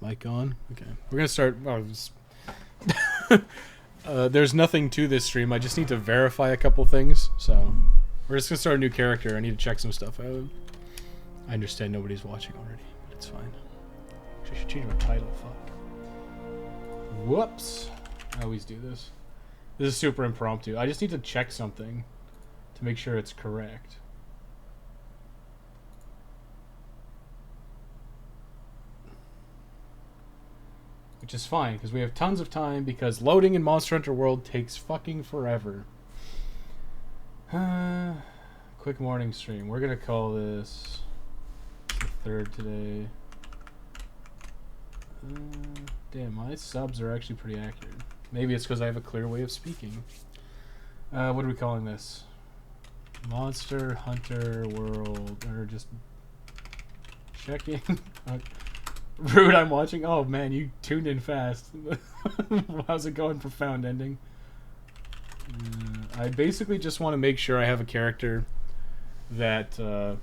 Mic on. Okay, we're gonna start. There's nothing to this stream. I just need to verify a couple things. So we're just gonna start a new character. I need to check some stuff out. I understand nobody's watching already, but it's fine. Actually, I should change my title. Fuck. Whoops. I always do this. This is super impromptu. I just need to check something to make sure it's correct. Which is fine, because we have tons of time, because loading in Monster Hunter World takes fucking forever. Quick morning stream. We're going to call this the third today. Damn, my subs are actually pretty accurate. Maybe it's because I have a clear way of speaking. What are we calling this? Monster Hunter World. Or just checking. Rude, I'm watching. Oh man, you tuned in fast. How's it going? Profound ending. I basically just want to make sure I have a character that that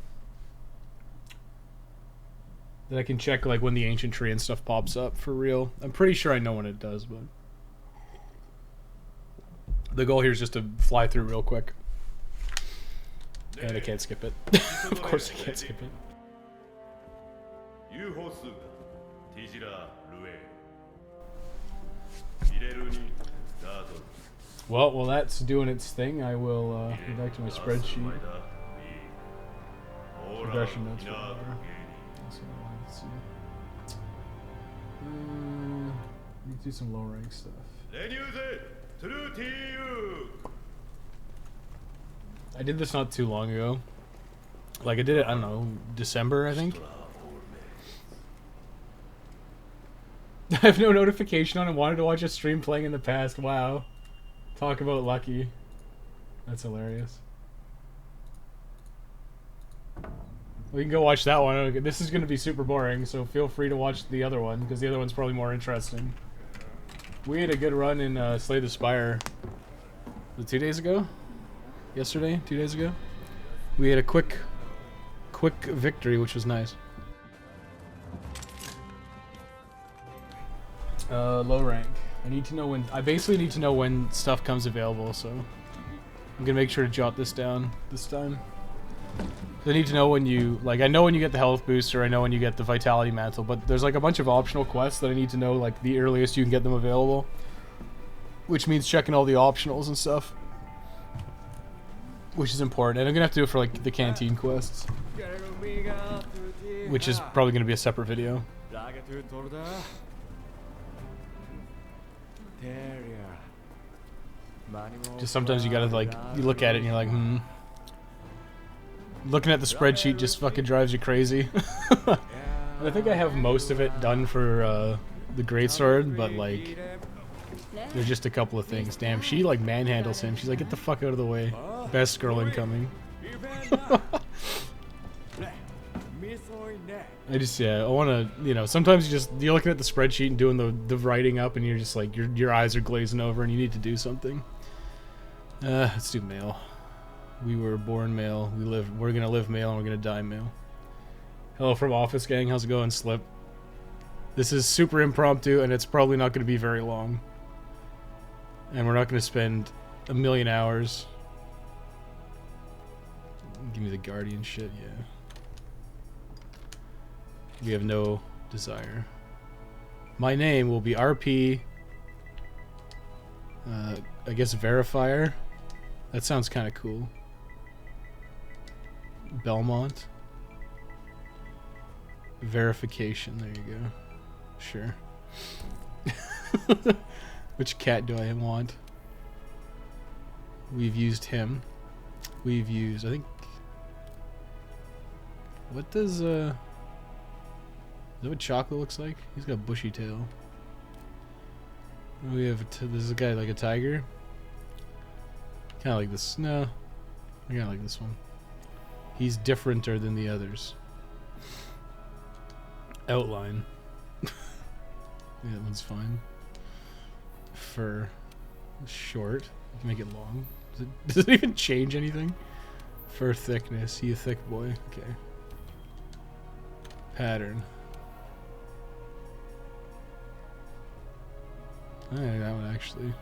I can check like when the ancient tree and stuff pops up for real. I'm pretty sure I know when it does, but the goal here is just to fly through real quick. And I can't skip it. Of course I can't skip it. Well, while that's doing its thing, I will go back to my spreadsheet. Progression notes. Let's see. Let's do some low rank stuff. I did this not too long ago. Like I did it, I don't know, December, I think. I have no notification on and wanted to watch a stream playing in the past. Wow. Talk about lucky. That's hilarious. We can go watch that one. This is going to be super boring, so feel free to watch the other one, because the other one's probably more interesting. We had a good run in Slay the Spire. Was it 2 days ago? Yesterday? 2 days ago? We had a quick victory, which was nice. Low rank. I need to know when. I basically need to know when stuff comes available, so I'm gonna make sure to jot this down this time. I need to know when you, like, I know when you get the health booster, I know when you get the vitality mantle, but there's like a bunch of optional quests that I need to know, like, the earliest you can get them available, which means checking all the optionals and stuff, which is important. And I'm gonna have to do it for like the canteen quests, which is probably gonna be a separate video. Just sometimes you gotta, like, you look at it and you're like, Looking at the spreadsheet just fucking drives you crazy. And I think I have most of it done for the Greatsword, but like, there's just a couple of things. Damn, she like manhandles him. She's like, get the fuck out of the way. Best girl incoming. I want to, you know, sometimes you're looking at the spreadsheet and doing the writing up, and you're just like, your eyes are glazing over and you need to do something. Let's do male. We were born male. We're gonna live male and we're gonna die male. Hello from Office Gang. How's it going, Slip? This is super impromptu and it's probably not gonna be very long. And we're not gonna spend a million hours. Give me the Guardian shit, yeah. We have no desire. My name will be RP. I guess Verifier. That sounds kind of cool. Belmont. Verification. There you go. Sure. Which cat do I want? We've used him. We've used, I think. What does is that what Chocolate looks like? He's got a bushy tail. We have this is a guy like a tiger. Kind of like this. No, I kind of like this one. He's differenter than the others. Outline. Yeah, that one's fine. Fur. Short. Make it long. Does it even change anything? Fur thickness. He a thick boy. Okay. Pattern. Alright, that one actually.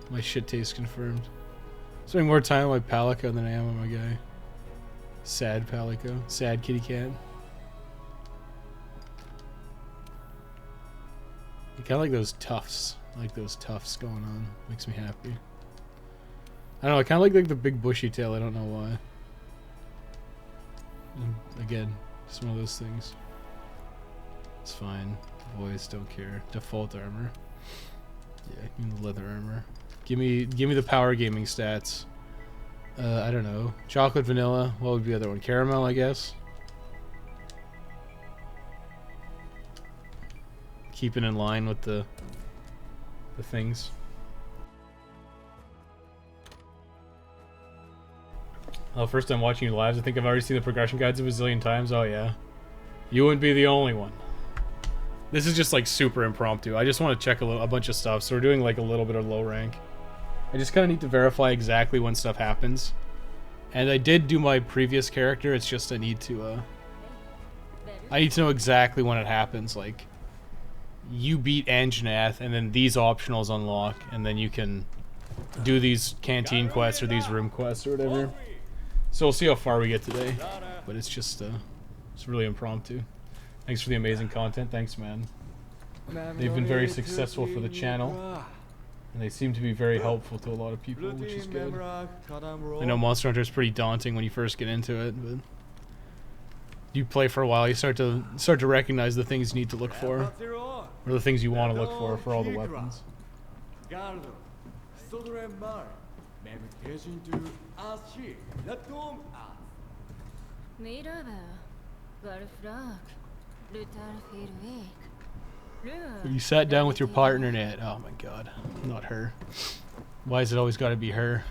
My shit taste confirmed. Spending more time on my Palico than I am on my guy. Sad Palico. Sad kitty cat. I kinda like those tufts. I like those tufts going on. Makes me happy. I don't know, I kinda like the big bushy tail, I don't know why. And again, just one of those things. It's fine. Boys don't care. Default armor. Yeah, give me the leather armor. Give me the power gaming stats. I don't know. Chocolate, vanilla. What would be the other one? Caramel, I guess. Keeping in line with the things. Oh, first time watching you live. I think I've already seen the progression guides a bazillion times. Oh yeah. You wouldn't be the only one. This is just like super impromptu. I just want to check a bunch of stuff. So we're doing like a little bit of low rank. I just kind of need to verify exactly when stuff happens. And I did do my previous character. It's just I need to know exactly when it happens. Like, you beat Anjanath, and then these optionals unlock, and then you can do these canteen quests or these room quests or whatever. So we'll see how far we get today. But it's just it's really impromptu. Thanks for the amazing content. Thanks, man. They've been very successful for the channel. And they seem to be very helpful to a lot of people, which is good. I know Monster Hunter is pretty daunting when you first get into it, but you play for a while, you start to recognize the things you need to look for, or the things you want to look for all the weapons. You sat down with your partner, Nat. Oh my god. Not her. Why is it always gotta be her?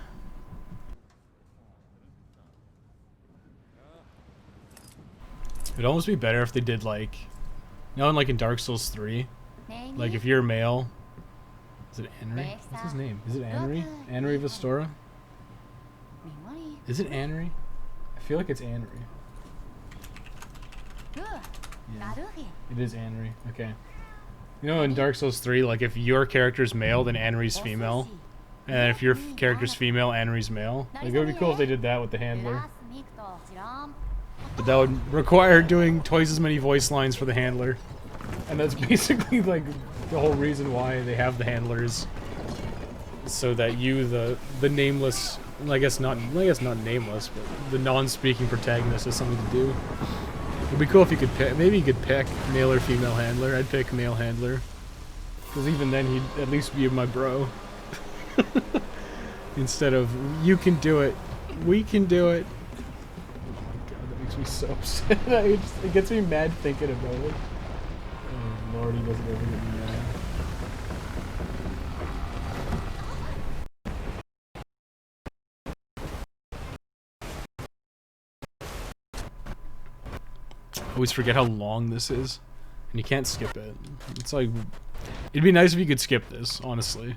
It'd almost be better if they did like... You know, like in Dark Souls 3? Like if you're male... Is it Anri? What's his name? Is it Anri? Anri Vestora? Is it Anri? I feel like it's Anri. Yeah. It is Anri. Okay. You know, in Dark Souls 3, like, if your character's male, then Anri's female. And if your character's female, Anri's male. Like, it would be cool if they did that with the handler. But that would require doing twice as many voice lines for the handler. And that's basically, like, the whole reason why they have the handlers. So that you, the nameless... I guess not nameless, but the non-speaking protagonist has something to do. It'd be cool if you could pick, maybe you could pick male or female handler. I'd pick male handler. Because even then he'd at least be my bro. Instead of, you can do it, we can do it. Oh my god, that makes me so upset. It gets me mad thinking about it. Oh lord, he doesn't ever get me mad. I always forget how long this is, and you can't skip it. It's like, it'd be nice if you could skip this, honestly.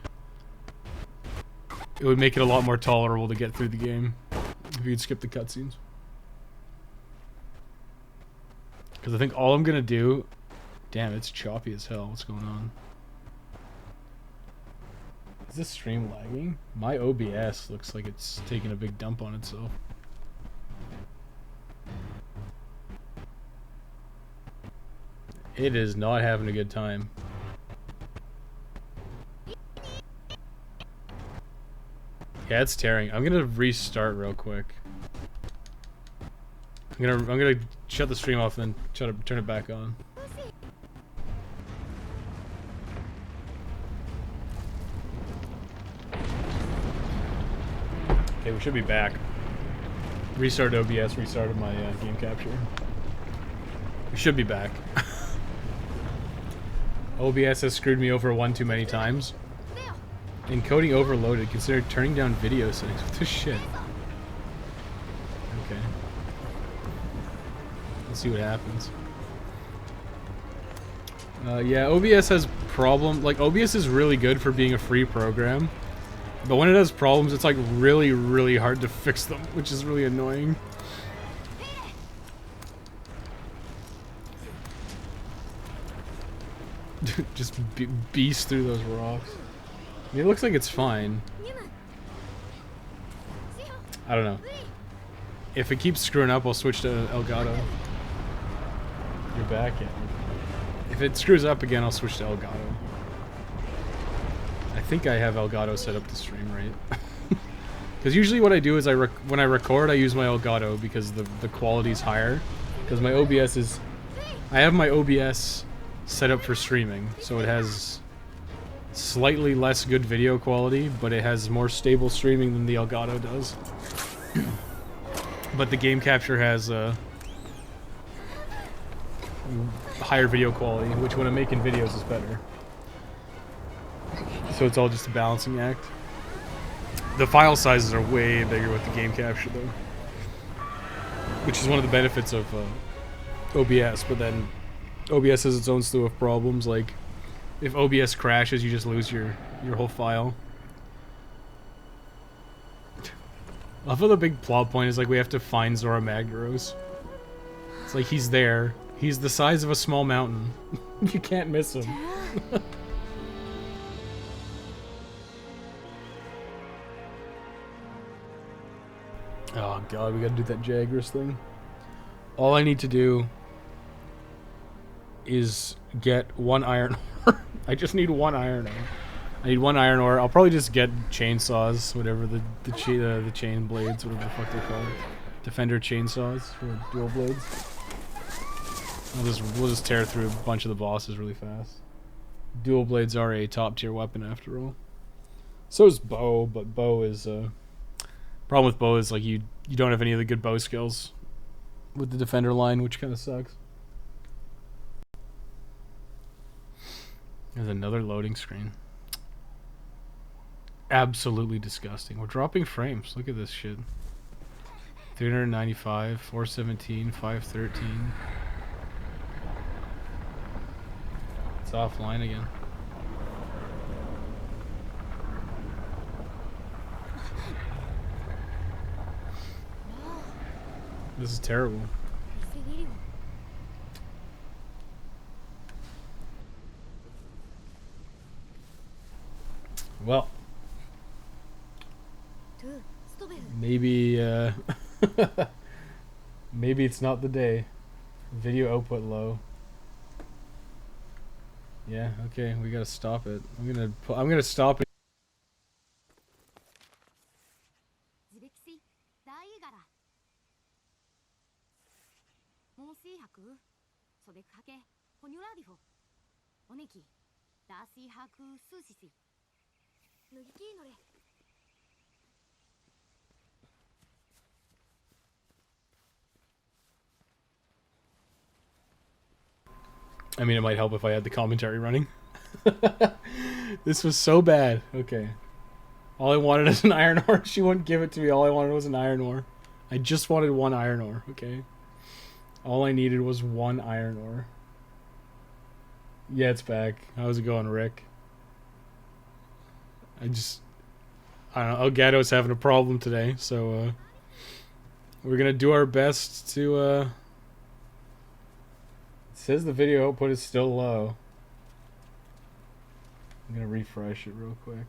It would make it a lot more tolerable to get through the game, if you could skip the cutscenes. Because I think all I'm gonna do... Damn, it's choppy as hell. What's going on? Is this stream lagging? My OBS looks like it's taking a big dump on itself. It is not having a good time. Yeah, it's tearing. I'm gonna restart real quick. I'm gonna shut the stream off and then turn it back on. Okay, we should be back. Restart OBS, restarted my game capture. We should be back. OBS has screwed me over one too many times. Encoding overloaded. Consider turning down video settings. What the shit? Okay. Let's see what happens. Yeah, OBS has problem. Like, OBS is really good for being a free program. But when it has problems, it's like really, really hard to fix them, which is really annoying. Just beast through those rocks. I mean, it looks like it's fine. I don't know. If it keeps screwing up, I'll switch to Elgato. You're back yet. If it screws up again, I'll switch to Elgato. I think I have Elgato set up to stream, right? Because usually what I do is when I record, I use my Elgato because the quality's higher. Because my OBS is... I have my OBS set up for streaming, so it has slightly less good video quality, but it has more stable streaming than the Elgato does. But the game capture has higher video quality, which when I'm making videos is better. So it's all just a balancing act. The file sizes are way bigger with the game capture though, which is one of the benefits of OBS, but then OBS has its own slew of problems, like if OBS crashes you just lose your whole file. I love how the big plot point is like we have to find Zorah Magdaros. It's like he's there. He's the size of a small mountain. You can't miss him. Oh god, we gotta do that Jagras thing. All I need to do is get one iron ore. I just need one iron ore. I need one iron ore. I'll probably just get chainsaws, whatever the chain blades, whatever the fuck they're called. Defender chainsaws for dual blades. We'll just tear through a bunch of the bosses really fast. Dual blades are a top tier weapon after all. So is bow, but bow is problem with bow is like you don't have any of the good bow skills with the defender line, which kind of sucks. There's another loading screen. Absolutely disgusting. We're dropping frames. Look at this shit. 395, 417, 513. It's offline again. This is terrible. Well, maybe maybe it's not the day. Video output low. Yeah, okay, we gotta stop it. I'm gonna stop it. I mean, it might help if I had the commentary running. This was so bad. Okay. All I wanted is an iron ore. She wouldn't give it to me. All I wanted was an iron ore. I just wanted one iron ore, okay? All I needed was one iron ore. Yeah, it's back. How's it going, Rick? I don't know. Elgato's having a problem today, so we're gonna do our best to it says the video output is still low. I'm gonna refresh it real quick.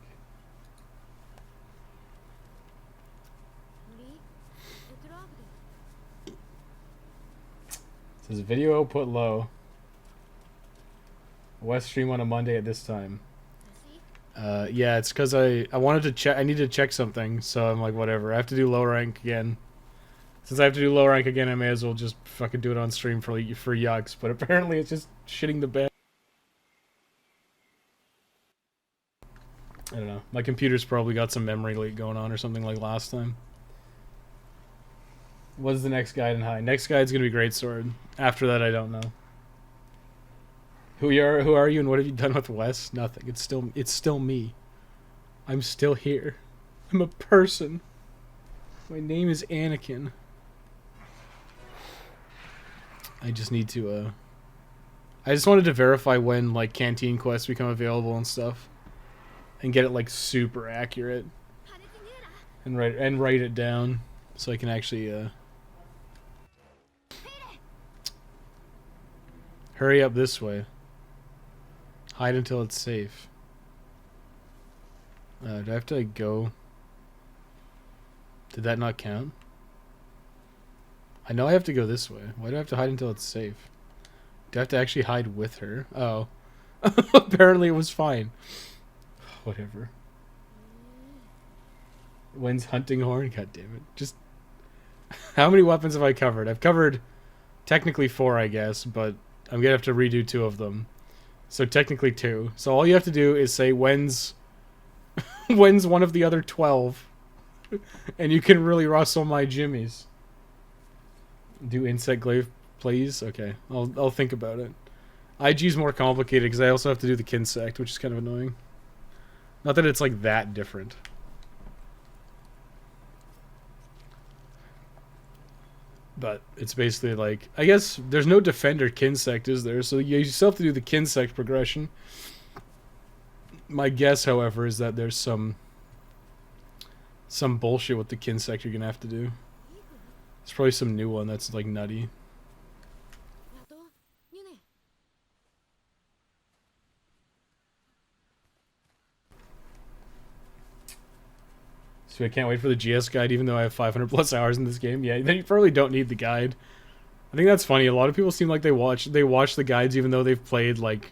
It says video output low. West stream on a Monday at this time. Yeah, it's because I wanted to check. I need to check something, so I'm like, whatever. I have to do low rank again. Since I have to do low rank again, I may as well just fucking do it on stream for yucks. But apparently, it's just shitting the bed. I don't know. My computer's probably got some memory leak going on or something like last time. What's the next guide in high? Next guide's gonna be Greatsword. After that, I don't know. Who are you, and what have you done with Wes? Nothing. It's still me. I'm still here. I'm a person. My name is Anakin. I just need to I just wanted to verify when like canteen quests become available and stuff, and get it like super accurate, and write it down so I can actually hurry up this way. Hide until it's safe. Do I have to like, go? Did that not count? I know I have to go this way. Why do I have to hide until it's safe? Do I have to actually hide with her? Oh. Apparently it was fine. Whatever. When's hunting horn? God damn it. Just... How many weapons have I covered? I've covered technically 4, I guess, but I'm gonna have to redo 2 of them. So technically 2. So all you have to do is say when's when's one of the other 12. And you can really rustle my jimmies. Do insect glaive, please? Okay, I'll think about it. IG's more complicated because I also have to do the kinsect, which is kind of annoying. Not that it's like that different. But it's basically like, I guess there's no defender kinsect, is there? So you still have to do the kinsect progression. My guess, however, is that there's some bullshit with the kinsect you're gonna have to do. It's probably some new one that's like nutty. So I can't wait for the GS guide, even though I have 500 plus hours in this game. Yeah, then you probably don't need the guide. I think that's funny. A lot of people seem like they watch the guides even though they've played like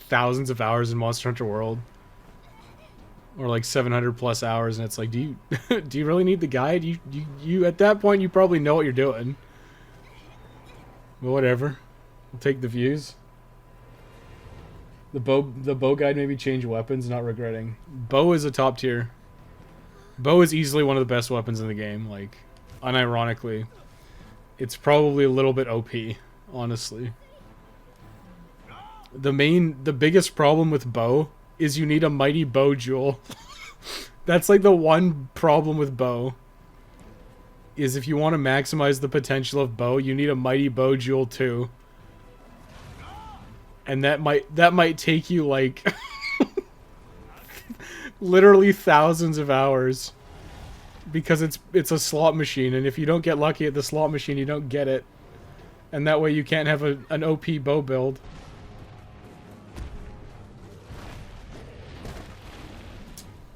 thousands of hours in Monster Hunter World. Or like 700 plus hours, and it's like, do you really need the guide? You at that point you probably know what you're doing. But whatever. We'll take the views. The bow guide maybe change weapons, not regretting. Bow is a top tier. Bow is easily one of the best weapons in the game, like, unironically. It's probably a little bit OP, honestly. The biggest problem with bow is you need a mighty bow jewel. That's like the one problem with bow. Is if you want to maximize the potential of bow, you need a mighty bow jewel too. And that might take you like literally thousands of hours. Because it's a slot machine, and if you don't get lucky at the slot machine, you don't get it. And that way you can't have an OP bow build.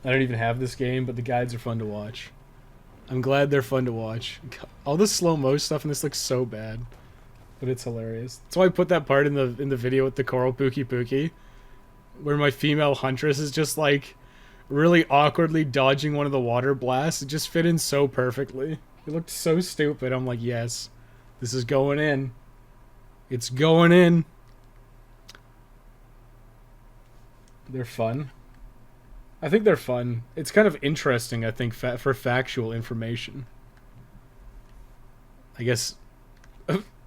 I don't even have this game, but the guides are fun to watch. I'm glad they're fun to watch. All the slow-mo stuff in this looks so bad. But it's hilarious. That's why I put that part in the video with the Coral Pookie, where my female huntress is just like really awkwardly dodging one of the water blasts. It just fit in so perfectly. It looked so stupid. I'm like, yes, this is going in. It's going in. They're fun. I think they're fun. It's kind of interesting, I think, for factual information. I guess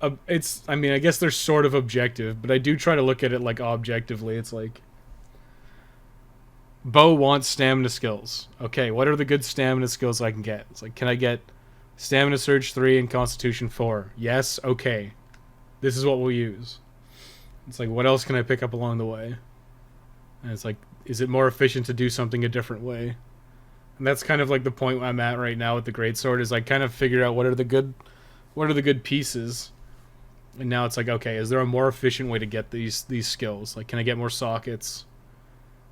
I mean, I guess they're sort of objective, but I do try to look at it like objectively. It's like, Bo wants stamina skills. Okay, what are the good stamina skills I can get? It's like, can I get Stamina Surge 3 and Constitution 4? Yes, okay. This is what we'll use. It's like, what else can I pick up along the way? And it's like, is it more efficient to do something a different way? And that's kind of like the point I'm at right now with the Greatsword, is I kind of figured out what are the good pieces. And now it's like, okay, is there a more efficient way to get these skills? Like, can I get more sockets?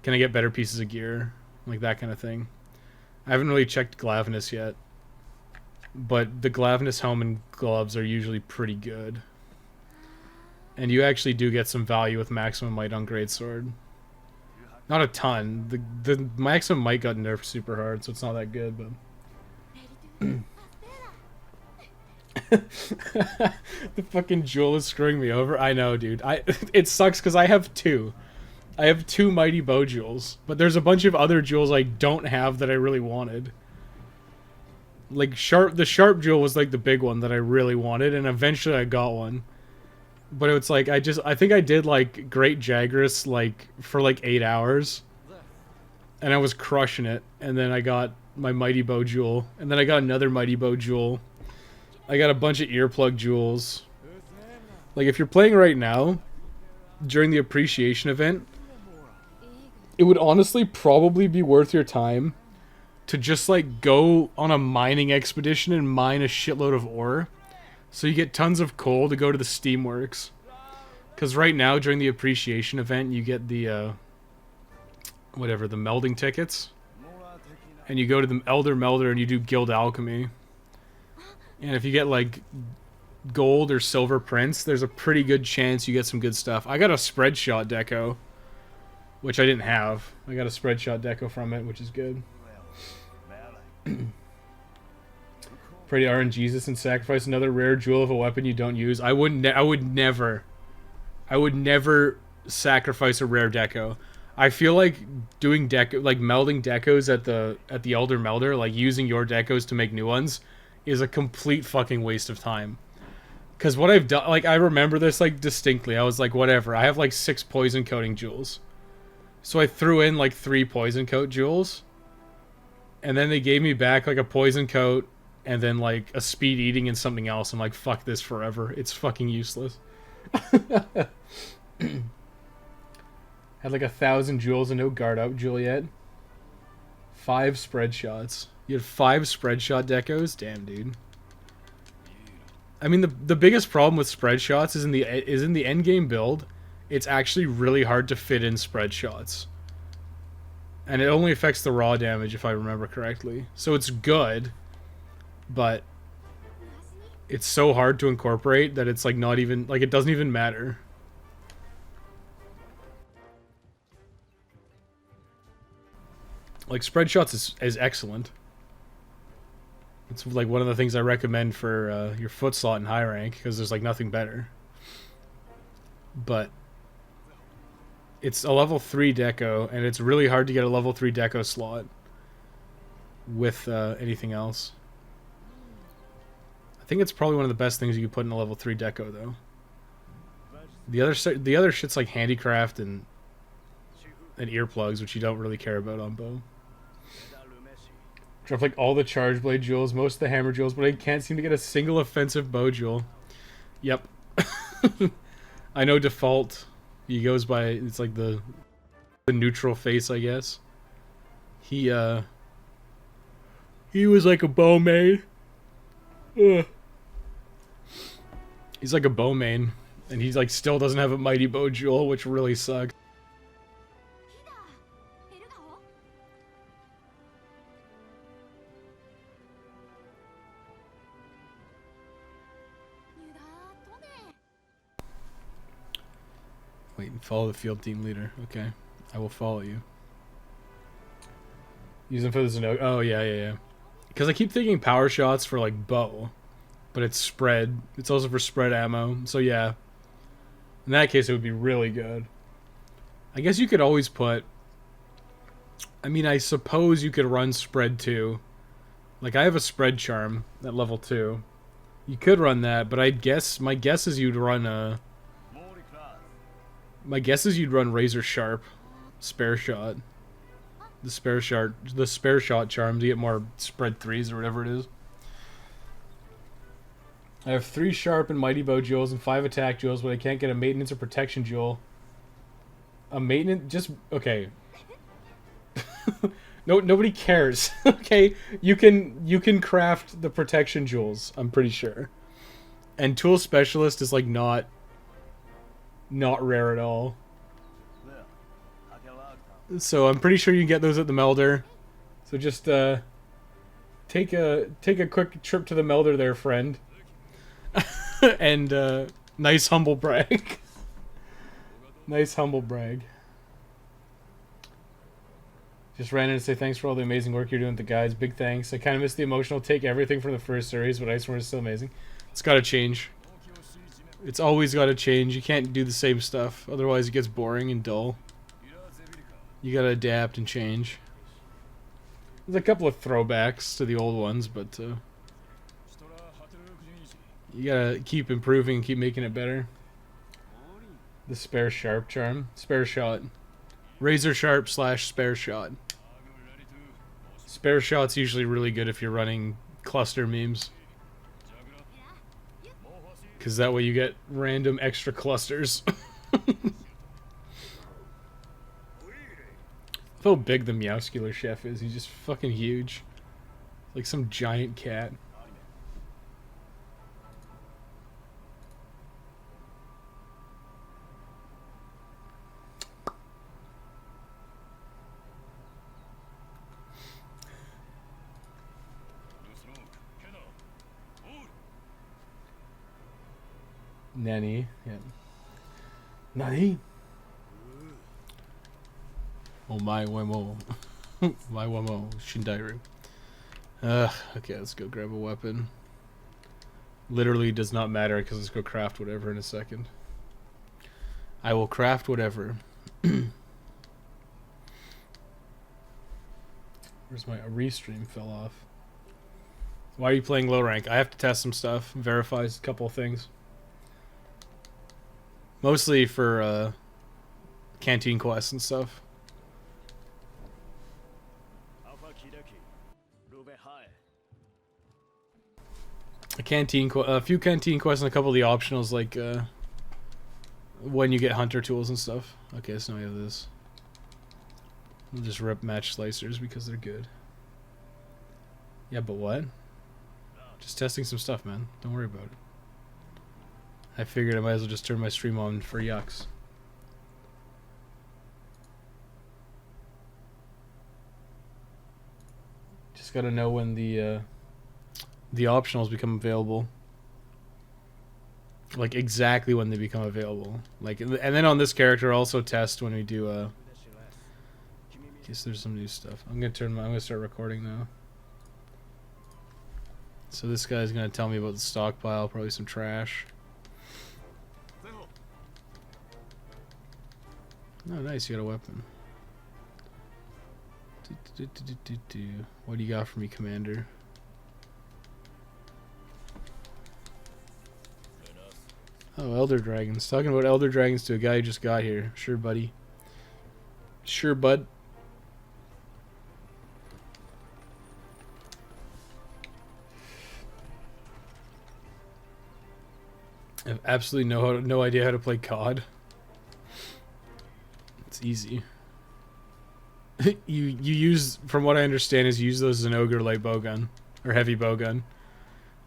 Can I get better pieces of gear? Like that kind of thing. I haven't really checked Glavenus yet. But the Glavenus helm and gloves are usually pretty good. And you actually do get some value with Maximum Might on Greatsword. Not a ton. The Maximum Might got nerfed super hard, so it's not that good, but... The fucking jewel is screwing me over. I know, dude. It sucks because I have 2. I have 2 mighty bow jewels, but there's a bunch of other jewels I don't have that I really wanted. Like the sharp jewel was like the big one that I really wanted, and eventually I got one. But it's like I think I did like Great Jagras like for like 8 hours, and I was crushing it. And then I got my mighty bow jewel, and then I got another mighty bow jewel. I got a bunch of earplug jewels. Like if you're playing right now, during the appreciation event, it would honestly probably be worth your time to just like go on a mining expedition and mine a shitload of ore, so you get tons of coal to go to the Steamworks. Because right now, during the appreciation event, you get the, whatever, the melding tickets. And you go to the Elder Melder and you do Guild Alchemy. And if you get, like, gold or silver prints, there's a pretty good chance you get some good stuff. I got a spread shot deco, which I didn't have. I got a spread shot deco from it, which is good. Pray to RNGesus and sacrifice another rare jewel of a weapon you don't use. I would never sacrifice a rare deco. I feel like doing melding decos at the Elder Melder, like using your decos to make new ones, is a complete fucking waste of time. Because what I've done, like, I remember this, like, distinctly. I was like, whatever. I have, like, 6 poison coating jewels. So I threw in, like, 3 poison coat jewels. And then they gave me back, like, a poison coat, and then, like, a speed eating and something else. I'm like, fuck this forever. It's fucking useless. Had, like, 1,000 jewels and no guard up, Juliet. 5 spread shots. You had 5 spread shot decos? Damn, dude. I mean, the biggest problem with spread shots is in the end game build. It's actually really hard to fit in spread shots, and it only affects the raw damage if I remember correctly. So it's good, but it's so hard to incorporate that it's like not even like it doesn't even matter. Like spread shots is excellent. It's like one of the things I recommend for your foot slot in high rank, because there's like nothing better. But it's a level 3 deco, and it's really hard to get a level 3 deco slot with anything else. I think it's probably one of the best things you can put in a level 3 deco, though. The other shit's like handicraft and earplugs, which you don't really care about on bow. Drop like all the charge blade jewels, most of the hammer jewels, but I can't seem to get a single offensive bow jewel. Yep. I know default he goes by, it's like the neutral face, I guess. He was like a bow main. Ugh. He's like a bow main, and he like still doesn't have a mighty bow jewel, which really sucks. Wait, follow the field team leader. Okay. I will follow you. Use them for the Zenogre. Oh, yeah. Because I keep thinking power shots for, like, bow. But it's spread. It's also for spread ammo. So, yeah. In that case, it would be really good. I guess you could always put... I mean, I suppose you could run spread too. Like, I have a spread charm at level 2. You could run that, but I'd guess... My guess is you'd run a... My guess is you'd run Razor Sharp, Spare Shot. The spare shot charm to get more spread 3s or whatever it is. I have 3 sharp and mighty bow jewels and 5 attack jewels, but I can't get a maintenance or protection jewel. A maintenance, just okay. No, nobody cares. Okay, you can craft the protection jewels. I'm pretty sure. And tool specialist is like not rare at all. So I'm pretty sure you can get those at the Melder. So just take a quick trip to the Melder there, friend. And nice humble brag. Nice humble brag. Just ran in to say thanks for all the amazing work you're doing with the guys. Big thanks. I kind of missed the emotional take everything from the first series, but Iceborne is still amazing. It's got to change. It's always got to change. You can't do the same stuff. Otherwise it gets boring and dull. You got to adapt and change. There's a couple of throwbacks to the old ones, but you got to keep improving and keep making it better. The spare sharp charm. Spare shot. Razor sharp / spare shot. Spare shot's usually really good if you're running cluster memes. Because that way you get random extra clusters. How big the Meowscular Chef is. He's just fucking huge. Like some giant cat. Nanny. Yeah. Nani? Oh my wemo. My wemo. Shindairu. Okay, let's go grab a weapon. Literally does not matter because let's go craft whatever in a second. I will craft whatever. Where's my restream fell off? Why are you playing low rank? I have to test some stuff, verify a couple of things. Mostly for canteen quests and stuff. A few canteen quests and a couple of the optionals, like when you get hunter tools and stuff. Okay, so now we have this. We'll just rip match slicers because they're good. Yeah, but what? Just testing some stuff, man. Don't worry about it. I figured I might as well just turn my stream on for yucks. Just gotta know when the optionals become available. Like exactly when they become available. Like, and then on this character also test when we do in case there's some new stuff. I'm gonna start recording now. So this guy's gonna tell me about the stockpile, probably some trash. Oh, nice, you got a weapon. What do you got for me, Commander? Oh, Elder Dragons. Talking about Elder Dragons to a guy who just got here. Sure, buddy. Sure, bud. I have absolutely no idea how to play COD. It's easy. you use, from what I understand, is you use those Zenogre light bowgun or heavy bowgun,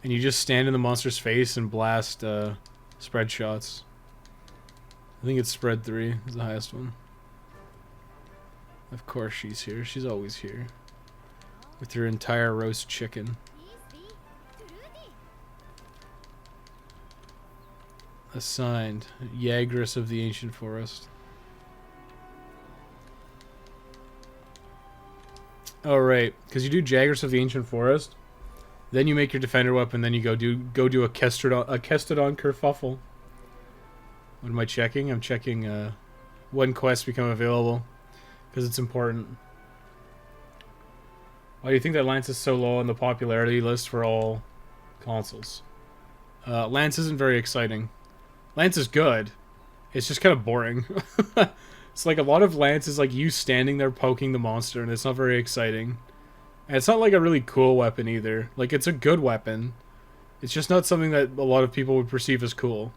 and you just stand in the monster's face and blast spread shots. I think it's spread 3 is the highest one. Of course she's here. She's always here with her entire roast chicken. Assigned Jagras of the Ancient Forest. Oh right, because you do Jagras of the Ancient Forest, then you make your defender weapon, then you go do a Kestodon kerfuffle. What am I checking? I'm checking when quests become available, because it's important. Why do you think that Lance is so low on the popularity list for all consoles? Lance isn't very exciting. Lance is good. It's just kind of boring. It's like a lot of Lance is like you standing there poking the monster, and it's not very exciting. And it's not like a really cool weapon either. Like, it's a good weapon. It's just not something that a lot of people would perceive as cool.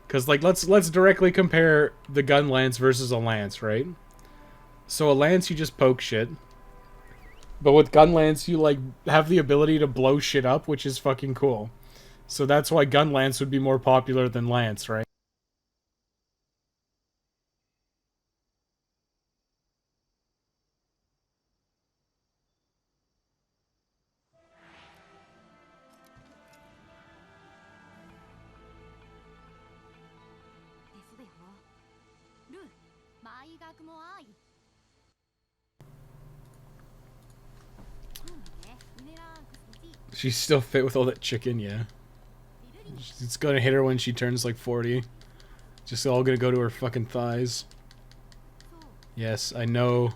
Because, like, let's directly compare the gun lance versus a lance, right? So a lance, you just poke shit. But with gun lance, you, like, have the ability to blow shit up, which is fucking cool. So that's why gun lance would be more popular than lance, right? She's still fit with all that chicken, yeah. It's gonna hit her when she turns like 40. Just all gonna go to her fucking thighs. Yes, I know.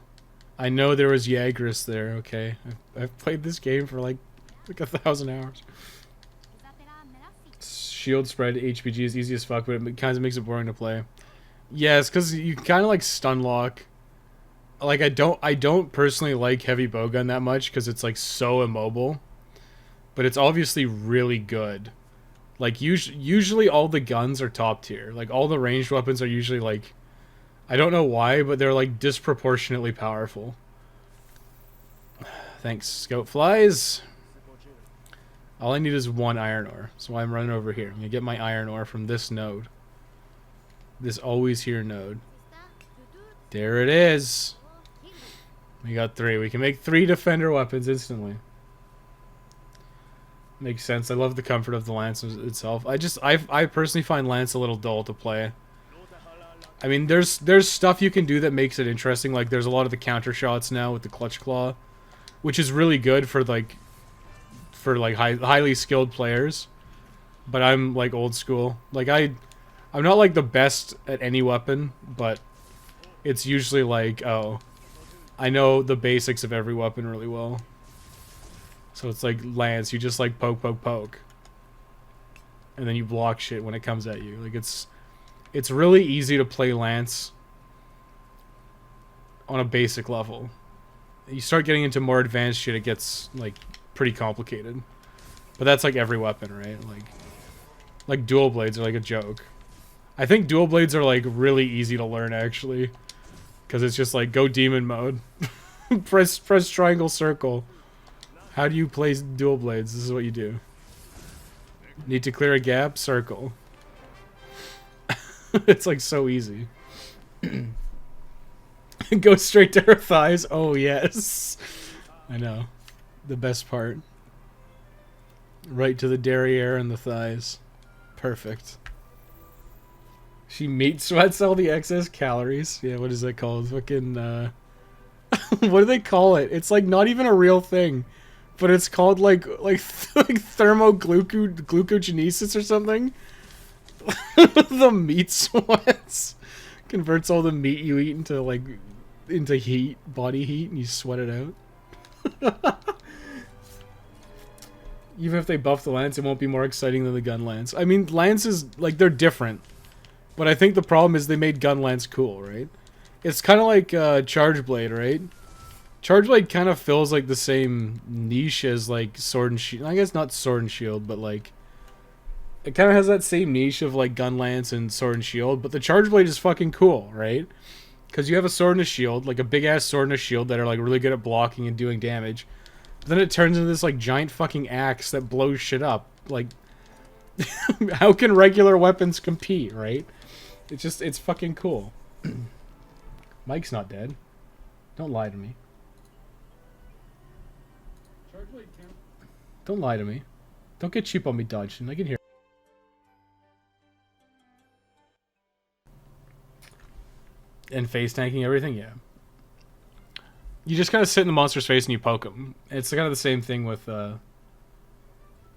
I know there was Jagras there, okay. I've played this game for like 1,000 hours. Shield spread HPG is easy as fuck, but it kind of makes it boring to play. Yeah, it's because you kind of like stun lock. Like, I don't personally like heavy bowgun that much because it's like so immobile. But it's obviously really good. Like, usually all the guns are top tier. Like, all the ranged weapons are usually like, I don't know why, but they're like disproportionately powerful. Thanks, Scout Flies. All I need is 1 iron ore. So I'm running over here. I'm gonna get my iron ore from this node. This always here node. There it is. We got 3. We can make 3 defender weapons instantly. Makes sense. I love the comfort of the lance itself. I personally find lance a little dull to play. I mean, there's stuff you can do that makes it interesting. Like there's a lot of the counter shots now with the clutch claw, which is really good for highly skilled players. But I'm like old school. Like I'm not like the best at any weapon, but it's usually like, oh, I know the basics of every weapon really well. So it's like lance, you just like poke, poke, poke. And then you block shit when it comes at you. Like it's really easy to play lance on a basic level. You start getting into more advanced shit, it gets like pretty complicated. But that's like every weapon, right? Like dual blades are like a joke. I think dual blades are like really easy to learn actually. Cause it's just like go demon mode. press triangle circle. How do you play dual blades? This is what you do. Need to clear a gap? Circle. It's like so easy. Go straight to her thighs? Oh yes. I know. The best part. Right to the derriere and the thighs. Perfect. She meat sweats all the excess calories. Yeah, what is that called? Fucking, what do they call it? It's like not even a real thing. But it's called like thermoglucogenesis or something. The meat sweats converts all the meat you eat into heat, body heat, and you sweat it out. Even if they buff the lance, it won't be more exciting than the gun lance. I mean, lances like they're different, but I think the problem is they made gun lance cool, right? It's kind of like Charge Blade, right? Charge Blade kind of fills like the same niche as like Sword and Shield. I guess not Sword and Shield, but like it kind of has that same niche of like gun lance and Sword and Shield. But the Charge Blade is fucking cool, right? Because you have a sword and a shield, like a big ass sword and a shield that are like really good at blocking and doing damage. But then it turns into this like giant fucking axe that blows shit up. Like, how can regular weapons compete, right? It's fucking cool. Mike's not dead. Don't lie to me. Don't lie to me. Don't get cheap on me, Dodgson. I can hear. And face tanking everything, yeah. You just kind of sit in the monster's face and you poke them. It's kind of the same thing with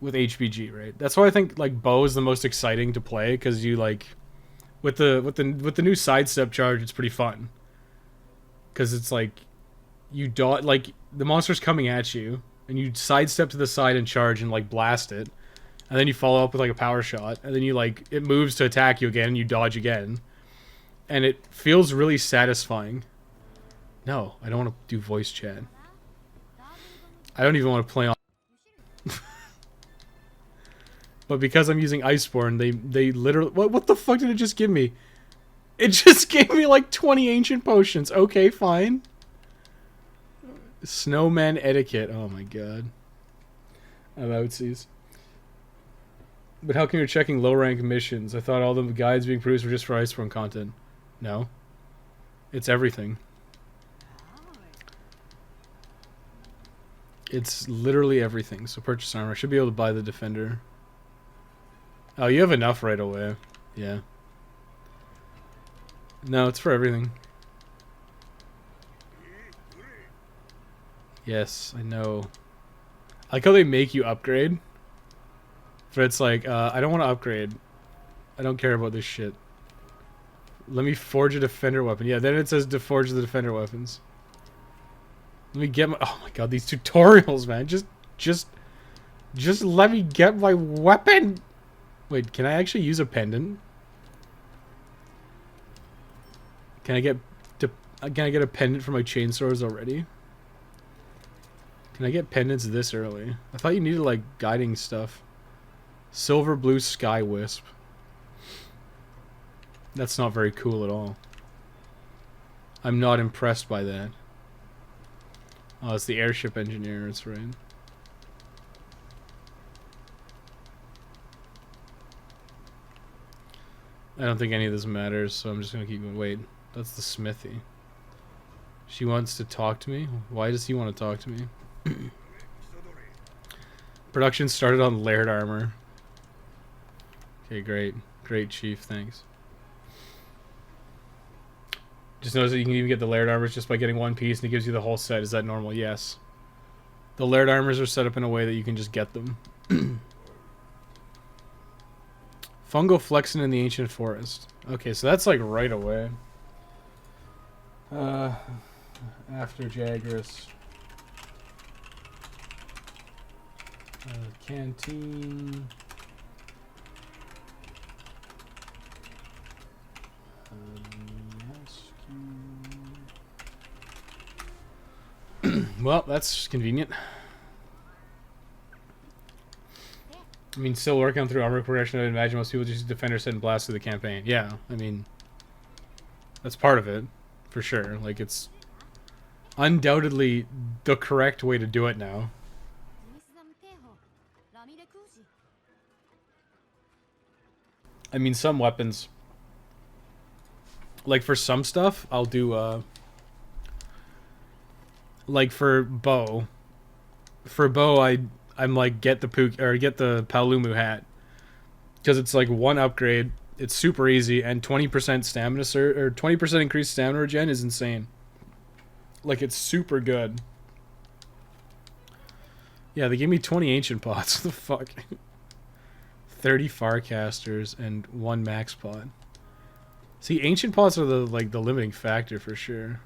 HBG, right? That's why I think like bow is the most exciting to play because you like with the new sidestep charge, it's pretty fun. Because it's like you dodge, like the monster's coming at you and you sidestep to the side and charge and like blast it, and then you follow up with like a power shot, and then you like it moves to attack you again and you dodge again, and it feels really satisfying. No, I don't want to do voice chat. I don't even want to play on. But because I'm using Iceborne, they literally... What the fuck did it just give me? It just gave me like 20 ancient potions. Okay, fine. Snowman etiquette. Oh my god. I'm outsies. But how come you're checking low rank missions? I thought all the guides being produced were just for Iceborne content. No. It's everything. It's literally everything. So purchase armor. I should be able to buy the defender. Oh, you have enough right away. Yeah. No, it's for everything. Yes, I know. I like how they make you upgrade. But it's like, I don't want to upgrade. I don't care about this shit. Let me forge a defender weapon. Yeah, then it says to forge the defender weapons. Let me get my... Oh my god, these tutorials, man. Just let me get my weapon. Wait, can I actually use a pendant? Can I get a pendant for my chainsaws already? Can I get pendants this early? I thought you needed like guiding stuff. Silver blue sky wisp. That's not very cool at all. I'm not impressed by that. Oh, it's the airship engineer, that's right. I don't think any of this matters, so I'm just gonna keep going. Wait, that's the smithy. She wants to talk to me? Why does he want to talk to me? Production started on Laird armor. Okay, great. Great, Chief. Thanks. Just notice that you can even get the Laird armors just by getting one piece, and it gives you the whole set. Is that normal? Yes. The Laird armors are set up in a way that you can just get them. Fungo Flexen in the Ancient Forest. Okay, so that's like right away. After Jagras. Canteen. Well, that's convenient. I mean, still working through armor progression. I'd imagine most people just use Defender Set and Blast through the campaign. Yeah, I mean, that's part of it, for sure. Like, it's undoubtedly the correct way to do it now. I mean, some weapons, like for some stuff, I'll do, like for bow, I'm like, get the Paolumu hat, because it's like one upgrade, it's super easy, and 20% stamina or 20% increased stamina regen is insane. Like, it's super good. Yeah, they gave me 20 ancient pots. What the fuck? 30 Farcasters and 1 max pot. See, ancient pots are the limiting factor for sure.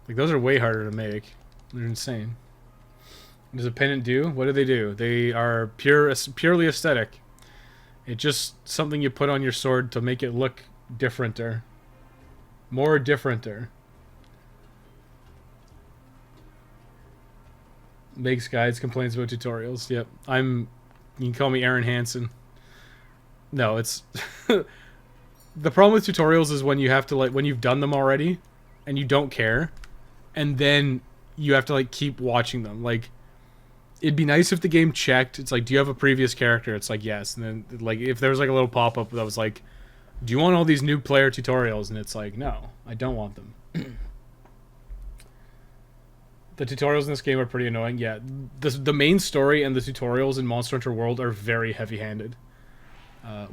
Like, those are way harder to make. They're insane. What does a pendant do? What do? They are purely aesthetic. It's just something you put on your sword to make it look differenter. More differenter. Makes guides, complains about tutorials. Yep. You can call me Aaron Hansen. No, it's... The problem with tutorials is when you have to, when you've done them already, and you don't care, and then you have to, keep watching them. Like, it'd be nice if the game checked. It's like, do you have a previous character? It's like, yes. And then, if there was, a little pop-up that was like, do you want all these new player tutorials? And it's like, no, I don't want them. The tutorials in this game are pretty annoying. Yeah, the main story and the tutorials in Monster Hunter World are very heavy-handed.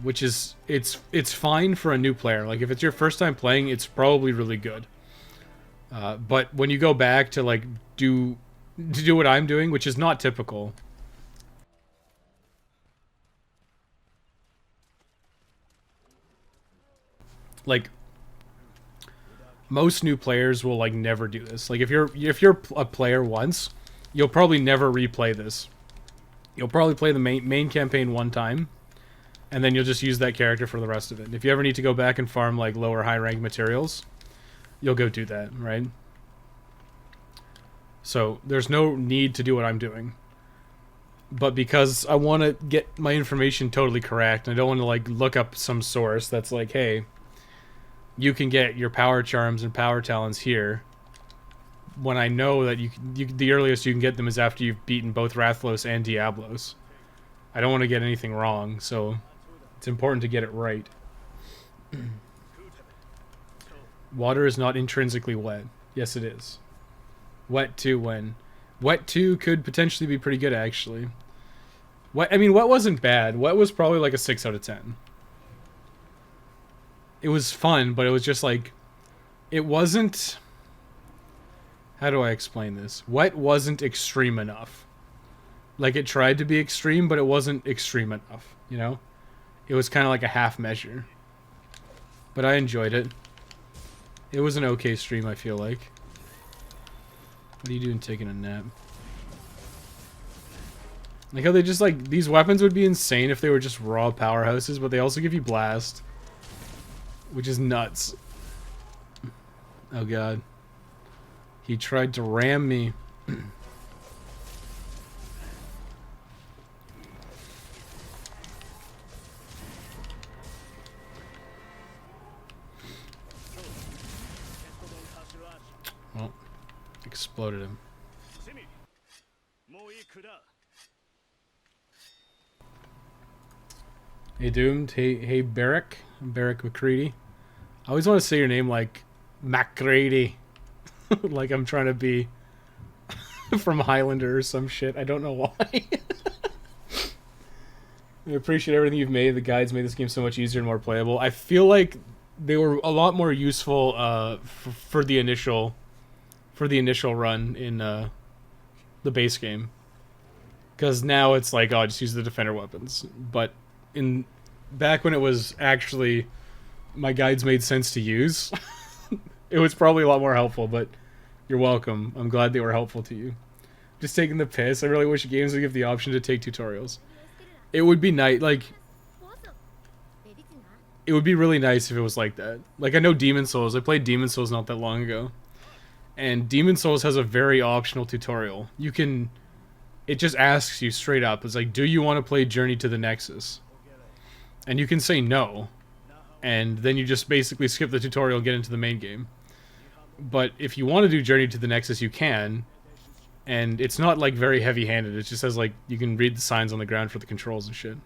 Which is, it's fine for a new player. Like, if it's your first time playing, it's probably really good. But when you go back to, do what I'm doing, which is not typical. Most new players will, never do this. Like, if you're a player once, you'll probably never replay this. You'll probably play the main campaign one time, and then you'll just use that character for the rest of it. If you ever need to go back and farm, lower high rank materials, you'll go do that, right? So, there's no need to do what I'm doing. But because I want to get my information totally correct, and I don't want to, look up some source that's like, hey, you can get your power charms and power talents here, when I know that the earliest you can get them is after you've beaten both Rathalos and Diablos. I don't want to get anything wrong, so it's important to get it right. Water is not intrinsically wet. Yes, it is. Wet 2 when? Wet 2 could potentially be pretty good, actually. Wet wasn't bad. Wet was probably a 6 out of 10. It was fun, but it was just it wasn't... How do I explain this? Wet wasn't extreme enough. It tried to be extreme, but it wasn't extreme enough, you know? It was kind of like a half measure. But I enjoyed it. It was an okay stream, I feel like. What are you doing taking a nap? Like how they just these weapons would be insane if they were just raw powerhouses, but they also give you blast. Which is nuts. Oh god. He tried to ram me. Well, exploded him. Hey Doomed, hey Barrack McCready. I always want to say your name like McCready. Like I'm trying to be from Highlander or some shit. I don't know why. I appreciate everything you've made. The guides made this game so much easier and more playable. I feel like they were a lot more useful for the initial run in the base game. Because now it's like, oh, just use the defender weapons. But back when it was actually my guides made sense to use, it was probably a lot more helpful. But you're welcome. I'm glad they were helpful to you. Just taking the piss. I really wish games would give the option to take tutorials. It would be nice, like, it would be really nice if it was like that. Like, I know Demon Souls. I played Demon Souls not that long ago. And Demon Souls has a very optional tutorial. It just asks you straight up. It's like, do you want to play Journey to the Nexus? And you can say no. And then you just basically skip the tutorial and get into the main game. But if you want to do Journey to the Nexus, you can. And it's not, like, very heavy-handed. It just says, like, you can read the signs on the ground for the controls and shit.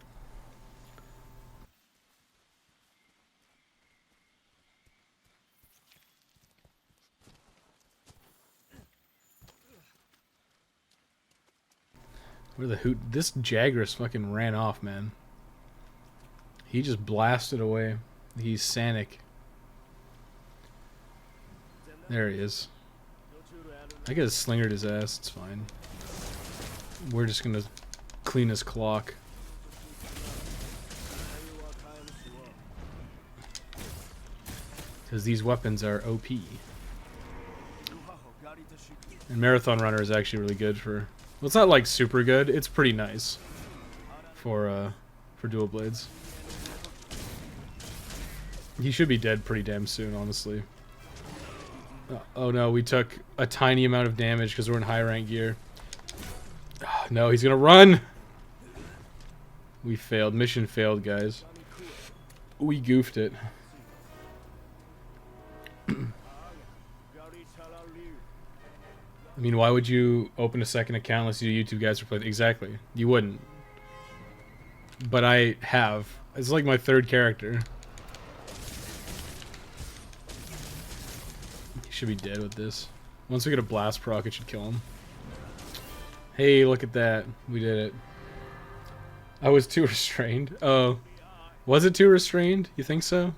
Where the hoot? This Jagras fucking ran off, man. He just blasted away. He's Sanic. There he is. I guess slingered his ass, it's fine. We're just gonna clean his clock. Because these weapons are OP. And Marathon Runner is actually really good for... Well, it's not like super good, it's pretty nice. For dual blades. He should be dead pretty damn soon, honestly. Oh no, we took a tiny amount of damage because we're in high rank gear. No, he's gonna run! We failed. Mission failed, guys. We goofed it. I mean, why would you open a second account unless you do YouTube guys for play? Exactly. You wouldn't. But I have. It's like my third character. Should be dead with this. Once we get a blast proc, it should kill him. Hey, look at that. We did it. I was too restrained. Oh. Was it too restrained? You think so?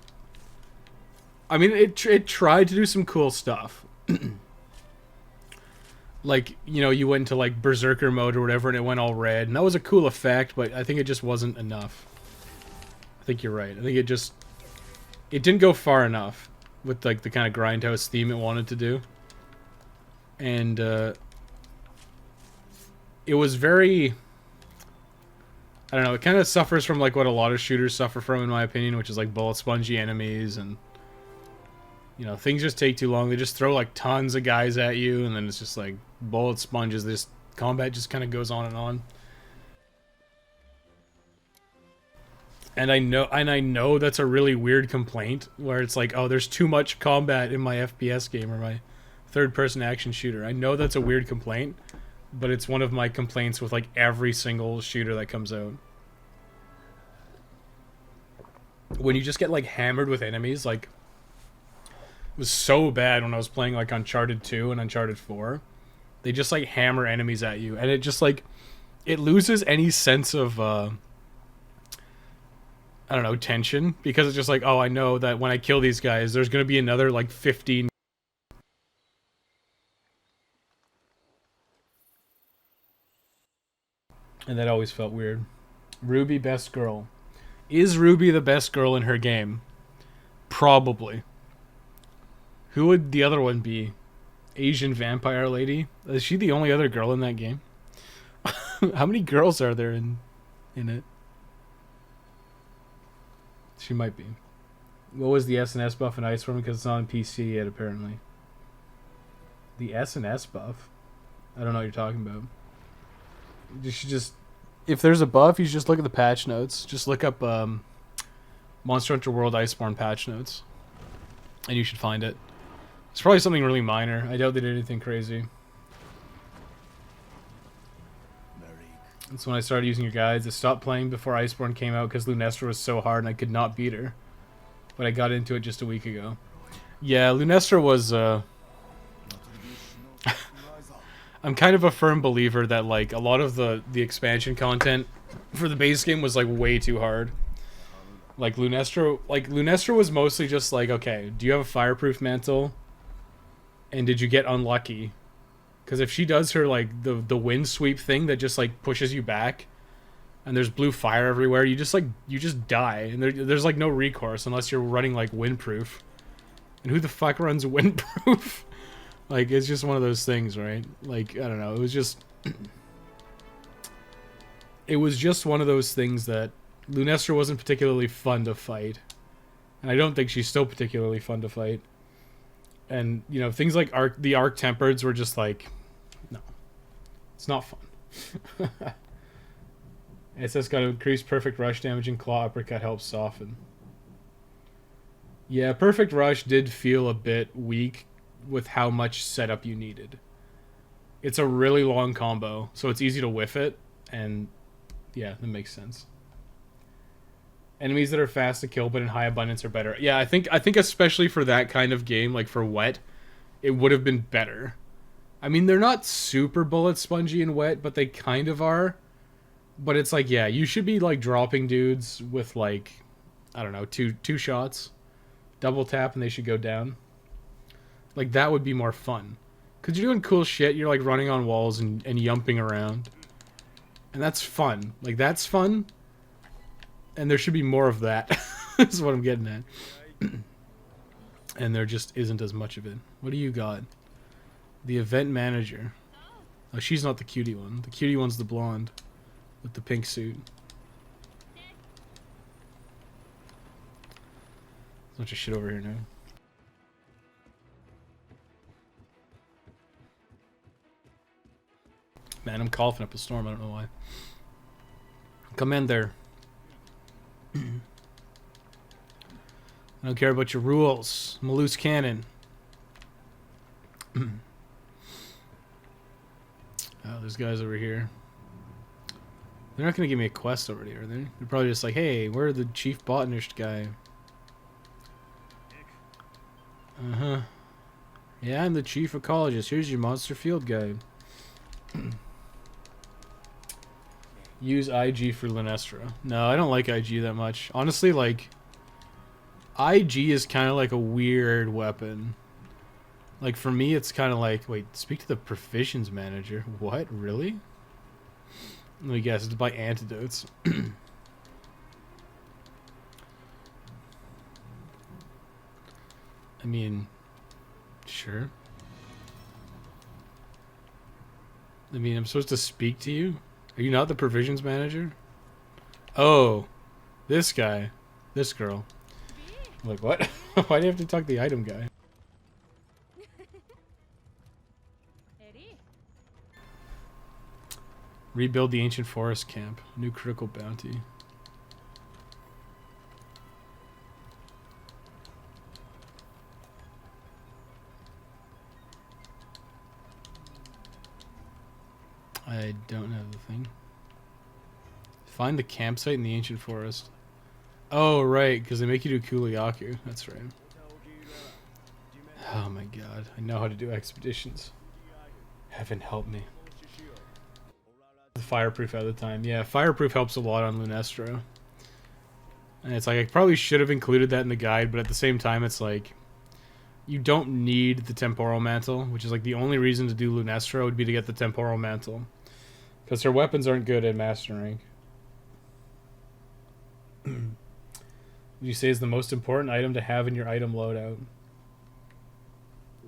I mean, it tried to do some cool stuff. Like, you know, you went into, like, Berserker mode or whatever, and it went all red. And that was a cool effect, but I think it just wasn't enough. I think you're right. I think it didn't go far enough with, like, the kind of grindhouse theme it wanted to do. And it was very... I don't know, it kind of suffers from, like, what a lot of shooters suffer from, in my opinion, which is, like, bullet spongy enemies, and, you know, things just take too long. They just throw, like, tons of guys at you, and then it's just, like, bullet sponges. This combat just kind of goes on and on. And I know that's a really weird complaint, where it's like, oh, there's too much combat in my FPS game, or my third-person action shooter. I know that's a weird complaint, but it's one of my complaints with, like, every single shooter that comes out. When you just get, like, hammered with enemies, like, it was so bad when I was playing, like, Uncharted 2 and Uncharted 4. They just, like, hammer enemies at you, and it just, like, it loses any sense of, I don't know, tension, because it's just like, oh, I know that when I kill these guys, there's gonna be another, like, 15... And that always felt weird. Ruby, best girl. Is Ruby the best girl in her game? Probably. Who would the other one be? Asian vampire lady? Is she the only other girl in that game? How many girls are there in it? She might be. What was the SNS buff in Iceborne? Because it's not on PC yet, apparently. The SNS buff? I don't know what you're talking about. You should just... If there's a buff, you should just look at the patch notes. Just look up Monster Hunter World Iceborne patch notes. And you should find it. It's probably something really minor. I doubt they did anything crazy. That's when I started using your guides. I stopped playing before Iceborne came out because Lunestra was so hard and I could not beat her. But I got into it just a week ago. Yeah, Lunestra was... I'm kind of a firm believer that like a lot of the expansion content for the base game was like way too hard. Like Lunesta was mostly just like, okay, do you have a fireproof mantle? And did you get unlucky? Because if she does her like the wind sweep thing that just like pushes you back, and there's blue fire everywhere, you just die, and there's like no recourse unless you're running like windproof. And who the fuck runs windproof? Like, it's just one of those things, right? Like, I don't know. It was just one of those things that Lunesta wasn't particularly fun to fight. And I don't think she's still particularly fun to fight. And, you know, things like the Arc Tempereds were just like, no. It's not fun. SS got to increase perfect rush damage, and claw uppercut helps soften. Yeah, perfect rush did feel a bit weak with how much setup you needed. It's a really long combo, so it's easy to whiff it, and yeah, that makes sense. Enemies that are fast to kill but in high abundance are better. Yeah, I think especially for that kind of game, like for wet, it would have been better. I mean, they're not super bullet spongy and wet, but they kind of are. But it's like, yeah, you should be like dropping dudes with like, I don't know, two shots, double tap, and they should go down. Like, that would be more fun. Because you're doing cool shit, you're like running on walls and yumping around. And that's fun. Like, that's fun. And there should be more of that. Is what I'm getting at. And there just isn't as much of it. What do you got? The event manager. Oh, she's not the cutie one. The cutie one's the blonde. With the pink suit. There's a bunch of shit over here now. Man, I'm coughing up a storm. I don't know why. Come in there. I don't care about your rules. I'm a loose cannon. Oh, there's guys over here. They're not going to give me a quest already, are they? They're probably just like, hey, we're the chief botanist guy. Uh-huh. Yeah, I'm the chief ecologist. Here's your monster field guide. Use IG for Lunesta. No, I don't like IG that much. Honestly, like, IG is kind of like a weird weapon. Like, for me, it's kind of like, wait, speak to the provisions manager. What? Really? Let me guess, it's to buy antidotes. I mean, sure. I mean, I'm supposed to speak to you? Are you not the provisions manager? Oh, this guy. This girl. I'm like, what? Why do you have to talk to the item guy? Rebuild the ancient forest camp. New critical bounty. I don't have the thing. Find the campsite in the ancient forest. Oh, right, because they make you do Kuliaku. That's right. Oh my god. I know how to do expeditions. Heaven help me. The fireproof at the time. Yeah, fireproof helps a lot on Lunesta. And it's like, I probably should have included that in the guide, but at the same time, it's like, you don't need the temporal mantle, which is like the only reason to do Lunesta would be to get the temporal mantle. Because her weapons aren't good at master rank. Would you say is the most important item to have in your item loadout?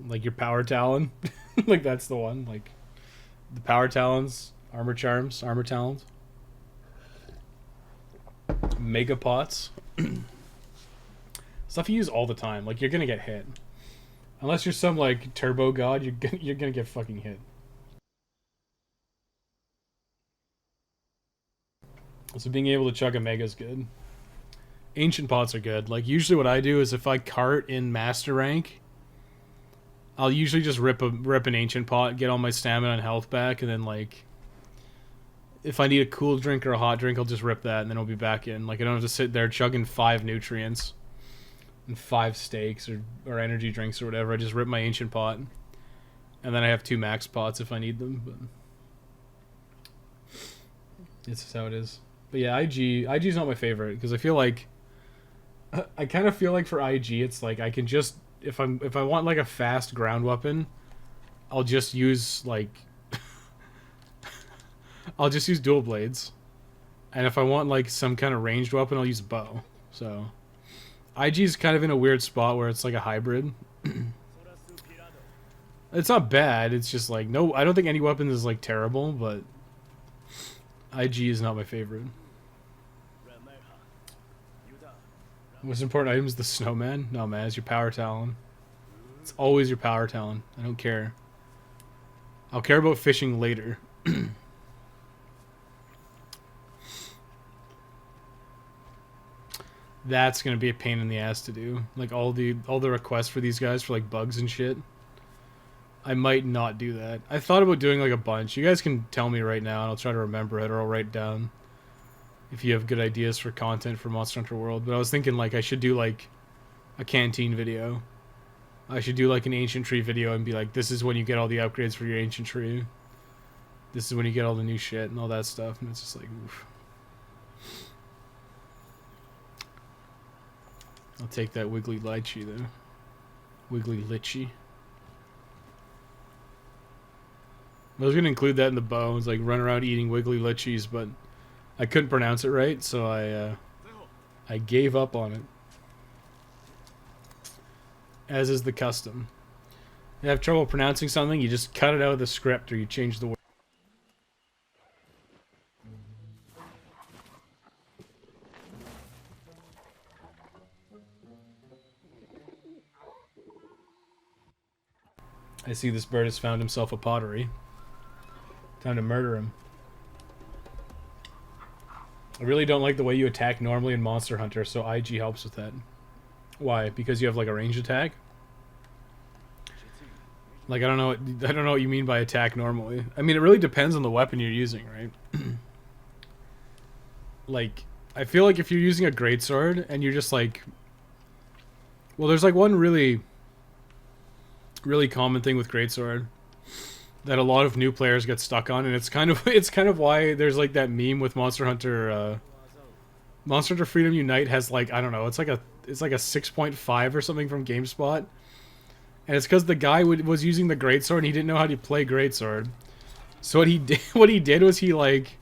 Like your power talon? Like that's the one. Like the power talons, armor charms, armor talons. Mega pots. Stuff you use all the time. Like you're gonna get hit. Unless you're some like turbo god, you're gonna get fucking hit. So being able to chug a mega is good. Ancient pots are good. Like usually what I do is if I cart in master rank, I'll usually just rip an ancient pot, get all my stamina and health back, and then like if I need a cool drink or a hot drink, I'll just rip that and then I'll be back in. Like I don't have to sit there chugging 5 nutrients and 5 steaks or energy drinks or whatever. I just rip my ancient pot. And then I have 2 max pots if I need them, but it's just how it is. But yeah, IG's not my favorite because I feel like I kind of feel like for IG it's like I can just if I want like a fast ground weapon, I'll just use like I'll just use dual blades. And if I want like some kind of ranged weapon, I'll use a bow. So IG's kind of in a weird spot where it's like a hybrid. It's not bad, it's just like no, I don't think any weapon is like terrible, but IG is not my favorite. Most important item is the snowman? No man, it's your power talon. It's always your power talon. I don't care. I'll care about fishing later. That's gonna be a pain in the ass to do. Like all the requests for these guys for like bugs and shit. I might not do that. I thought about doing like a bunch. You guys can tell me right now and I'll try to remember it or I'll write it down. If you have good ideas for content for Monster Hunter World. But I was thinking like I should do like a canteen video. I should do like an ancient tree video and be like, this is when you get all the upgrades for your ancient tree. This is when you get all the new shit and all that stuff. And it's just like, oof. I'll take that wiggly lychee though. Wiggly litchi. I was gonna include that in the bow. It's like run around eating wiggly litchis, but I couldn't pronounce it right, so I gave up on it. As is the custom. You have trouble pronouncing something, you just cut it out of the script or you change the word. I see this bird has found himself a pottery. Time to murder him. I really don't like the way you attack normally in Monster Hunter, so IG helps with that. Why? Because you have like a range attack? Like I don't know what you mean by attack normally. I mean it really depends on the weapon you're using, right? Like I feel like if you're using a greatsword and you're just like, well, there's like one really common thing with greatsword that a lot of new players get stuck on, and it's kind of why there's like that meme with Monster Hunter Freedom Unite has like, I don't know, it's like a 6.5 or something from GameSpot, and it's because the guy was using the greatsword and he didn't know how to play greatsword. So what he did was he like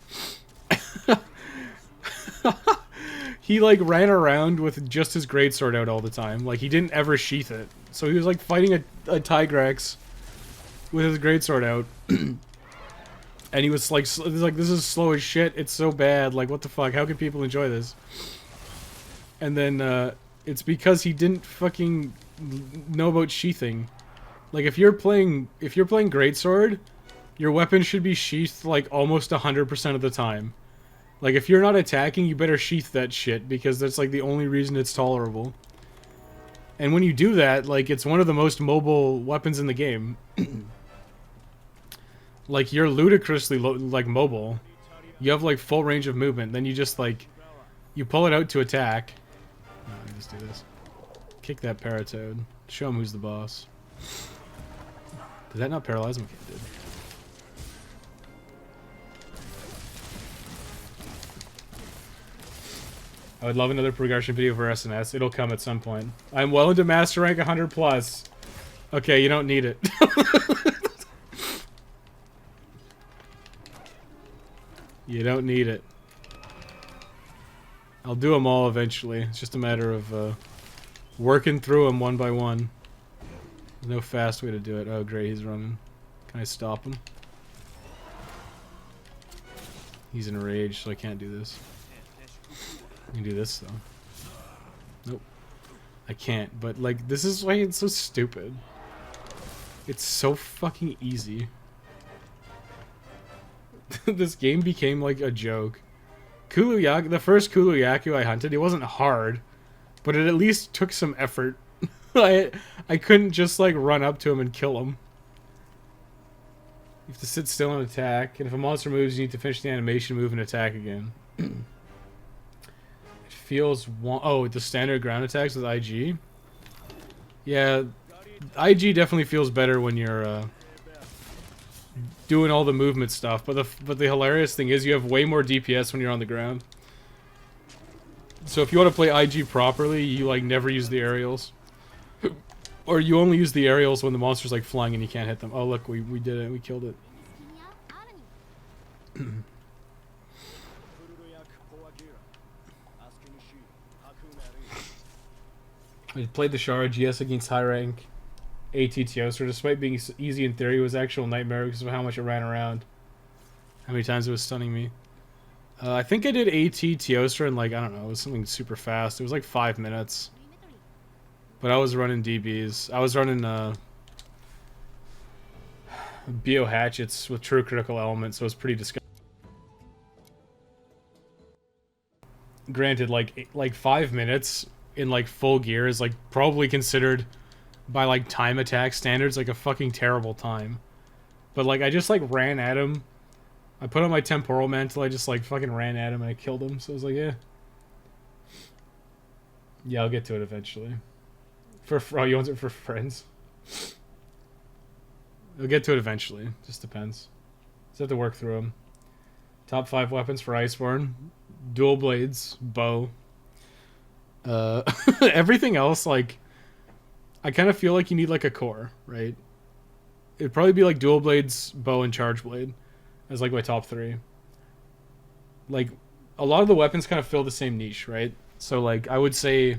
he like ran around with just his greatsword out all the time. Like he didn't ever sheath it. So he was like fighting a Tigrex with his greatsword out. And he was like, this is slow as shit. It's so bad. Like, what the fuck? How can people enjoy this? And then it's because he didn't fucking know about sheathing. Like if you're playing greatsword, your weapon should be sheathed like almost 100% of the time. Like if you're not attacking, you better sheath that shit because that's like the only reason it's tolerable. And when you do that, like it's one of the most mobile weapons in the game. Like you're ludicrously like mobile. You have like full range of movement. Then you just like you pull it out to attack. No, let me just do this. Kick that Paratoad. Show him who's the boss. Did that not paralyze him? Okay, it did. I would love another progression video for SNS. It'll come at some point. I'm well into Master Rank 100 plus. Okay, you don't need it. You don't need it. I'll do them all eventually. It's just a matter of working through them one by one. There's no fast way to do it. Oh great, he's running. Can I stop him? He's in a rage, so I can't do this. I can do this though. Nope. I can't, but like this is why it's so stupid. It's so fucking easy. This game became like a joke. Kuluyaku, the first Kuluyaku I hunted, it wasn't hard, but it at least took some effort. I couldn't just like run up to him and kill him. You have to sit still and attack, and if a monster moves, you need to finish the animation, move, and attack again. It feels... Oh, the standard ground attacks with IG? Yeah, IG definitely feels better when you're doing all the movement stuff. But the hilarious thing is you have way more DPS when you're on the ground. So if you want to play IG properly, you like never use the aerials. Or you only use the aerials when the monster's like flying and you can't hit them. Oh look, we did it. We killed it. I played the Shara GS against high rank ATTO, so despite being easy in theory, it was actual nightmare because of how much it ran around. How many times it was stunning me. I think I did AT Teostra in like, I don't know, it was something super fast. It was like 5 minutes. But I was running DBs. I was running Bio Hatchets with true critical element, so it was pretty disgusting. Granted, like 5 minutes in like full gear is like probably considered by like time attack standards like a fucking terrible time. But like I just like ran at him. I put on my temporal mantle, I just like fucking ran at him and I killed him, so I was like, yeah. Yeah, I'll get to it eventually. Oh, you want it for friends? I'll get to it eventually, just depends. Just have to work through them. Top 5 weapons for Iceborne. Dual blades, bow. Everything else, like, I kind of feel like you need like a core, right? It'd probably be like dual blades, bow, and charge blade as like my top 3. Like, a lot of the weapons kind of fill the same niche, right? So like, I would say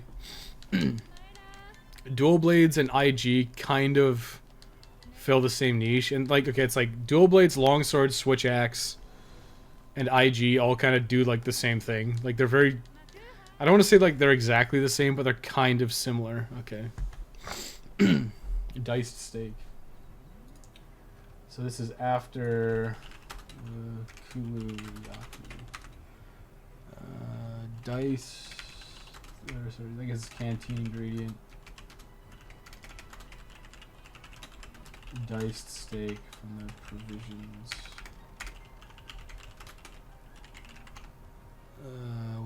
dual blades and IG kind of fill the same niche. And like, okay, it's like dual blades, longsword, switch axe, and IG all kind of do like the same thing. Like they're very, I don't want to say like they're exactly the same, but they're kind of similar. Okay. Diced steak. So this is after Kuluyaku. Dice. Sorry, I guess it's canteen ingredient. Diced steak from the provisions.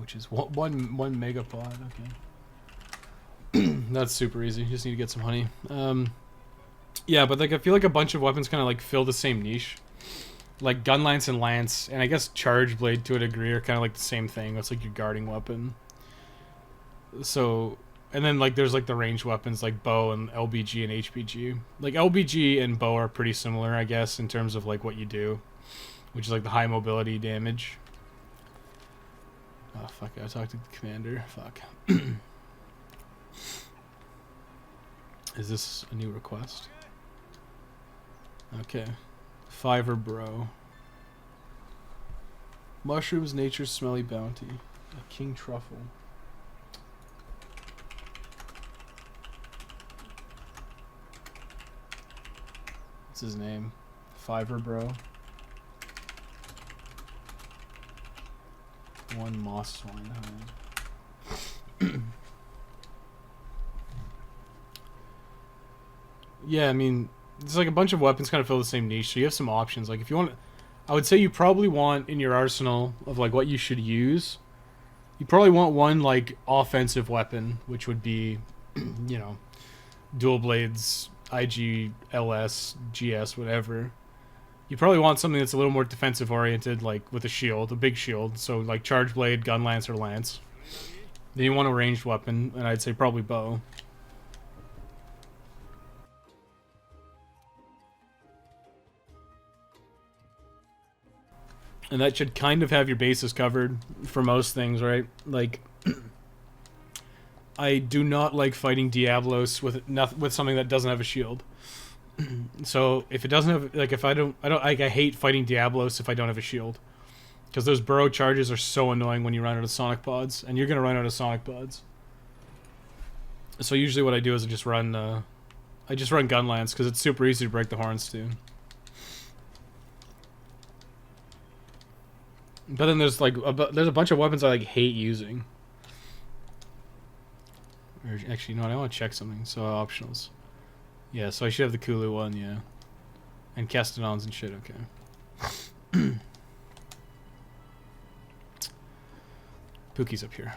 Which is one megapod. Okay. That's super easy. You just need to get some honey. Yeah, but like I feel like a bunch of weapons kind of like fill the same niche. Like gun lance and lance, and I guess charge blade to a degree are kind of like the same thing. It's like your guarding weapon. So, and then like there's like the ranged weapons like bow and LBG and HPG. Like LBG and bow are pretty similar, I guess, in terms of like what you do, which is like the high mobility damage. Oh fuck! I talked to the commander. Fuck. Is this a new request? Okay. Fiverr bro. Mushrooms, nature's smelly bounty. A king truffle. What's his name? Fiverr bro. One moss swine hide. Yeah, I mean, it's like a bunch of weapons kind of fill the same niche, so you have some options. Like if you want, I would say you probably want in your arsenal of like what you should use, you probably want one like offensive weapon, which would be, you know, dual blades, IG, LS, GS, whatever. You probably want something that's a little more defensive oriented, like with a shield, a big shield. So like charge blade, gun lance, or lance. Then you want a ranged weapon, and I'd say probably bow. And that should kind of have your bases covered for most things, right? Like, I do not like fighting Diablos with something that doesn't have a shield. So if it doesn't have, like, if I don't, like, I hate fighting Diablos if I don't have a shield, because those burrow charges are so annoying when you run out of Sonic pods, and you're gonna run out of Sonic pods. So usually what I do is I just run gun lance because it's super easy to break the horns too. But then there's like there's a bunch of weapons I like hate using. Or actually, no, I want to check something. So optionals. Yeah, so I should have the Kulu one, yeah. And Castanons and shit, okay. Pookie's up here.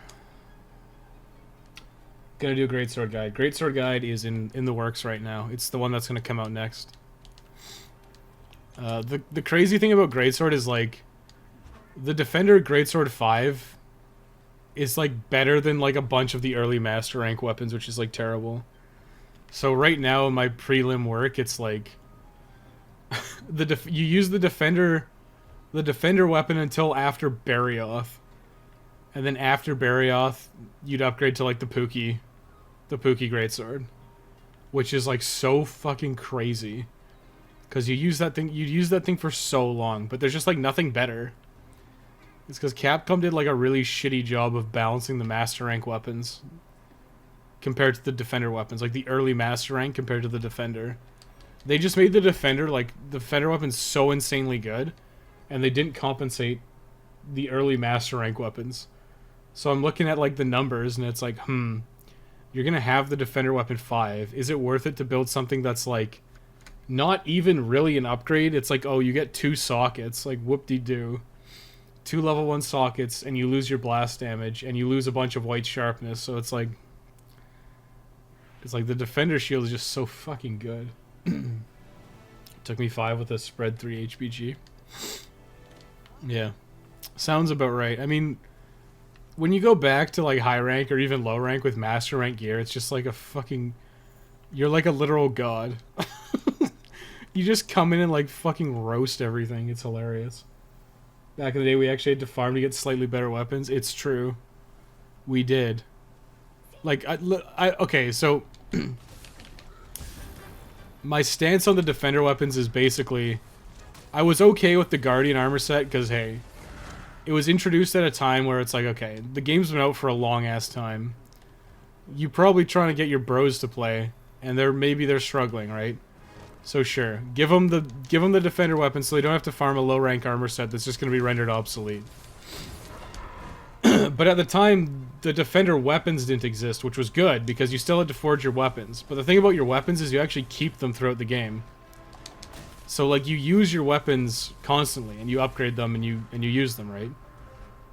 Gonna do a Greatsword Guide. Greatsword Guide is in the works right now. It's the one that's gonna come out next. The crazy thing about Greatsword is like the Defender Greatsword 5 is like better than like a bunch of the early Master Rank weapons, which is like terrible. So right now in my prelim work, it's like you use the Defender weapon until after Barioth. And then after Barioth, you'd upgrade to like the Pookie Greatsword, which is like so fucking crazy. Cuz you use that thing for so long, but there's just like nothing better. It's cuz Capcom did like a really shitty job of balancing the Master Rank weapons compared to the Defender weapons, like the early Master Rank compared to the Defender. They just made the Defender weapons so insanely good, and they didn't compensate the early Master Rank weapons. So I'm looking at like the numbers, and it's like, you're gonna have the Defender weapon 5. Is it worth it to build something that's like not even really an upgrade? It's like, oh, you get 2 sockets, like whoop-de-doo. 2 level 1 sockets, and you lose your blast damage, and you lose a bunch of white sharpness. So it's like the Defender shield is just so fucking good. Took me 5 with a spread 3 HPG. Yeah, sounds about right. I mean, when you go back to like high rank or even low rank with Master Rank gear, it's just like a fucking... You're like a literal god. You just come in and like fucking roast everything. It's hilarious. Back in the day, we actually had to farm to get slightly better weapons. It's true. We did. Like, okay, so... my stance on the Defender weapons is basically... I was okay with the Guardian armor set, because, hey... It was introduced at a time where it's like, okay, the game's been out for a long-ass time. You're probably trying to get your bros to play, and maybe they're struggling, right? So sure, give them the Defender weapon so they don't have to farm a low-rank armor set that's just going to be rendered obsolete. But at the time, the Defender weapons didn't exist, which was good, because you still had to forge your weapons. But the thing about your weapons is you actually keep them throughout the game. So, like, you use your weapons constantly, and you upgrade them, and you use them, right?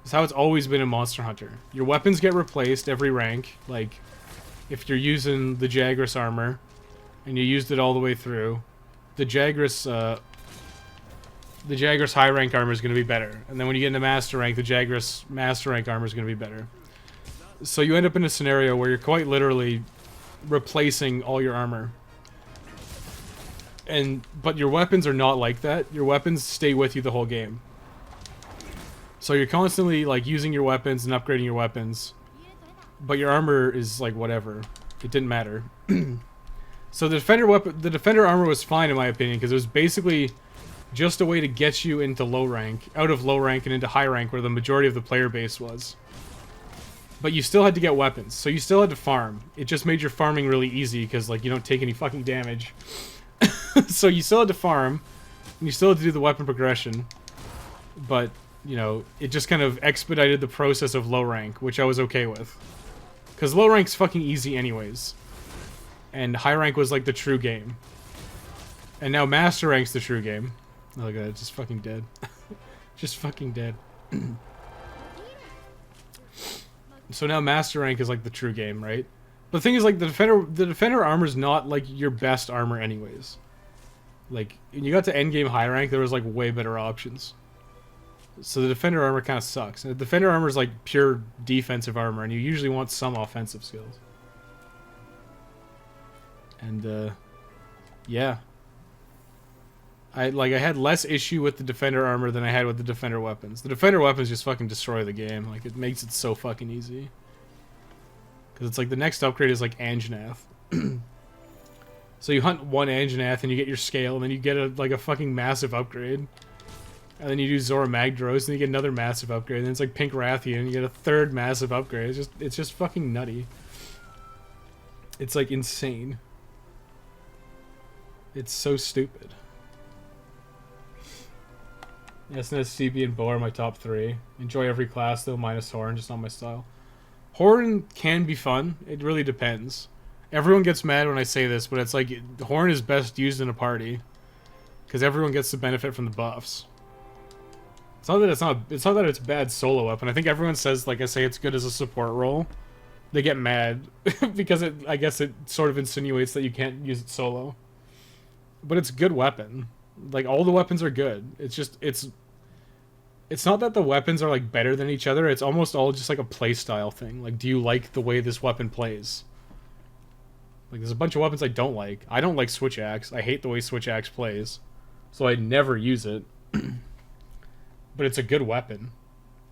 That's how it's always been in Monster Hunter. Your weapons get replaced every rank. Like, if you're using the Jagras armor, and you used it all the way through, the Jagras high rank armor is going to be better. And then when you get into Master Rank, the Jagras Master Rank armor is going to be better. So you end up in a scenario where you're quite literally replacing all your armor. But your weapons are not like that. Your weapons stay with you the whole game. So you're constantly like using your weapons and upgrading your weapons. But your armor is like whatever. It didn't matter. So the Defender armor was fine in my opinion, because it was basically just a way to get you into low rank, out of low rank and into high rank where the majority of the player base was. But you still had to get weapons, so you still had to farm. It just made your farming really easy because like you don't take any fucking damage. So you still had to farm, and you still had to do the weapon progression. But, you know, it just kind of expedited the process of low rank, which I was okay with. Because low rank's fucking easy anyways. And high rank was like the true game. And now Master Rank's the true game. Oh my god, it's just fucking dead. Just fucking dead. So now Master Rank is like the true game, right? But the thing is, like, the Defender armor is not like your best armor anyways. Like, when you got to endgame high rank, there was like way better options. So the Defender armor kind of sucks. And the Defender armor is like pure defensive armor, and you usually want some offensive skills. And yeah. I had less issue with the Defender armor than I had with the Defender weapons. The Defender weapons just fucking destroy the game. Like, it makes it so fucking easy. Because it's like the next upgrade is like Anjanath. So you hunt one Anjanath and you get your scale, and then you get a fucking massive upgrade. And then you do Zora Magdaros and you get another massive upgrade. And then it's like Pink Rathian and you get a third massive upgrade. It's just fucking nutty. It's like insane. It's so stupid. SNS, CB, and Bo are my top 3. Enjoy every class though, minus Horn, just not my style. Horn can be fun. It really depends. Everyone gets mad when I say this, but it's like Horn is best used in a party because everyone gets the benefit from the buffs. It's not that it's bad solo weapon. I think everyone says, like I say, it's good as a support role. They get mad because I guess it sort of insinuates that you can't use it solo. But it's a good weapon. Like, all the weapons are good. It's just, it's not that the weapons are, like, better than each other. It's almost all just, like, a playstyle thing. Like, do you like the way this weapon plays? Like, there's a bunch of weapons I don't like. I don't like Switch Axe. I hate the way Switch Axe plays. So I never use it. But it's a good weapon.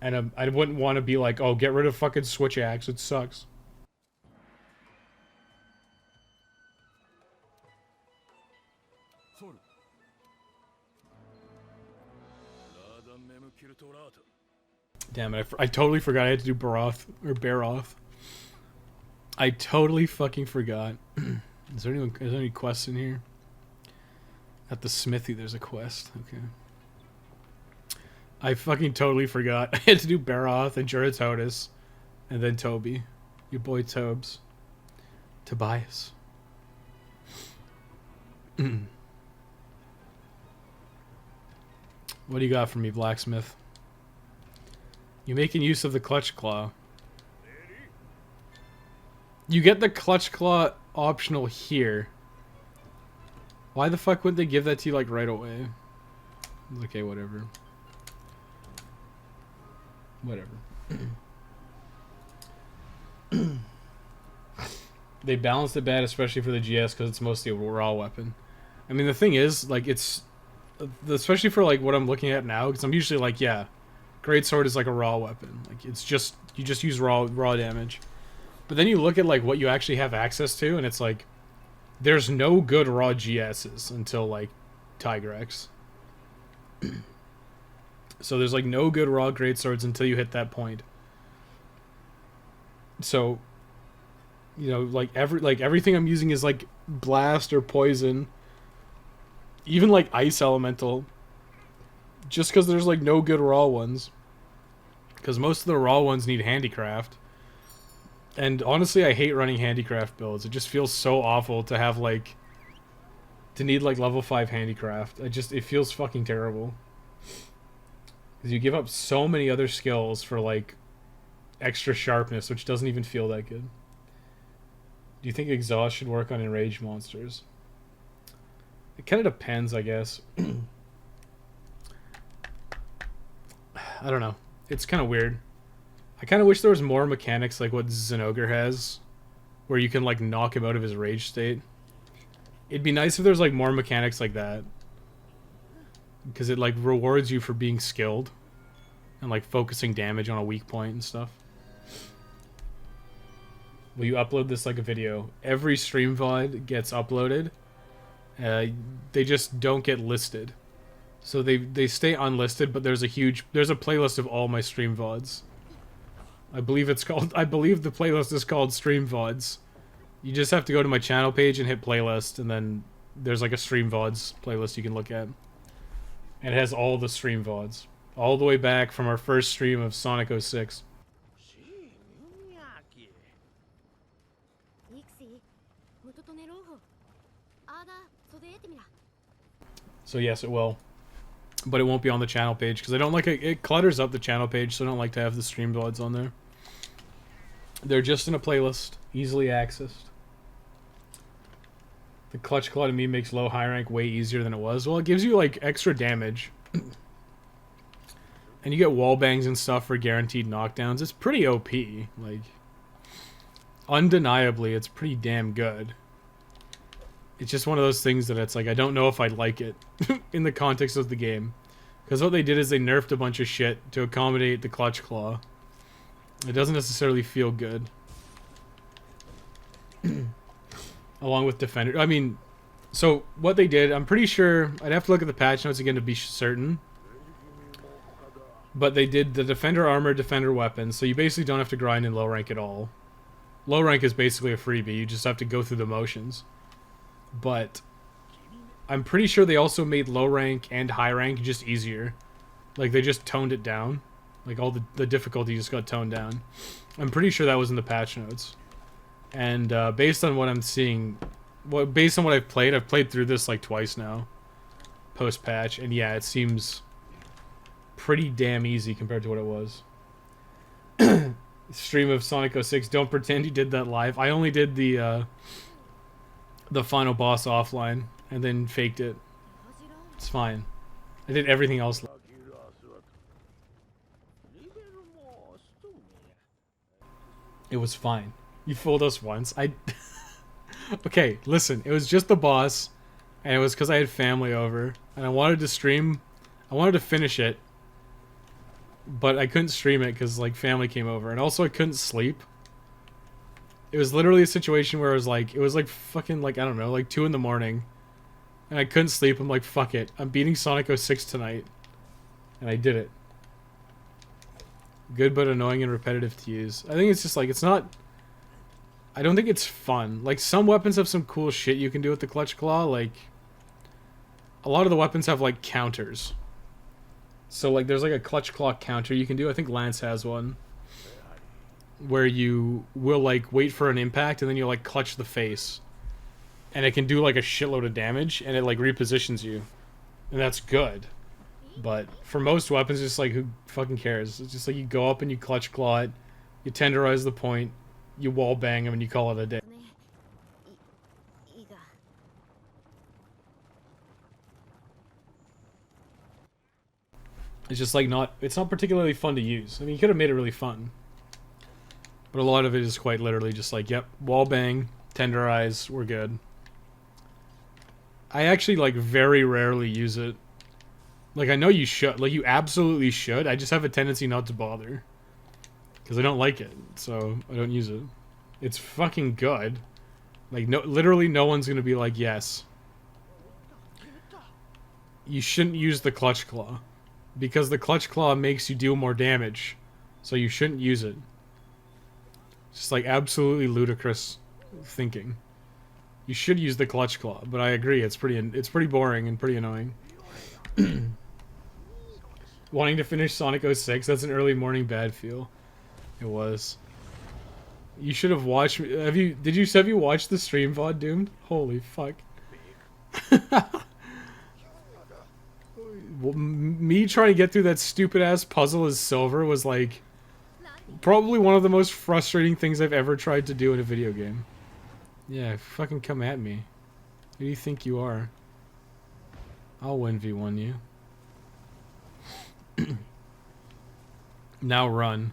And I wouldn't want to be like, oh, get rid of fucking Switch Axe. It sucks. Damn it, I totally forgot I had to do Baroth, or Baroth. I totally fucking forgot. Is there any quests in here? At the smithy, there's a quest. Okay. I fucking totally forgot. I had to do Baroth and Juratotis. And then Toby. Your boy Tobes. Tobias. What do you got for me, Blacksmith? You making use of the Clutch Claw. You get the Clutch Claw optional here. Why the fuck wouldn't they give that to you, like, right away? Okay, whatever. Whatever. They balanced it bad, especially for the GS, because it's mostly a raw weapon. I mean, the thing is, like, it's... Especially for, like, what I'm looking at now, because I'm usually like, yeah, Greatsword is like a raw weapon. Like, it's just... You just use raw damage. But then you look at, like, what you actually have access to, and it's like... There's no good raw GSs until, like, Tigrex. So there's, like, no good raw Greatswords until you hit that point. So... You know, like, everything I'm using is, like, Blast or Poison. Even, like, Ice Elemental. Just because there's, like, no good raw ones. Because most of the raw ones need Handicraft. And, honestly, I hate running Handicraft builds. It just feels so awful to have, like... To need, like, level 5 Handicraft. It feels fucking terrible. Because you give up so many other skills for, like, extra sharpness, which doesn't even feel that good. Do you think Exhaust should work on enraged monsters? It kind of depends, I guess. I don't know. It's kind of weird. I kind of wish there was more mechanics like what Zinogre has, where you can, like, knock him out of his rage state. It'd be nice if there's, like, more mechanics like that. Because it, like, rewards you for being skilled. And, like, focusing damage on a weak point and stuff. Will you upload this like a video? Every stream VOD gets uploaded. They just don't get listed. So they stay unlisted, but there's a playlist of all my stream VODs. I believe the playlist is called Stream VODs. You just have to go to my channel page and hit playlist, and then there's like a Stream VODs playlist you can look at. And it has all the stream VODs. All the way back from our first stream of Sonic 06. So yes, it will. But it won't be on the channel page, because I don't like it. It clutters up the channel page, so I don't like to have the stream VODs on there. They're just in a playlist, easily accessed. The Clutch Claw to me makes low high rank way easier than it was. Well, it gives you, like, extra damage. And you get wall bangs and stuff for guaranteed knockdowns. It's pretty OP. Like, undeniably, it's pretty damn good. It's just one of those things that it's like, I don't know if I'd like it in the context of the game. Because what they did is they nerfed a bunch of shit to accommodate the Clutch Claw. It doesn't necessarily feel good. Along with Defender. I mean, so what they did, I'm pretty sure, I'd have to look at the patch notes again to be certain. But they did the Defender Armor, Defender Weapon, so you basically don't have to grind in low rank at all. Low rank is basically a freebie, you just have to go through the motions. But I'm pretty sure they also made low rank and high rank just easier. Like, they just toned it down. Like, all the difficulty just got toned down. I'm pretty sure that was in the patch notes. And based on what I'm seeing, based on what I've played through this like twice now, post-patch, and yeah, it seems pretty damn easy compared to what it was. Stream of Sonic 06, don't pretend you did that live. I only did the final boss offline, and then faked it. It's fine. I did everything else. It was fine. You fooled us once. Okay, listen. It was just the boss, and it was because I had family over, and I wanted to stream. I wanted to finish it, but I couldn't stream it because like family came over, and also I couldn't sleep. It was literally a situation where it was like fucking like I don't know, like 2 in the morning, and I couldn't sleep. I'm like, fuck it, I'm beating Sonic 06 tonight, and I did it. Good but annoying and repetitive to use. I think it's just like it's not. I don't think it's fun. Like some weapons have some cool shit you can do with the Clutch Claw. Like a lot of the weapons have like counters. So like there's like a Clutch Claw counter you can do. I think Lance has one. Where you will like wait for an impact and then you like clutch the face. And it can do like a shitload of damage and it like repositions you. And that's good. But for most weapons, it's just like who fucking cares? It's just like you go up and you Clutch Claw it, you tenderize the point, you wall bang them and you call it a day. It's just like it's not particularly fun to use. I mean, you could have made it really fun. But a lot of it is quite literally just like, yep, wall bang, tenderize, we're good. I actually like very rarely use it. Like I know you should, like you absolutely should. I just have a tendency not to bother. Because I don't like it, so I don't use it. It's fucking good. Like literally no one's gonna be like, yes. You shouldn't use the Clutch Claw. Because the Clutch Claw makes you deal more damage. So you shouldn't use it. Just like absolutely ludicrous thinking. You should use the Clutch Claw, but I agree, it's pretty boring and pretty annoying. Wanting to finish Sonic 06, that's an early morning bad feel. It was. You should have watched. Have you watched the stream VOD, Doomed? Holy fuck. Me trying to get through that stupid ass puzzle as Silver was like probably one of the most frustrating things I've ever tried to do in a video game. Yeah, fucking come at me. Who do you think you are? I'll 1v1 you. Now run.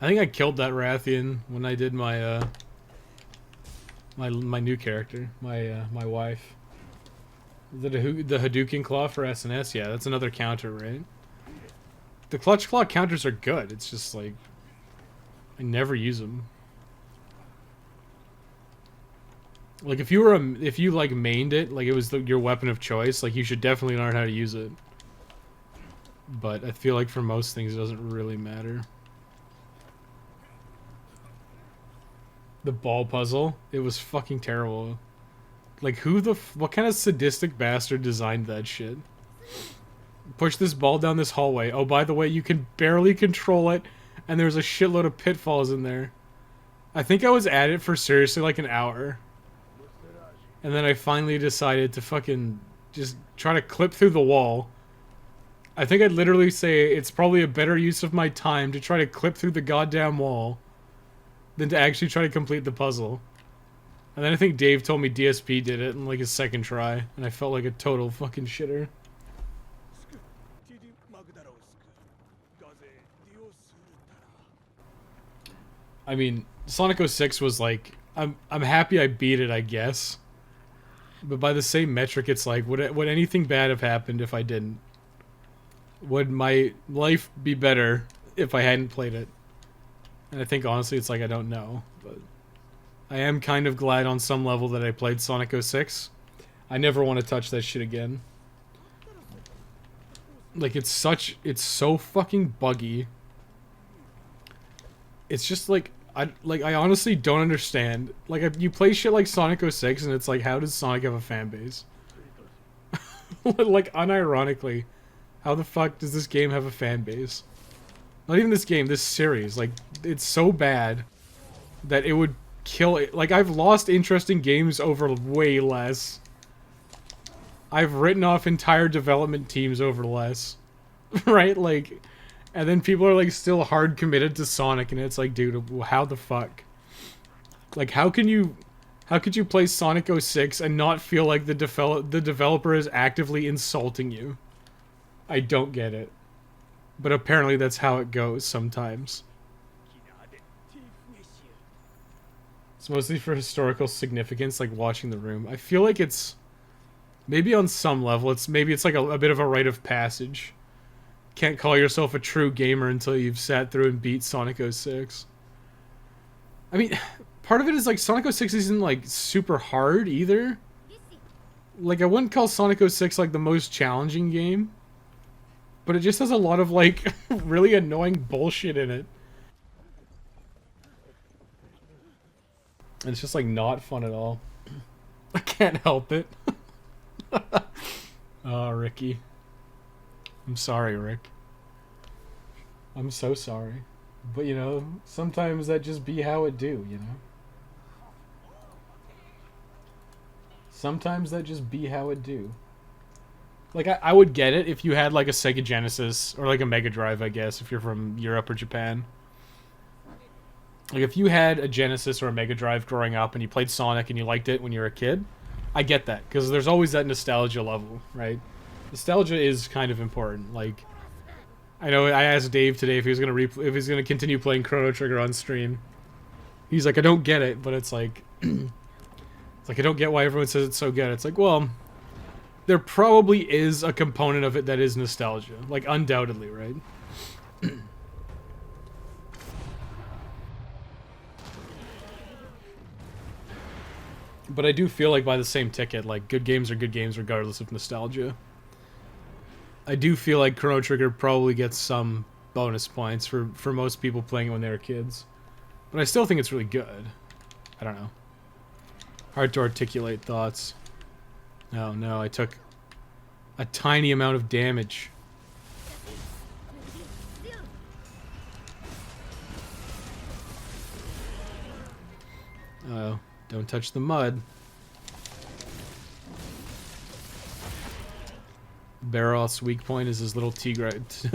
I think I killed that Rathian when I did my my new character, my wife. The Hadouken Claw for SNS, yeah, that's another counter, right? The Clutch Claw counters are good. It's just like I never use them. Like if you like mained it, like it was your weapon of choice, like you should definitely learn how to use it. But I feel like for most things it doesn't really matter. The ball puzzle, it was fucking terrible. Like what kind of sadistic bastard designed that shit? Push this ball down this hallway. Oh, by the way, you can barely control it, and there's a shitload of pitfalls in there. I think I was at it for seriously like an hour. And then I finally decided to fucking just try to clip through the wall. I think I'd literally say it's probably a better use of my time to try to clip through the goddamn wall than to actually try to complete the puzzle. And then I think Dave told me DSP did it in like his second try, and I felt like a total fucking shitter. I mean, Sonic 06 was like, I'm happy I beat it, I guess. But by the same metric, it's like, would anything bad have happened if I didn't? Would my life be better if I hadn't played it? And I think honestly, it's like I don't know, but I am kind of glad on some level that I played Sonic 06. I never want to touch that shit again. Like it's so fucking buggy. It's just like I honestly don't understand. Like you play shit like Sonic 06 and it's like, how does Sonic have a fan base? Like unironically, how the fuck does this game have a fan base? Not even this game, this series. Like it's so bad that it would kill it. Like I've lost interest in games over way less. I've written off entire development teams over less. Right? Like, and then people are like still hard committed to Sonic and it's like, dude, how the fuck? Like how can you How could you play Sonic 06 and not feel like the developer is actively insulting you? I don't get it. But apparently that's how it goes sometimes. It's mostly for historical significance, like watching The Room. I feel like it's... Maybe on some level, it's like a bit of a rite of passage. Can't call yourself a true gamer until you've sat through and beat Sonic 06. I mean... Part of it is, like, Sonic 06 isn't, like, super hard, either. Like, I wouldn't call Sonic 06, like, the most challenging game. But it just has a lot of, like, really annoying bullshit in it. And it's just, like, not fun at all. I can't help it. Oh, Ricky. I'm sorry, Rick. I'm so sorry. But, you know, sometimes that just be how it do, you know? Sometimes that just be how it do. Like, I would get it if you had, like, a Sega Genesis, or, like, a Mega Drive, I guess, if you're from Europe or Japan. Like, if you had a Genesis or a Mega Drive growing up, and you played Sonic and you liked it when you were a kid, I get that, because there's always that nostalgia level, right? Nostalgia is kind of important. Like, I know I asked Dave today if he was gonna continue playing Chrono Trigger on stream. He's like, I don't get it, but it's like... It's like, I don't get why everyone says it's so good. It's like, well, there probably is a component of it that is nostalgia. Like, undoubtedly, right? But I do feel like by the same ticket, like, good games are good games regardless of nostalgia. I do feel like Chrono Trigger probably gets some bonus points for most people playing it when they were kids. But I still think it's really good. I don't know. Hard to articulate thoughts. Oh no, I took a tiny amount of damage. Oh, don't touch the mud. Barroth's weak point is his little T-Rex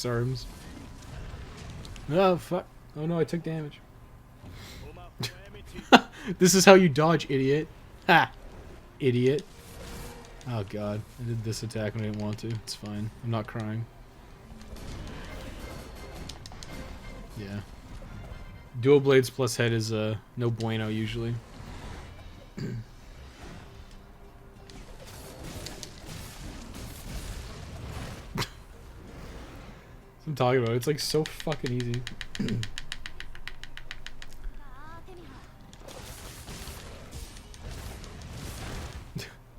arms. Oh, fuck. Oh no, I took damage. This is how you dodge, idiot. Ha! Idiot. Oh god, I did this attack when I didn't want to. It's fine. I'm not crying. Yeah. Dual blades plus head is no bueno usually. I'm talking about. It's like so fucking easy.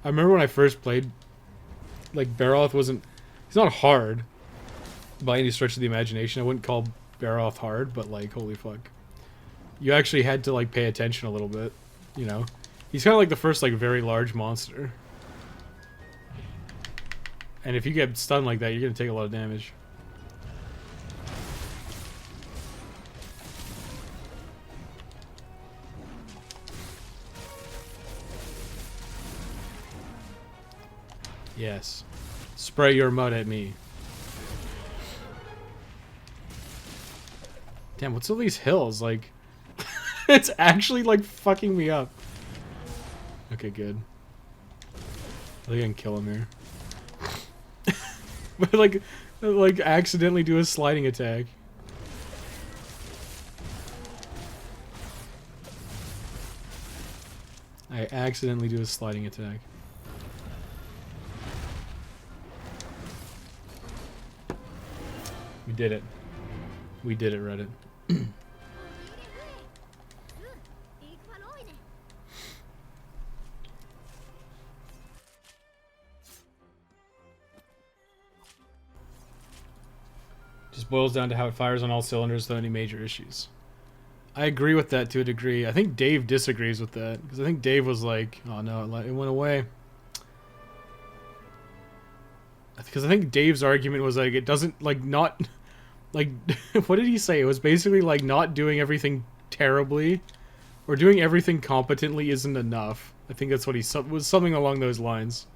I remember when I first played, like, Barroth wasn't... He's not hard by any stretch of the imagination. I wouldn't call Barroth hard, but, like, holy fuck. You actually had to, like, pay attention a little bit, you know? He's kind of like the first, like, very large monster. And if you get stunned like that, you're gonna take a lot of damage. Yes. Spray your mud at me. Damn, what's all these hills? Like, it's actually, like, fucking me up. Okay, good. I think I can kill him here. But, like, accidentally do a sliding attack. I accidentally do a sliding attack. We did it. We did it, Reddit. Just boils down to how it fires on all cylinders without any major issues. I agree with that to a degree. I think Dave disagrees with that, because I think Dave was like, oh no, it went away. Because I think Dave's argument was like, it doesn't, like, not... Like, what did he say? It was basically like not doing everything terribly, or doing everything competently isn't enough. I think that's what he was, something along those lines.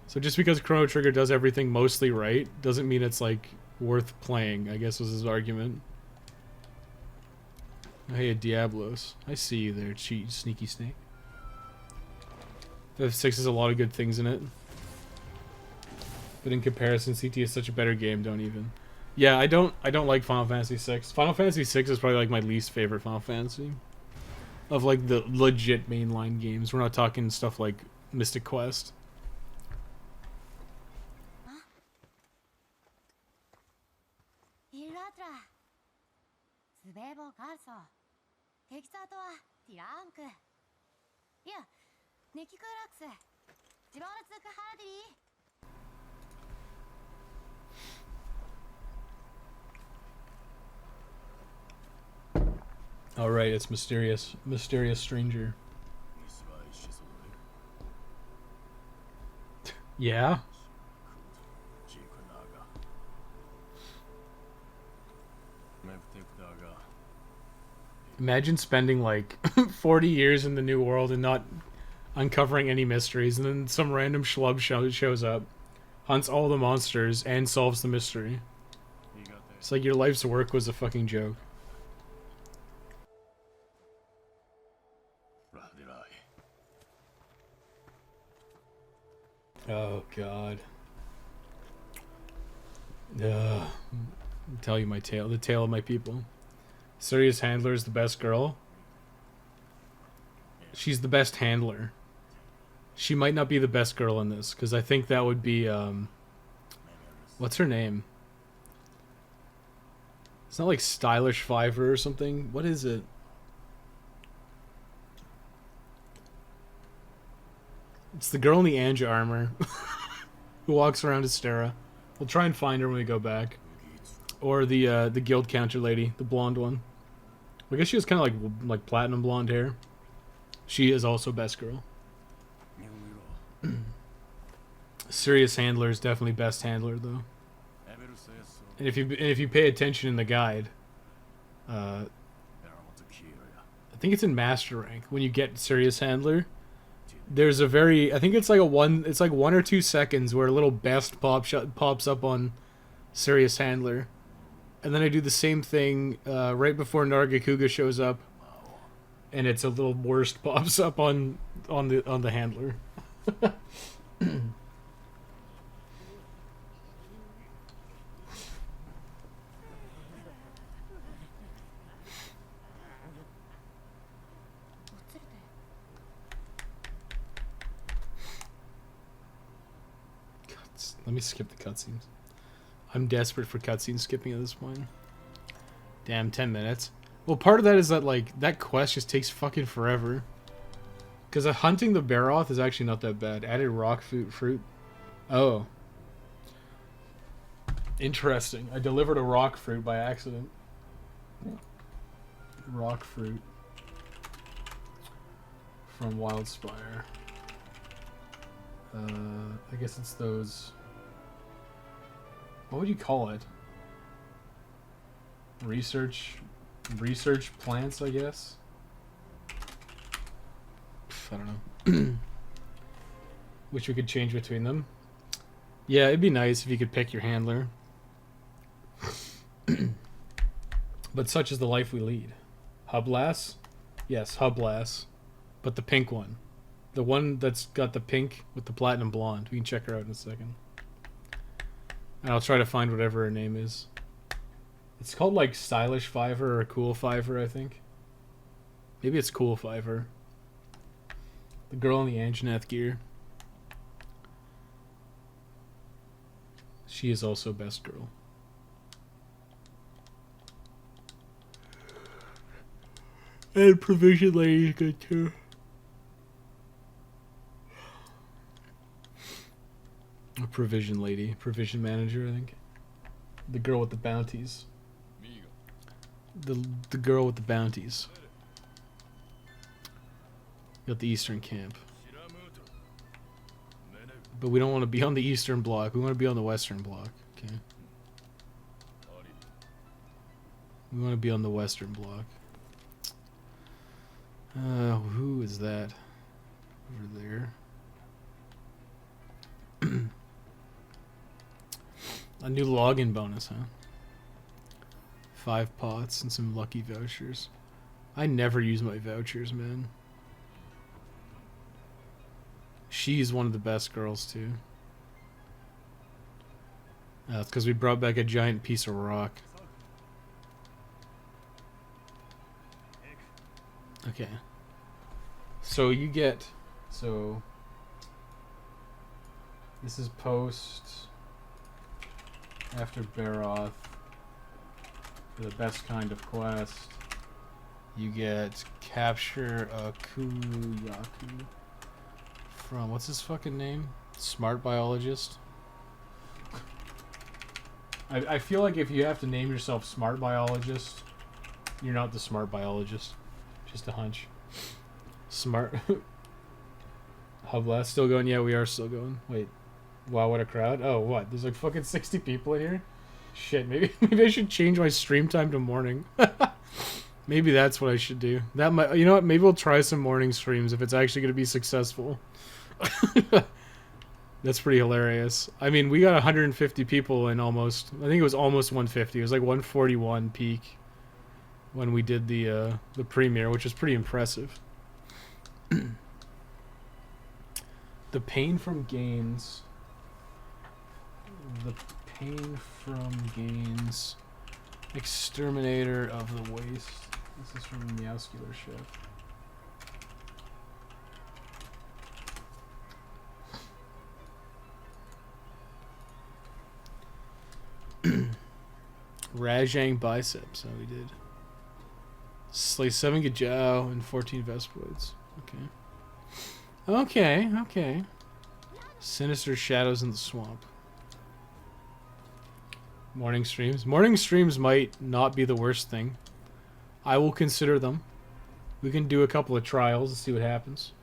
So just because Chrono Trigger does everything mostly right, doesn't mean it's, like, worth playing, I guess was his argument. Hey, Diablos. I see you there, sneaky snake. FF6 has a lot of good things in it. But in comparison, CT is such a better game, don't even. Yeah, I don't like Final Fantasy VI. Final Fantasy VI is probably like my least favorite Final Fantasy. Of like the legit mainline games. We're not talking stuff like Mystic Quest. All right, it's mysterious stranger. Yeah. Imagine spending like 40 years in the New World and not uncovering any mysteries, and then some random schlub shows up, hunts all the monsters, and solves the mystery. It's like your life's work was a fucking joke. Oh god. I'll tell you my tale, the tale of my people. Sirius Handler is the best girl. She's the best handler. She might not be the best girl in this, because I think that would be, what's her name? It's not like Stylish Fiver or something. What is it? It's the girl in the Anja armor who walks around Astera. We'll try and find her when we go back. Or the guild counter lady, the blonde one. I guess she has kind of like platinum blonde hair. She is also best girl. Sirius Handler is definitely best handler though. And if you pay attention in the guide, I think it's in Master Rank when you get Sirius Handler. There's a very, I think it's like it's like 1 or 2 seconds where a little best pops up on Sirius Handler, and then I do the same thing right before Nargacuga shows up, and it's a little worst pops up on the handler. Let me skip the cutscenes. I'm desperate for cutscene skipping at this point. Damn, 10 minutes. Well, part of that is that, like, that quest just takes fucking forever. Because hunting the Barroth is actually not that bad. Added rock fruit. Oh. Interesting. I delivered a rock fruit by accident. Rock fruit. From Wildspire. I guess it's those... What would you call it? Research plants, I guess? I don't know. Wish we could change between them. Yeah, it'd be nice if you could pick your handler. But such is the life we lead. Hublass? Yes, Hublass. But the pink one. The one that's got the pink with the platinum blonde. We can check her out in a second. And I'll try to find whatever her name is. It's called like Stylish Fiver or Cool Fiver, I think. Maybe it's Cool Fiver. The girl in the Anjanath gear. She is also best girl. And Provision Lady is good too. A Provision Lady. Provision Manager, I think. The girl with the bounties. The girl with the bounties. Got the Eastern Camp. But we don't want to be on the Eastern Bloc. We want to be on the Western Bloc. Okay. We want to be on the Western Bloc. Who is that? Over there. A new login bonus, huh? 5 pots and some lucky vouchers. I never use my vouchers, man. She's one of the best girls, too. It's because we brought back a giant piece of rock. Okay. So you get... So... This is post... After Baroth. For the best kind of quest. You get capture a Kuyaku from... What's his fucking name? Smart Biologist? I feel like if you have to name yourself Smart Biologist, you're not the Smart Biologist. Just a hunch. Smart. Hubblast still going? Yeah, we are still going. Wait. Wow, what a crowd. Oh, what? There's like fucking 60 people in here? Shit, maybe I should change my stream time to morning. Maybe that's what I should do. That might, you know what? Maybe we'll try some morning streams if it's actually going to be successful. That's pretty hilarious. I mean, we got 150 people in almost... I think it was almost 150. It was like 141 peak when we did the premiere, which was pretty impressive. The pain from gains... The pain from gains... Exterminator of the Waste. This is from Meowscular Chef. Rajang biceps, how we did. Slay 7 Gajao and 14 Vespoids. Okay. Sinister Shadows in the Swamp. Morning streams. Morning streams might not be the worst thing. I will consider them. We can do a couple of trials and see what happens.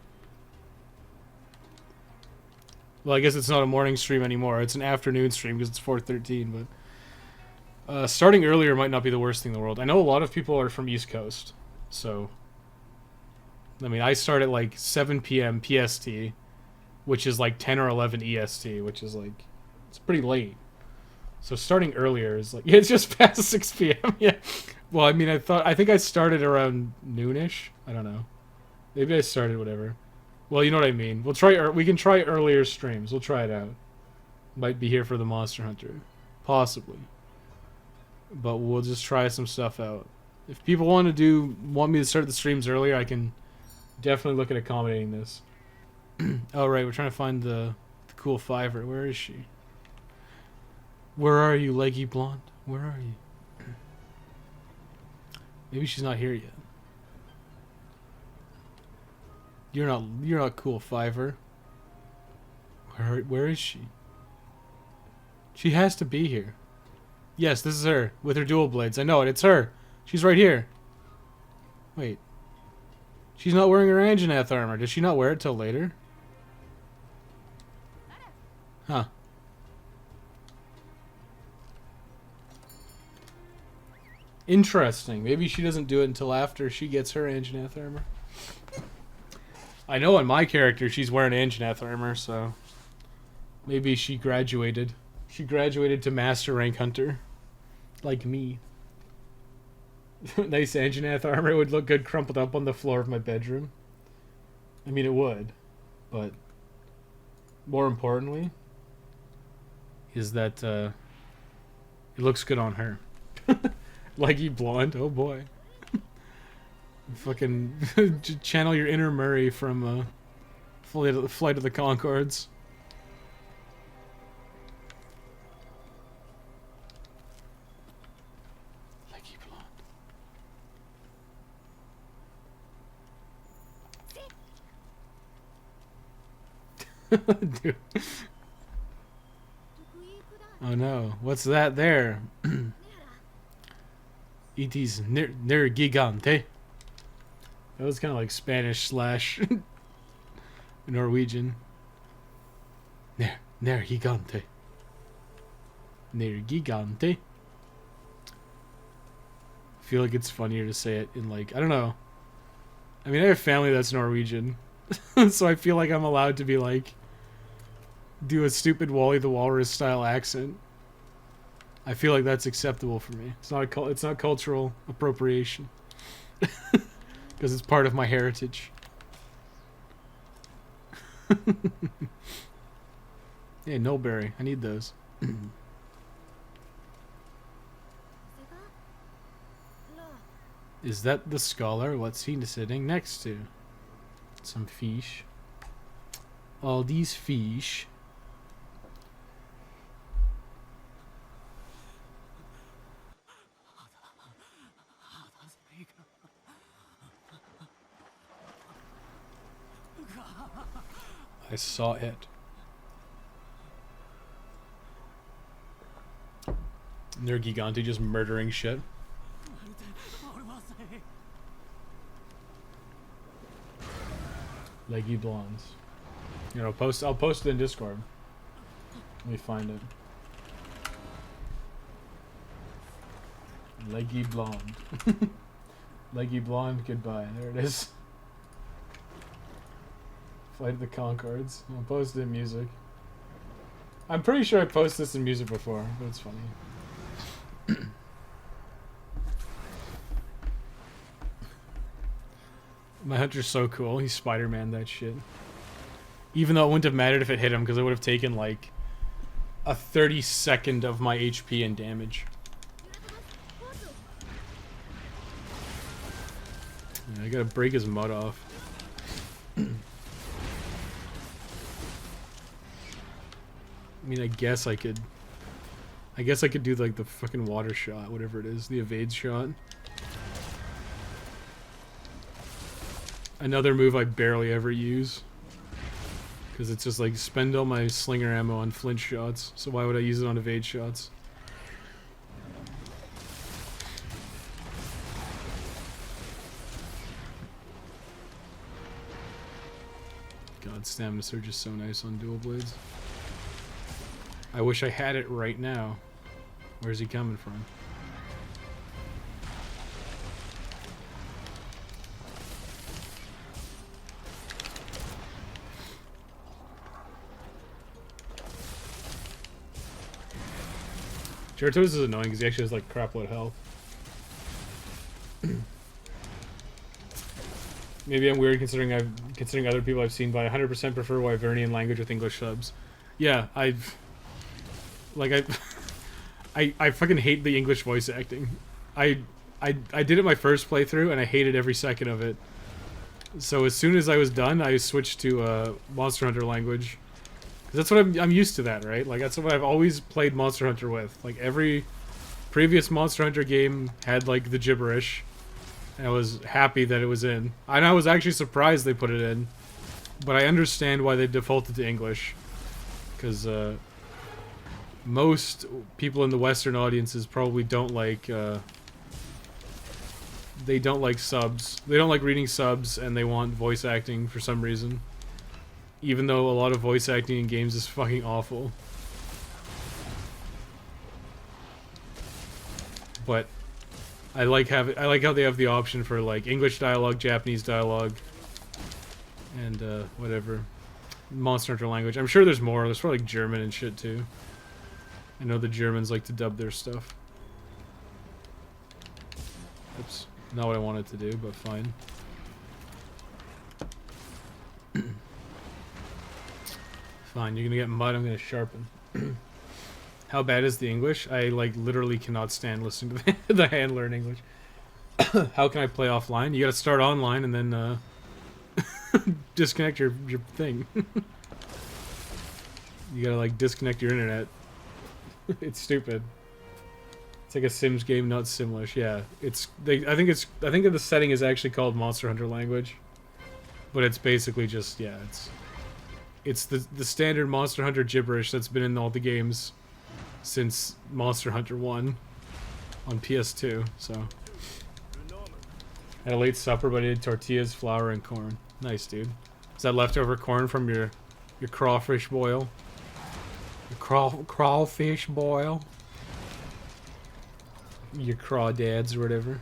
Well, I guess it's not a morning stream anymore. It's an afternoon stream because it's 4:13, but... starting earlier might not be the worst thing in the world. I know a lot of people are from East Coast, so... I mean, I start at like 7 p.m. PST, which is like 10 or 11 EST, which is like... It's pretty late. So starting earlier is like... Yeah, it's just past 6 p.m. Yeah. Well, I mean, I think I started around noonish. I don't know. Maybe I started whatever. Well, you know what I mean. We'll try... We can try earlier streams. We'll try it out. Might be here for the Monster Hunter. Possibly. But we'll just try some stuff out. If people want me to start the streams earlier, I can definitely look at accommodating this. Oh, right, we're trying to find the cool Fiver. Where is she? Where are you, leggy blonde? Where are you? Maybe she's not here yet. You're not cool, Fiver. Where is she? She has to be here. Yes, this is her, with her dual blades. I know it, it's her. She's right here. Wait. She's not wearing her Anjanath armor. Does she not wear it till later? Huh. Interesting. Maybe she doesn't do it until after she gets her Anjanath armor. I know on my character she's wearing Anjanath armor, so... Maybe she graduated. She graduated to Master Rank Hunter. Like me. Nice Anjanath armor. It would look good crumpled up on the floor of my bedroom. I mean, it would. But... more importantly... is that, it looks good on her. Leggy blonde. Oh boy. Fucking channel your inner Murray from Flight of the Conchords. Leggy blonde. Dude. Oh no, what's that there? It is ner gigante. That was kind of like Spanish slash Norwegian. Ner gigante. Ner gigante. I feel like it's funnier to say it in like, I don't know. I mean, I have family that's Norwegian. So I feel like I'm allowed to be like, do a stupid Wally the Walrus style accent. I feel like that's acceptable for me. It's not cultural appropriation. Because it's part of my heritage. Hey, Nullberry. I need those. Is that the scholar? What's he sitting next to? Some fish. All these fish. I saw it. And they're Gigante just murdering shit. Leggy blondes. You know, I'll post it in Discord. Let me find it. Leggy blonde. Leggy blonde, goodbye. There it is. Flight of the Concords. I'll post it in music. I'm pretty sure I posted this in music before, but it's funny. My hunter's so cool. He's Spider-Man that shit. Even though it wouldn't have mattered if it hit him, because it would have taken like a 32nd of my HP and damage. Yeah, I gotta break his mud off. I mean, I guess I could do like the fucking water shot, whatever it is, the evade shot. Another move I barely ever use. Because it's just like, spend all my slinger ammo on flinch shots, so why would I use it on evade shots? God, Stamina Surge is so nice on dual blades. I wish I had it right now. Where's he coming from? Gyarados is annoying because he actually has like crap load health. Maybe I'm weird considering other people I've seen, but I 100% prefer Wyvernian language with English subs. Yeah, I fucking hate the English voice acting. I did it my first playthrough and I hated every second of it. So as soon as I was done, I switched to Monster Hunter language. Because that's what I'm used to that, right? Like, that's what I've always played Monster Hunter with. Like, every previous Monster Hunter game had, like, the gibberish. And I was happy that it was in. And I was actually surprised they put it in. But I understand why they defaulted to English. Because, most people in the Western audiences probably don't like, they don't like subs. They don't like reading subs, and they want voice acting for some reason. Even though a lot of voice acting in games is fucking awful. But I like how they have the option for like English dialogue, Japanese dialogue, and whatever. Monster Hunter language. I'm sure there's more. There's probably like German and shit too. I know the Germans like to dub their stuff. Oops. Not what I wanted to do, but fine. Fine, you're gonna get mud, I'm gonna sharpen. How bad is the English? I, like, literally cannot stand listening to the handler in English. How can I play offline? You gotta start online and then, disconnect your thing. You gotta, like, disconnect your internet. It's stupid. It's like a Sims game, not Simlish. Yeah, I think the setting is actually called Monster Hunter language. But it's basically just, yeah, it's the standard Monster Hunter gibberish that's been in all the games since Monster Hunter 1 on PS2, so. Had a late supper, but I did tortillas, flour, and corn. Nice, dude. Is that leftover corn from your crawfish boil? Your crawfish boil? Your crawdads or whatever.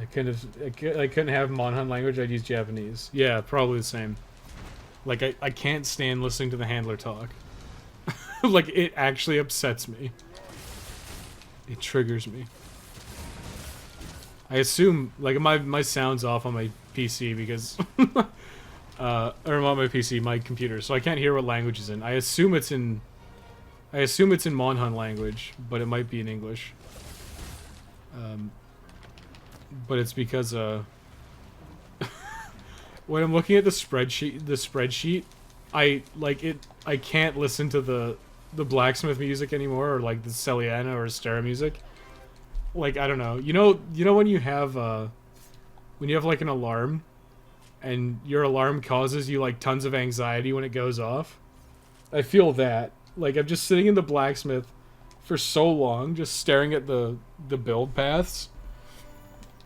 I couldn't have Monhun language, I'd use Japanese. Yeah, probably the same. Like, I can't stand listening to the handler talk. Like, it actually upsets me. It triggers me. I assume like my sound's off on my PC because or not my PC, my computer, so I can't hear what language is in. I assume it's in Monhan language, but it might be in English. But it's because when I'm looking at the spreadsheet, I can't listen to the blacksmith music anymore, or like the Celiana or Astera music. Like, I don't know. You know when you have like an alarm and your alarm causes you like tons of anxiety when it goes off? I feel that. Like, I'm just sitting in the blacksmith for so long, just staring at the build paths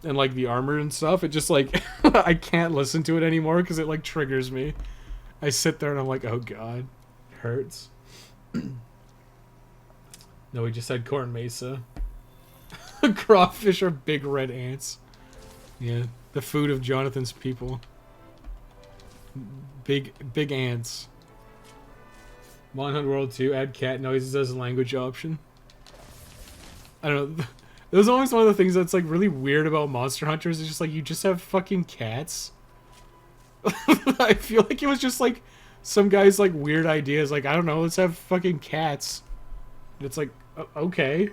and like the armor and stuff. It just like I can't listen to it anymore because it like triggers me. I sit there and I'm like, oh god, it hurts. No, we just had corn mesa. Crawfish are big red ants. Yeah, the food of Jonathan's people. Big ants. Monhunt World 2, add cat noises as a language option. I don't know. That was always one of the things that's like really weird about Monster Hunters. Is just like you just have fucking cats. I feel like it was just like some guy's like weird ideas. Like, I don't know, let's have fucking cats. And it's like, okay.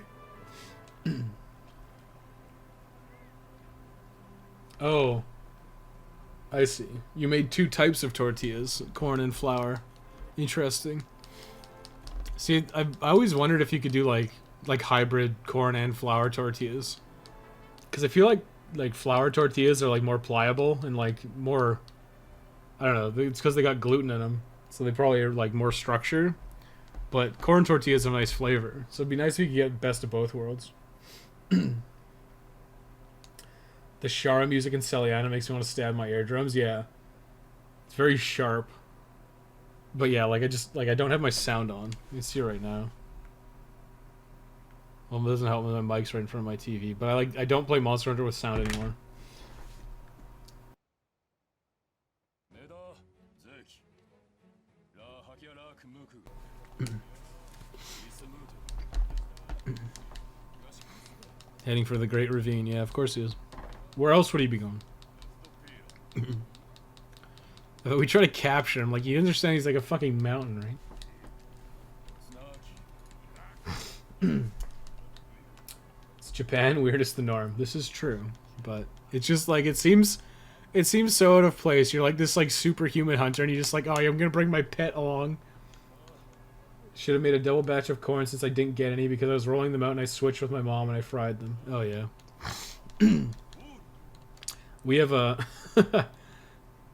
Oh, I see. You made 2 types of tortillas, corn and flour. Interesting. See, I always wondered if you could do like hybrid corn and flour tortillas, because I feel like flour tortillas are like more pliable and like more, I don't know, it's because they got gluten in them, so they probably are like more structured. But corn tortillas have a nice flavor, so it'd be nice if you could get best of both worlds. The Shara music in Celiana makes me want to stab my eardrums. Yeah, it's very sharp. But yeah, like I don't have my sound on. You can see it right now. Well, it doesn't help when my mic's right in front of my TV. But I don't play Monster Hunter with sound anymore. Heading for the Great Ravine. Yeah, of course he is. Where else would he be going? We try to capture him. Like, you understand he's like a fucking mountain, right? It's Japan, weirdest the norm. This is true. But it's just like, it seems so out of place. You're like this like superhuman hunter and you're just like, oh, I'm gonna bring my pet along. Should have made a double batch of corn since I didn't get any because I was rolling them out and I switched with my mom and I fried them. Oh yeah. We have a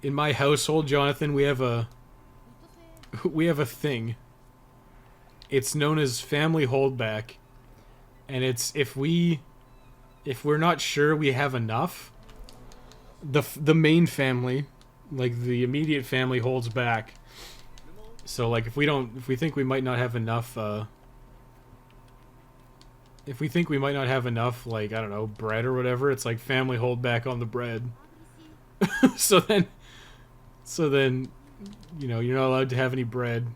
in my household, Jonathan, we have a thing. It's known as family holdback, and it's if we're not sure we have enough, the main family, like the immediate family, holds back. So like if we think we might not have enough like, I don't know, bread or whatever, it's like family hold back on the bread. so then you know, you're not allowed to have any bread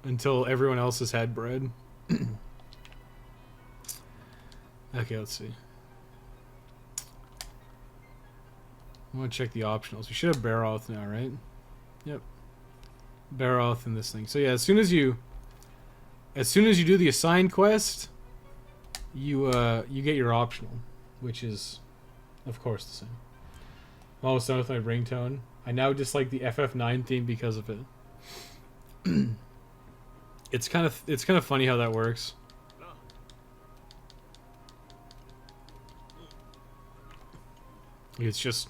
until everyone else has had bread. Okay, let's see. I want to check the optionals. We should have Baroth now, right? Yep. Baroth in this thing. So yeah, as soon as you do the assigned quest, you get your optional, which is of course the same. I'm almost done with my ringtone. I now dislike the FF9 theme because of it. It's kind of funny how that works. It's just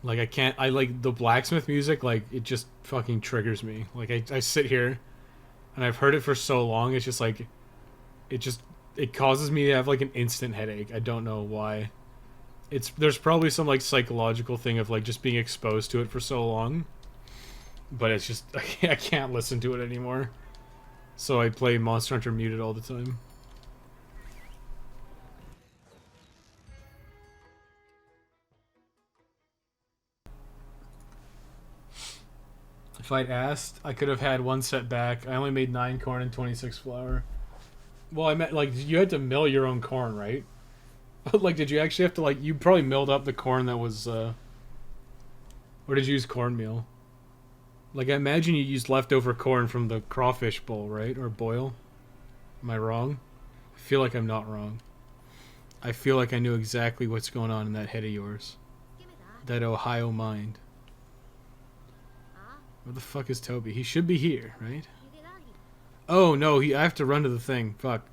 like I like the blacksmith music, like it just fucking triggers me. Like I sit here and I've heard it for so long, it's just like it causes me to have like an instant headache. I don't know why. There's probably some like psychological thing of like just being exposed to it for so long. But it's just I can't listen to it anymore. So I play Monster Hunter muted all the time. If I'd asked, I could have had one set back. I only made 9 corn and 26 flour. Well, I meant like you had to mill your own corn, right? Like, did you actually have to like? You probably milled up the corn that was, or did you use cornmeal? Like, I imagine you used leftover corn from the crawfish bowl, right? Or boil. Am I wrong? I feel like I'm not wrong. I feel like I knew exactly what's going on in that head of yours. That Ohio mind. Where the fuck is Toby? He should be here, right? Oh no, I have to run to the thing. Fuck.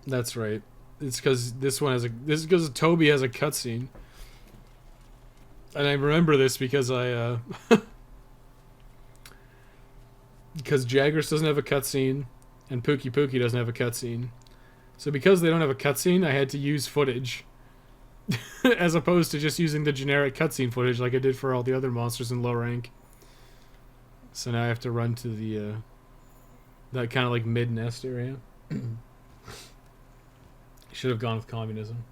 That's right. It's because this one has a. This is because Toby has a cutscene. And I remember this because I, because Jagras doesn't have a cutscene, and Pookie Pookie doesn't have a cutscene. So because they don't have a cutscene, I had to use footage. As opposed to just using the generic cutscene footage like I did for all the other monsters in low rank. So now I have to run to the, that kind of like mid-nest area. Should have gone with communism.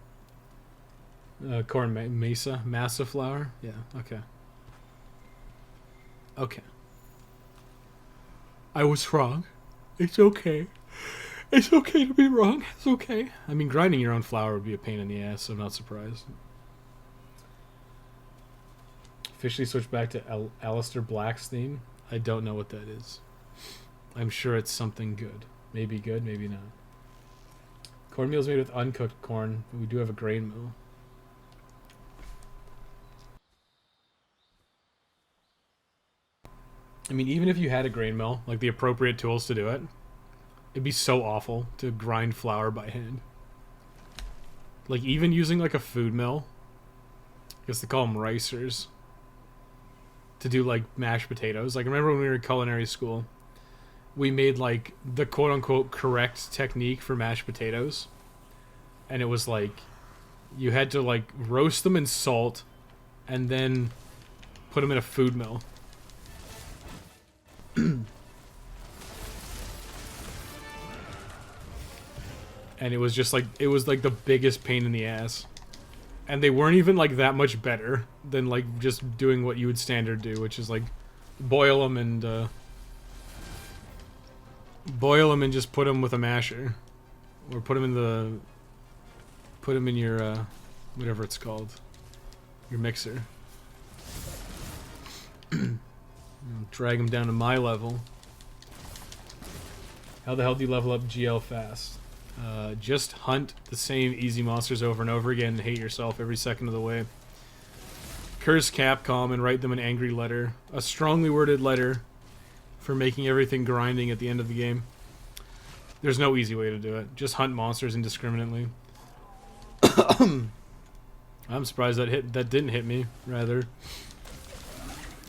Corn mesa flour? Yeah, okay. Okay. I was wrong. It's okay. It's okay to be wrong. It's okay. I mean, grinding your own flour would be a pain in the ass, so I'm not surprised. Officially switched back to Alistair Black's theme. I don't know what that is. I'm sure it's something good. Maybe good, maybe not. Cornmeal's made with uncooked corn, but we do have a grain mill. I mean, even if you had a grain mill, like the appropriate tools to do it, it'd be so awful to grind flour by hand. Like, even using, like, a food mill, I guess they call them ricers, to do, like, mashed potatoes. Like, I remember when we were in culinary school, we made, like, the quote-unquote correct technique for mashed potatoes. And it was, like, you had to, like, roast them in salt, and then put them in a food mill. And it was just like, it was like the biggest pain in the ass. And they weren't even like that much better than like just doing what you would standard do, which is like boil them and just put them with a masher, or put them in your whatever it's called, your mixer. Drag them down to my level. How the hell do you level up GL fast? Just hunt the same easy monsters over and over again and hate yourself every second of the way. Curse Capcom and write them an angry letter. A strongly worded letter for making everything grinding at the end of the game. There's no easy way to do it. Just hunt monsters indiscriminately. I'm surprised that didn't hit me, rather.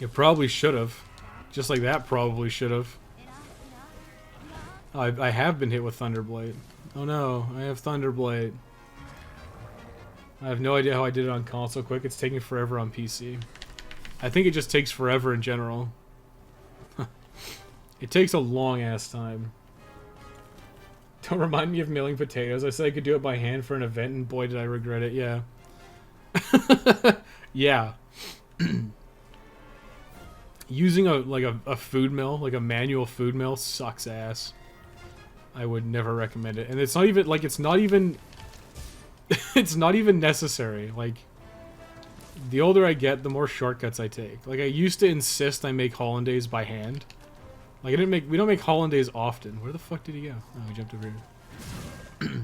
It probably should have. Just like that probably should have. I have been hit with Thunderblade. Oh no, I have Thunderblade. I have no idea how I did it on console quick. It's taking forever on PC. I think it just takes forever in general. It takes a long ass time. Don't remind me of milling potatoes. I said I could do it by hand for an event, and boy did I regret it. Yeah. Yeah. Using a food mill, like a manual food mill, sucks ass. I would never recommend it. And it's not even, like, it's not even necessary. Like, the older I get, the more shortcuts I take. Like, I used to insist I make hollandaise by hand. Like, we don't make hollandaise often. Where the fuck did he go? Oh, he jumped over here.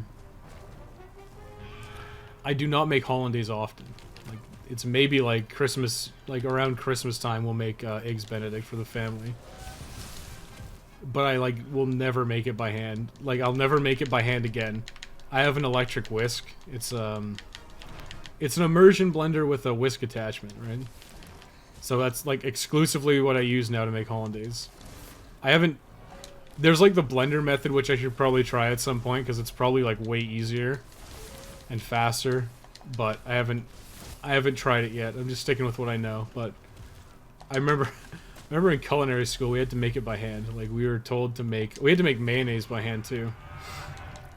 I do not make hollandaise often. Like, it's maybe like Christmas, like around Christmas time we'll make Eggs Benedict for the family. But I, like, will never make it by hand. Like, I'll never make it by hand again. I have an electric whisk. It's an immersion blender with a whisk attachment, right? So that's, like, exclusively what I use now to make hollandaise. I haven't... There's, like, the blender method, which I should probably try at some point, because it's probably, like, way easier and faster. But I haven't tried it yet. I'm just sticking with what I know. But I remember in culinary school, we had to make it by hand. Like, we were told to make... We had to make mayonnaise by hand, too.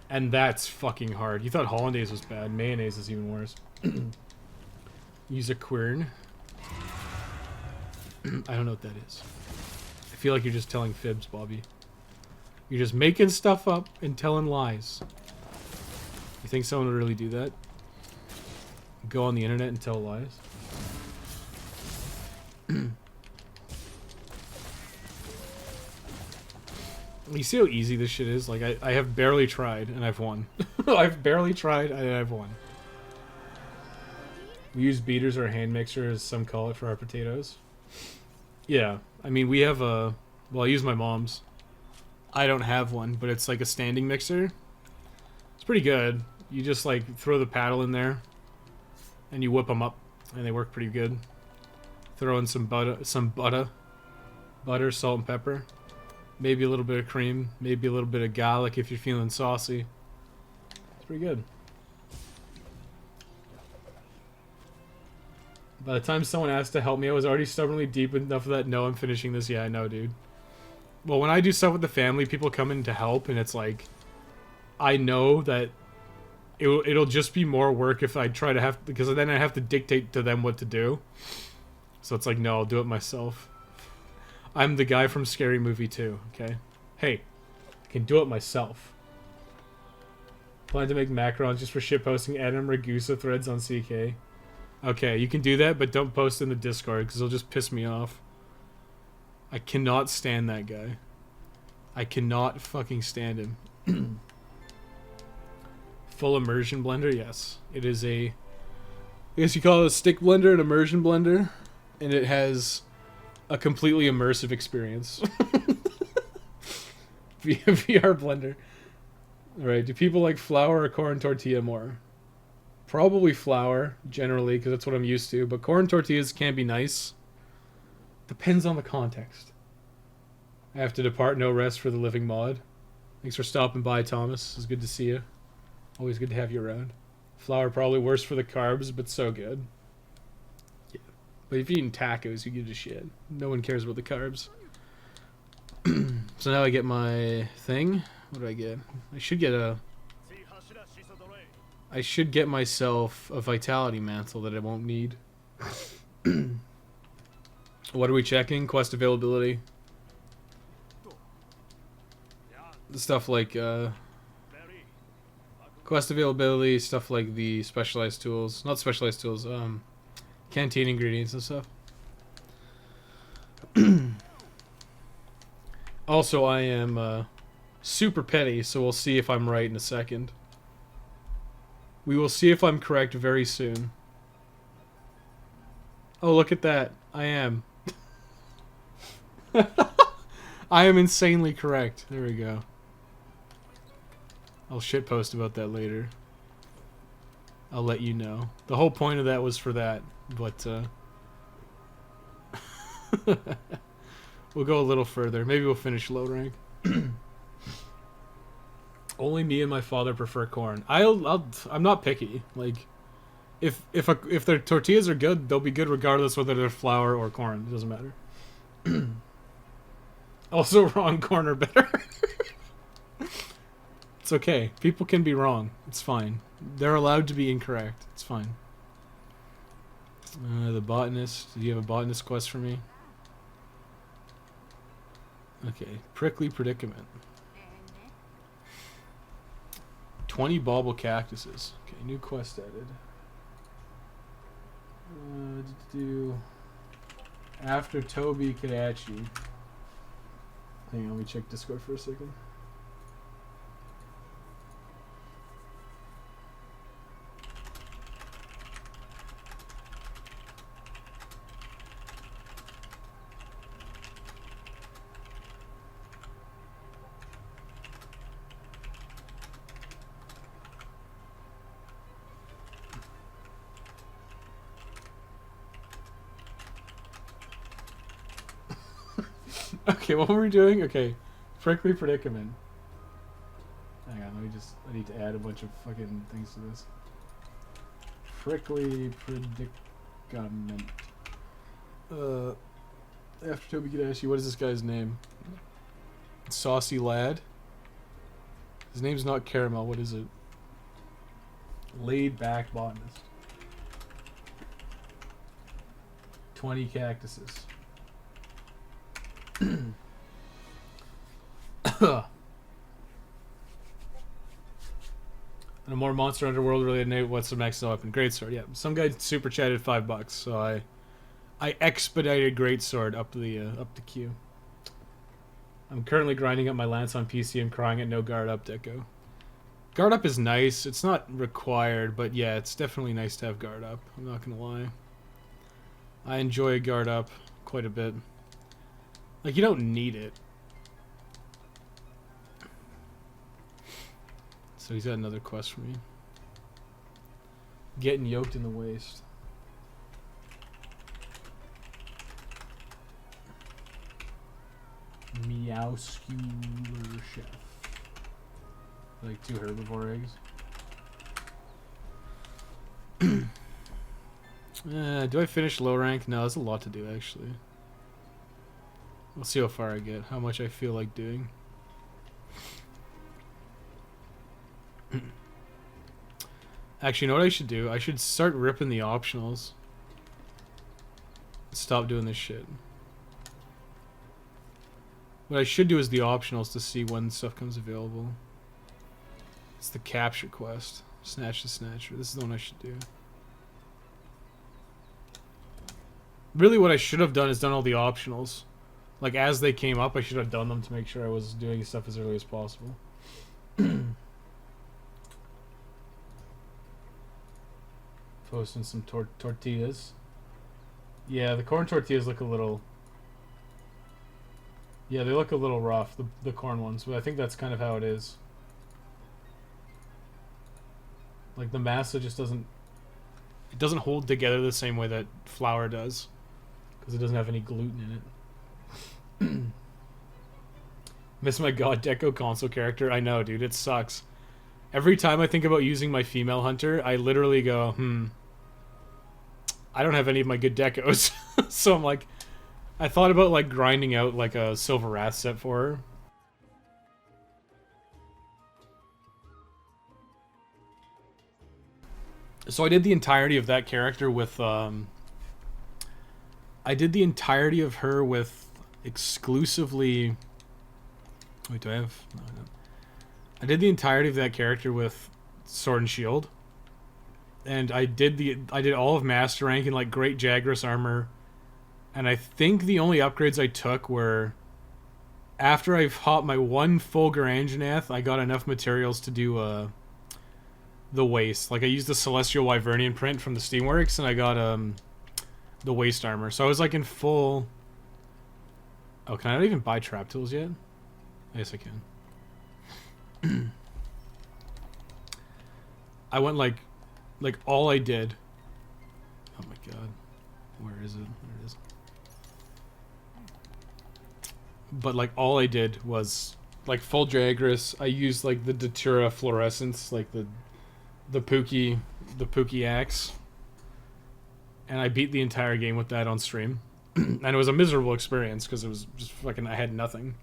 And that's fucking hard. You thought hollandaise was bad. Mayonnaise is even worse. Use a quern. I don't know what that is. I feel like you're just telling fibs, Bobby. You're just making stuff up and telling lies. You think someone would really do that? Go on the internet and tell lies? You see how easy this shit is? Like, I have barely tried, and I've won. I've barely tried, and I've won. We use beaters or hand mixer, as some call it, for our potatoes. Yeah, I mean, we have a... Well, I use my mom's. I don't have one, but it's like a standing mixer. It's pretty good. You just, like, throw the paddle in there, and you whip them up, and they work pretty good. Throw in some butter, salt, and pepper. Maybe a little bit of cream. Maybe a little bit of garlic if you're feeling saucy. It's pretty good. By the time someone asked to help me, I was already stubbornly deep enough that no, I'm finishing this. Yeah, I know, dude. Well, when I do stuff with the family, people come in to help, and it's like... I know that it'll just be more work if I try to have... Because then I have to dictate to them what to do. So it's like, no, I'll do it myself. I'm the guy from Scary Movie 2, okay? Hey, I can do it myself. Plan to make macarons just for shitposting Adam Ragusa threads on CK. Okay, you can do that, but don't post in the Discord, because it'll just piss me off. I cannot stand that guy. I cannot fucking stand him. Full immersion blender? Yes. It is a... I guess you call it a stick blender, an immersion blender. And it has... a completely immersive experience. VR blender. Alright, do people like flour or corn tortilla more? Probably flour, generally, because that's what I'm used to. But corn tortillas can be nice. Depends on the context. I have to depart, no rest for the living mod. Thanks for stopping by, Thomas. It's good to see you. Always good to have you around. Flour probably worse for the carbs, but so good. But if you're eating tacos, you give a shit. No one cares about the carbs. So now I get my thing. What do I get? I should get a... I should get myself a vitality mantle that I won't need. What are we checking? Quest availability. Stuff like, quest availability, stuff like the specialized tools. Not specialized tools, canteen ingredients and stuff. Also, I am super petty, so we'll see if I'm right in a second. We will see if I'm correct very soon. Oh, look at that. I am. I am insanely correct. There we go. I'll shitpost about that later. I'll let you know. The whole point of that was for that, but we'll go a little further. Maybe we'll finish low rank. Only me and my father prefer corn. I'm not picky. Like, if their tortillas are good, they'll be good regardless whether they're flour or corn. It doesn't matter. Also, wrong corn are better. It's okay. People can be wrong. It's fine. They're allowed to be incorrect. It's fine. The botanist. Do you have a botanist quest for me? Okay. Prickly predicament. 20 bauble cactuses. Okay, new quest added. After Toby Kadachi. Hang on, let me check Discord for a second. Okay, what were we doing? Okay, prickly predicament. Hang on, I need to add a bunch of fucking things to this. Prickly predicament. After Toby Kadashi, what is this guy's name? Saucy Lad? His name's not Caramel, what is it? Laid back botanist. 20 cactuses. And a more Monster Hunter World related Nate, what's the max weapon? Greatsword, yeah. Some guy super chatted $5, so I expedited Greatsword up the queue. I'm currently grinding up my Lance on PC and crying at no guard up deco. Guard up is nice. It's not required, but yeah, it's definitely nice to have guard up. I'm not gonna lie. I enjoy guard up quite a bit. Like, you don't need it. So he's got another quest for me. Getting yoked in the waist. Meowscular chef. Like 2 herbivore eggs. Do I finish low rank? No, that's a lot to do actually. We'll see how far I get, how much I feel like doing. Actually, you know what I should do? I should start ripping the optionals. Stop doing this shit. What I should do is the optionals to see when stuff comes available. It's the capture quest. Snatch the Snatcher. This is the one I should do. Really what I should have done is done all the optionals. Like, as they came up, I should have done them to make sure I was doing stuff as early as possible. Posting some tortillas. Yeah, the corn tortillas look a little... Yeah, they look a little rough, the corn ones, but I think that's kind of how it is. Like, the masa just doesn't... It doesn't hold together the same way that flour does. Because it doesn't have any gluten in it. Miss my God Deco console character. I know, dude, it sucks. Every time I think about using my female hunter, I literally go, I don't have any of my good decos. So I'm like, I thought about like grinding out like a Silver Wrath set for her. So I did the entirety of that character with, I did the entirety of her with exclusively... Wait, do I have... No, I don't. I did the entirety of that character with Sword and Shield. And I did all of Master Rank in like Great Jagras armor. And I think the only upgrades I took were... After I've hopped my one full Garanjanath, I got enough materials to do the waist. Like, I used the Celestial Wyvernian print from the Steamworks, and I got the waist armor. So I was like in full... Oh, can I not even buy trap tools yet? Yes, I can. I went like all I did... Oh my god. Where is it? There it is. But like all I did was like full Jagras. I used like the Datura Fluorescence, like the Pookie axe. And I beat the entire game with that on stream. And it was a miserable experience because it was just fucking, I had nothing.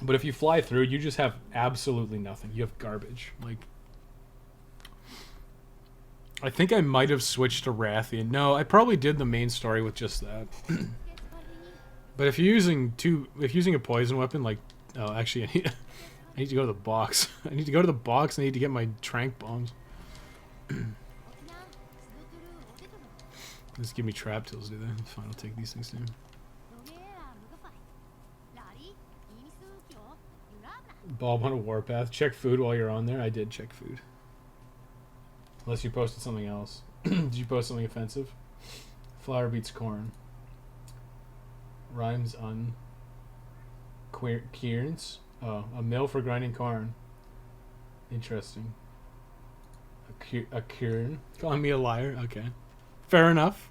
But if you fly through, you just have absolutely nothing. You have garbage. Like, I think I might have switched to Rathian. No, I probably did the main story with just that. But if you're using a poison weapon, like, oh, actually, I need to go to the box. I need to go to the box. I need to get my trank bombs. Just give me trap tools, do they? Fine, I'll take these things too. Bob on a warpath. Check food while you're on there. I did check food. Unless you posted something else. Did you post something offensive? Flour beats corn. Rhymes on Cairns. Oh, a mill for grinding corn. Interesting. A cairn. Calling me a liar? Okay. Fair enough.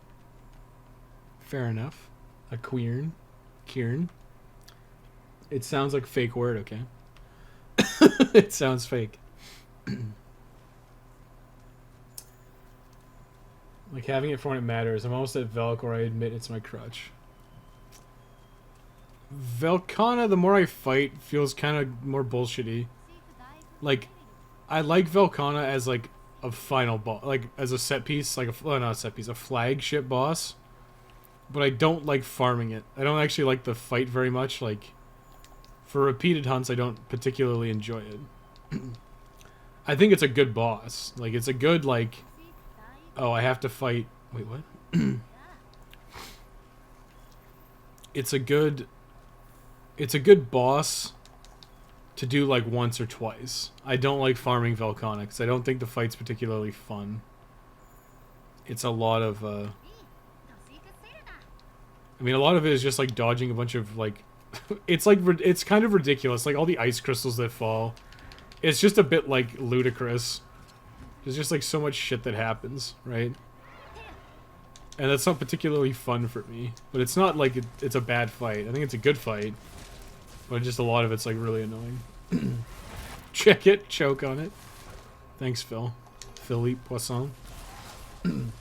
Fair enough. A queern. Cairn. It sounds like a fake word, okay? It sounds fake. Like having it for when it matters. I'm almost at Velk where I admit it's my crutch. Velkhana, the more I fight, feels kind of more bullshitty. Like, I like Velkhana as like a final boss, like as a set piece, like not a set piece, a flagship boss. But I don't like farming it. I don't actually like the fight very much. Like, for repeated hunts, I don't particularly enjoy it. I think it's a good boss. Like, it's a good, like... Oh, I have to fight... Wait, what? It's a good... It's a good boss to do, like, once or twice. I don't like farming Velkhana, because I don't think the fight's particularly fun. It's a lot of, I mean, a lot of it is just, like, dodging a bunch of, like... it's, like, it's kind of ridiculous. Like, all the ice crystals that fall. It's just a bit, like, ludicrous. There's just, like, so much shit that happens, right? And that's not particularly fun for me. But it's not like it's a bad fight. I think it's a good fight. But just a lot of it's, like, really annoying. Check it. Choke on it. Thanks, Phil. Philippe Poisson. I'm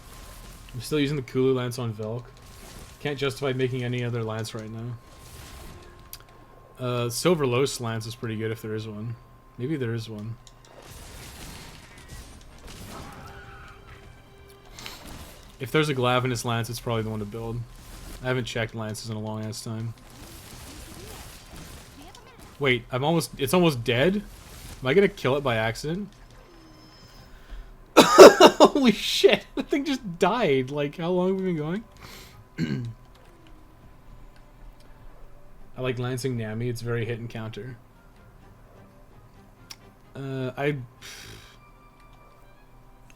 still using the Kulu lance on Velk. Can't justify making any other lance right now. Silver Los lance is pretty good if there is one. Maybe there is one. If there's a Glavenus lance, it's probably the one to build. I haven't checked lances in a long ass time. Wait, it's almost dead? Am I gonna kill it by accident? Holy shit, that thing just died. Like, how long have we been going? I like lancing Nami, it's very hit and counter.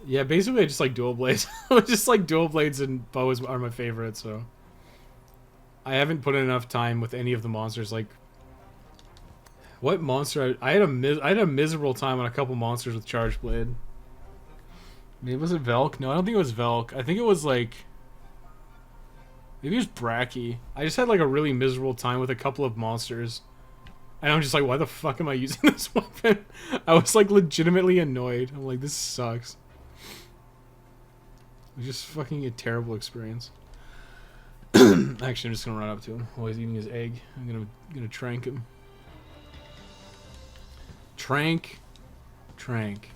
Yeah, basically I just like dual blades. Just like dual blades and bows are my favorite, so. I haven't put in enough time with any of the monsters, like... What monster? I had a miserable time on a couple monsters with Charge Blade. Maybe was it Velk? No, I don't think it was Velk. I think it was like... Maybe it was Bracky. I just had like a really miserable time with a couple of monsters. And I'm just like, why the fuck am I using this weapon? I was like legitimately annoyed. I'm like, this sucks. It was just fucking a terrible experience. Actually, I'm just gonna run up to him while he's eating his egg. I'm gonna trank him. Trank. Trank.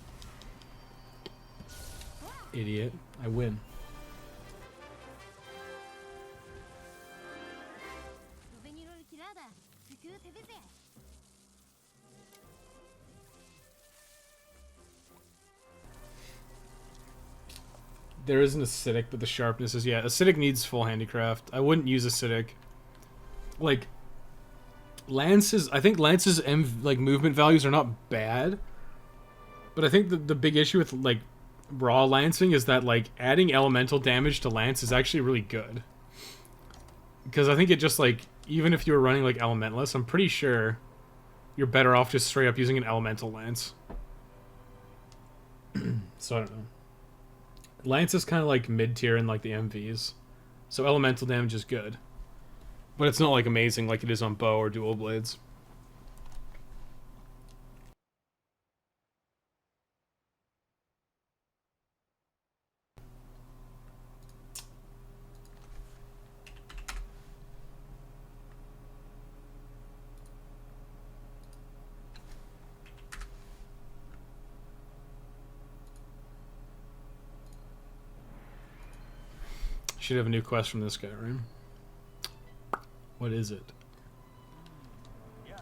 Idiot. I win. There is an acidic, but the sharpness is... Yeah, acidic needs full handicraft. I wouldn't use acidic. Like, lances... I think lances' like movement values are not bad. But I think the big issue with, like, raw lancing is that, like, adding elemental damage to lance is actually really good. Because I think it just, like... Even if you were running, like, elementalist, I'm pretty sure you're better off just straight up using an elemental lance. So, I don't know. Lance is kind of like mid-tier in like the MVs. So elemental damage is good. But it's not like amazing like it is on bow or dual blades. Should have a new quest from this guy, right? What is it? Yeah.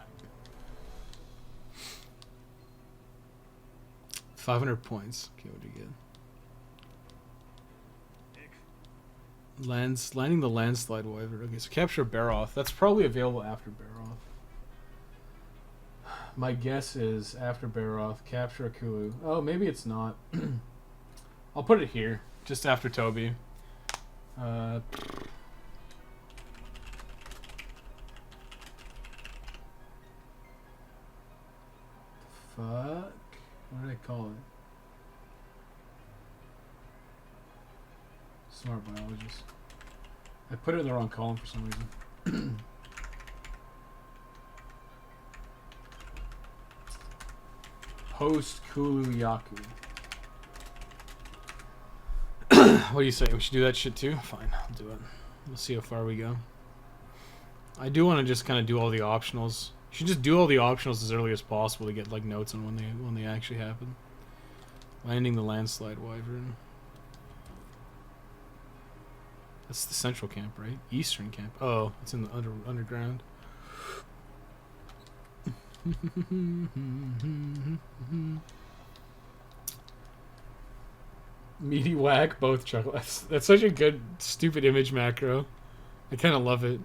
500 points. Okay, what do you get? Landing the landslide wyvern. Okay, so capture Baroth. That's probably available after Baroth. My guess is after Baroth, capture Akulu. Oh, maybe it's not. I'll put it here, just after Toby. Fuck? What did I call it? Smart biologist. I put it in the wrong column for some reason. Host Kulu Yaku. What do you say? We should do that shit too? Fine, I'll do it. We'll see how far we go. I do want to just kind of do all the optionals. You should just do all the optionals as early as possible to get like notes on when they actually happen. Landing the landslide wyvern. That's the central camp, right? Eastern camp. Oh, it's in the underground. Meaty whack, both chuckle. That's such a good, stupid image macro. I kind of love it.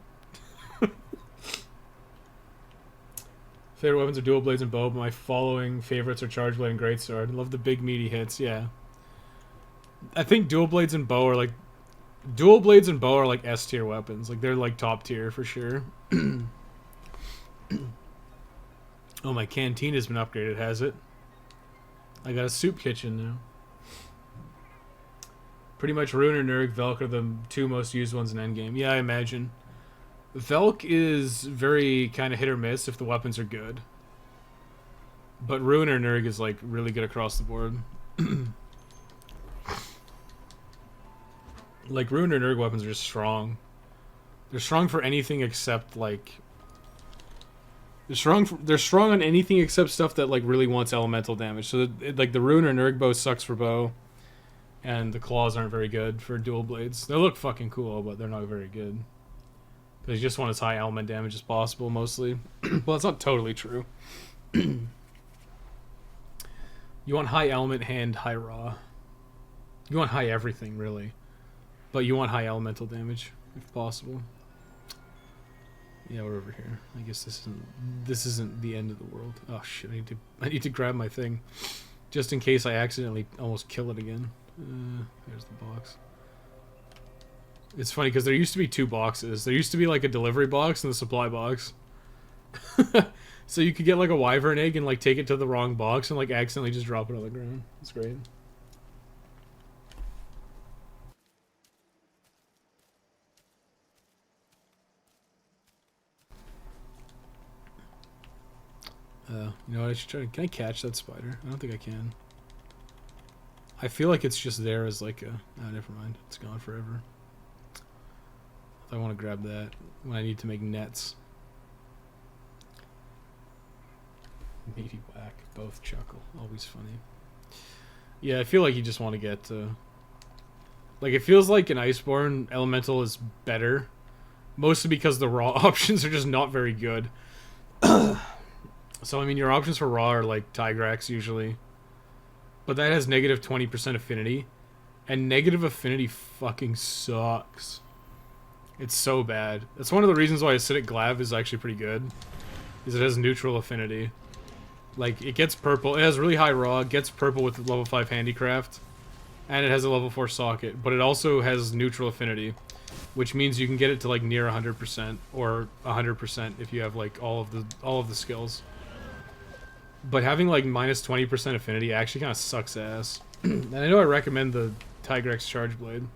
Favorite weapons are dual blades and bow, but my following favorites are charge blade and greatsword. Love the big meaty hits, yeah. I think dual blades and bow are like S tier weapons. Like they're like top tier for sure. Oh, my canteen has been upgraded, has it? I got a soup kitchen now. Pretty much Ruiner, Nurg, Velk are the two most used ones in endgame. Yeah, I imagine. Velk is very kind of hit or miss if the weapons are good. But Ruiner Nurg is like really good across the board. Like Ruiner Nurg weapons are just strong. They're strong for anything except like they're strong on anything except stuff that like really wants elemental damage. So like the Ruiner Nurg bow sucks for bow, and the claws aren't very good for dual blades. They look fucking cool, but they're not very good. Because you just want as high element damage as possible, mostly. Well, it's not totally true. You want high element, hand, high raw. You want high everything, really. But you want high elemental damage, if possible. Yeah, we're over here. I guess this isn't the end of the world. Oh shit! I need to grab my thing, just in case I accidentally almost kill it again. There's the box. It's funny because there used to be two boxes. There used to be like a delivery box and the supply box. So you could get like a wyvern egg and like take it to the wrong box and like accidentally just drop it on the ground. It's great. You know what? I should try. Can I catch that spider? I don't think I can. I feel like it's just there as like a. Oh, never mind. It's gone forever. I want to grab that when I need to make nets. Meaty whack, both chuckle. Always funny. Yeah, I feel like you just want to get. Like it feels like an Iceborne elemental is better, mostly because the raw options are just not very good. So I mean, your options for raw are like Tigrex usually, but that has negative 20% affinity, and negative affinity fucking sucks. It's so bad. That's one of the reasons why Acidic Glav is actually pretty good, is it has neutral affinity. Like it gets purple. It has really high raw. Gets purple with level 5 handicraft, and it has a level 4 socket. But it also has neutral affinity, which means you can get it to like near 100% or 100% if you have like all of the skills. But having like minus 20% affinity actually kind of sucks ass. And I know I recommend the Tigrex Charge Blade,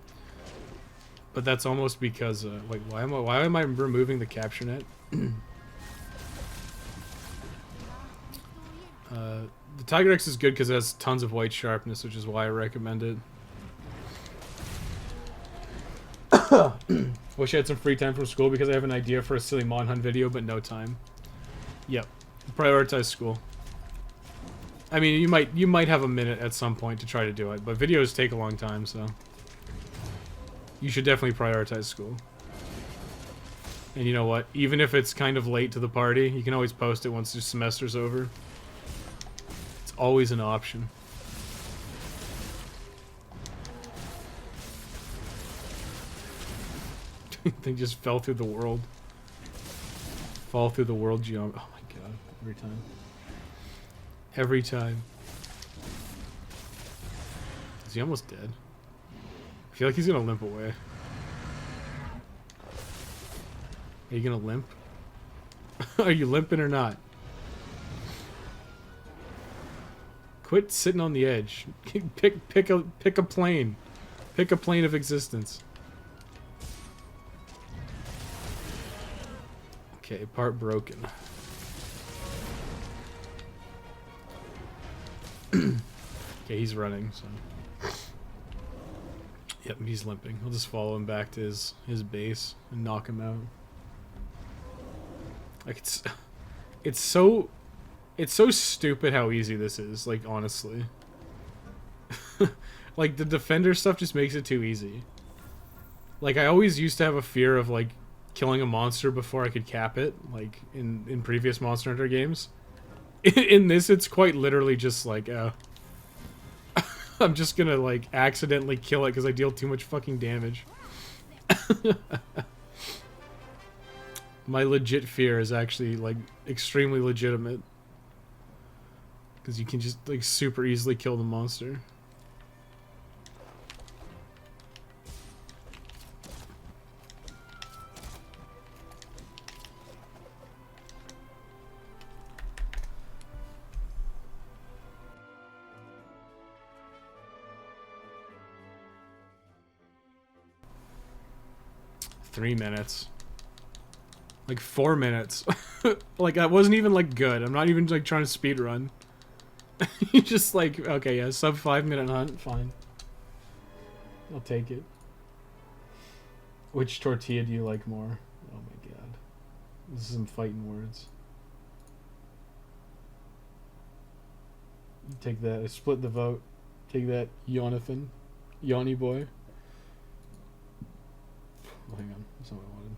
but that's almost because like why am I removing the capture net? The Tigrex is good because it has tons of white sharpness, which is why I recommend it. Wish I had some free time from school because I have an idea for a silly Mon Hunt video, but no time. Yep, prioritize school. I mean, you might have a minute at some point to try to do it, but videos take a long time, so you should definitely prioritize school. And you know what? Even if it's kind of late to the party, you can always post it once the semester's over. It's always an option. They just fell through the world. Fall through the world geometry. Oh my god, every time. Every time. Is he almost dead? I feel like he's gonna limp away. Are you gonna limp? Are you limping or not? Quit sitting on the edge. Pick a plane. Pick a plane of existence. Okay, part broken. Okay, he's running, so... Yep, he's limping. We'll just follow him back to his base and knock him out. Like, it's so stupid how easy this is, like, honestly. Like, the defender stuff just makes it too easy. Like, I always used to have a fear of, like, killing a monster before I could cap it, like, in previous Monster Hunter games. In this, it's quite literally just like, I'm just gonna, like, accidentally kill it because I deal too much fucking damage. My legit fear is actually, like, extremely legitimate. Because you can just, like, super easily kill the monster. Three minutes. Like 4 minutes. Like, that wasn't even, like, good. I'm not even, like, trying to speed run. You just, like, okay, yeah, sub 5 minute hunt, fine. I'll take it. Which tortilla do you like more? Oh my god. This is some fighting words. Take that. I split the vote. Take that, Jonathan. Yanni boy. Oh, hang on. That's not what I wanted.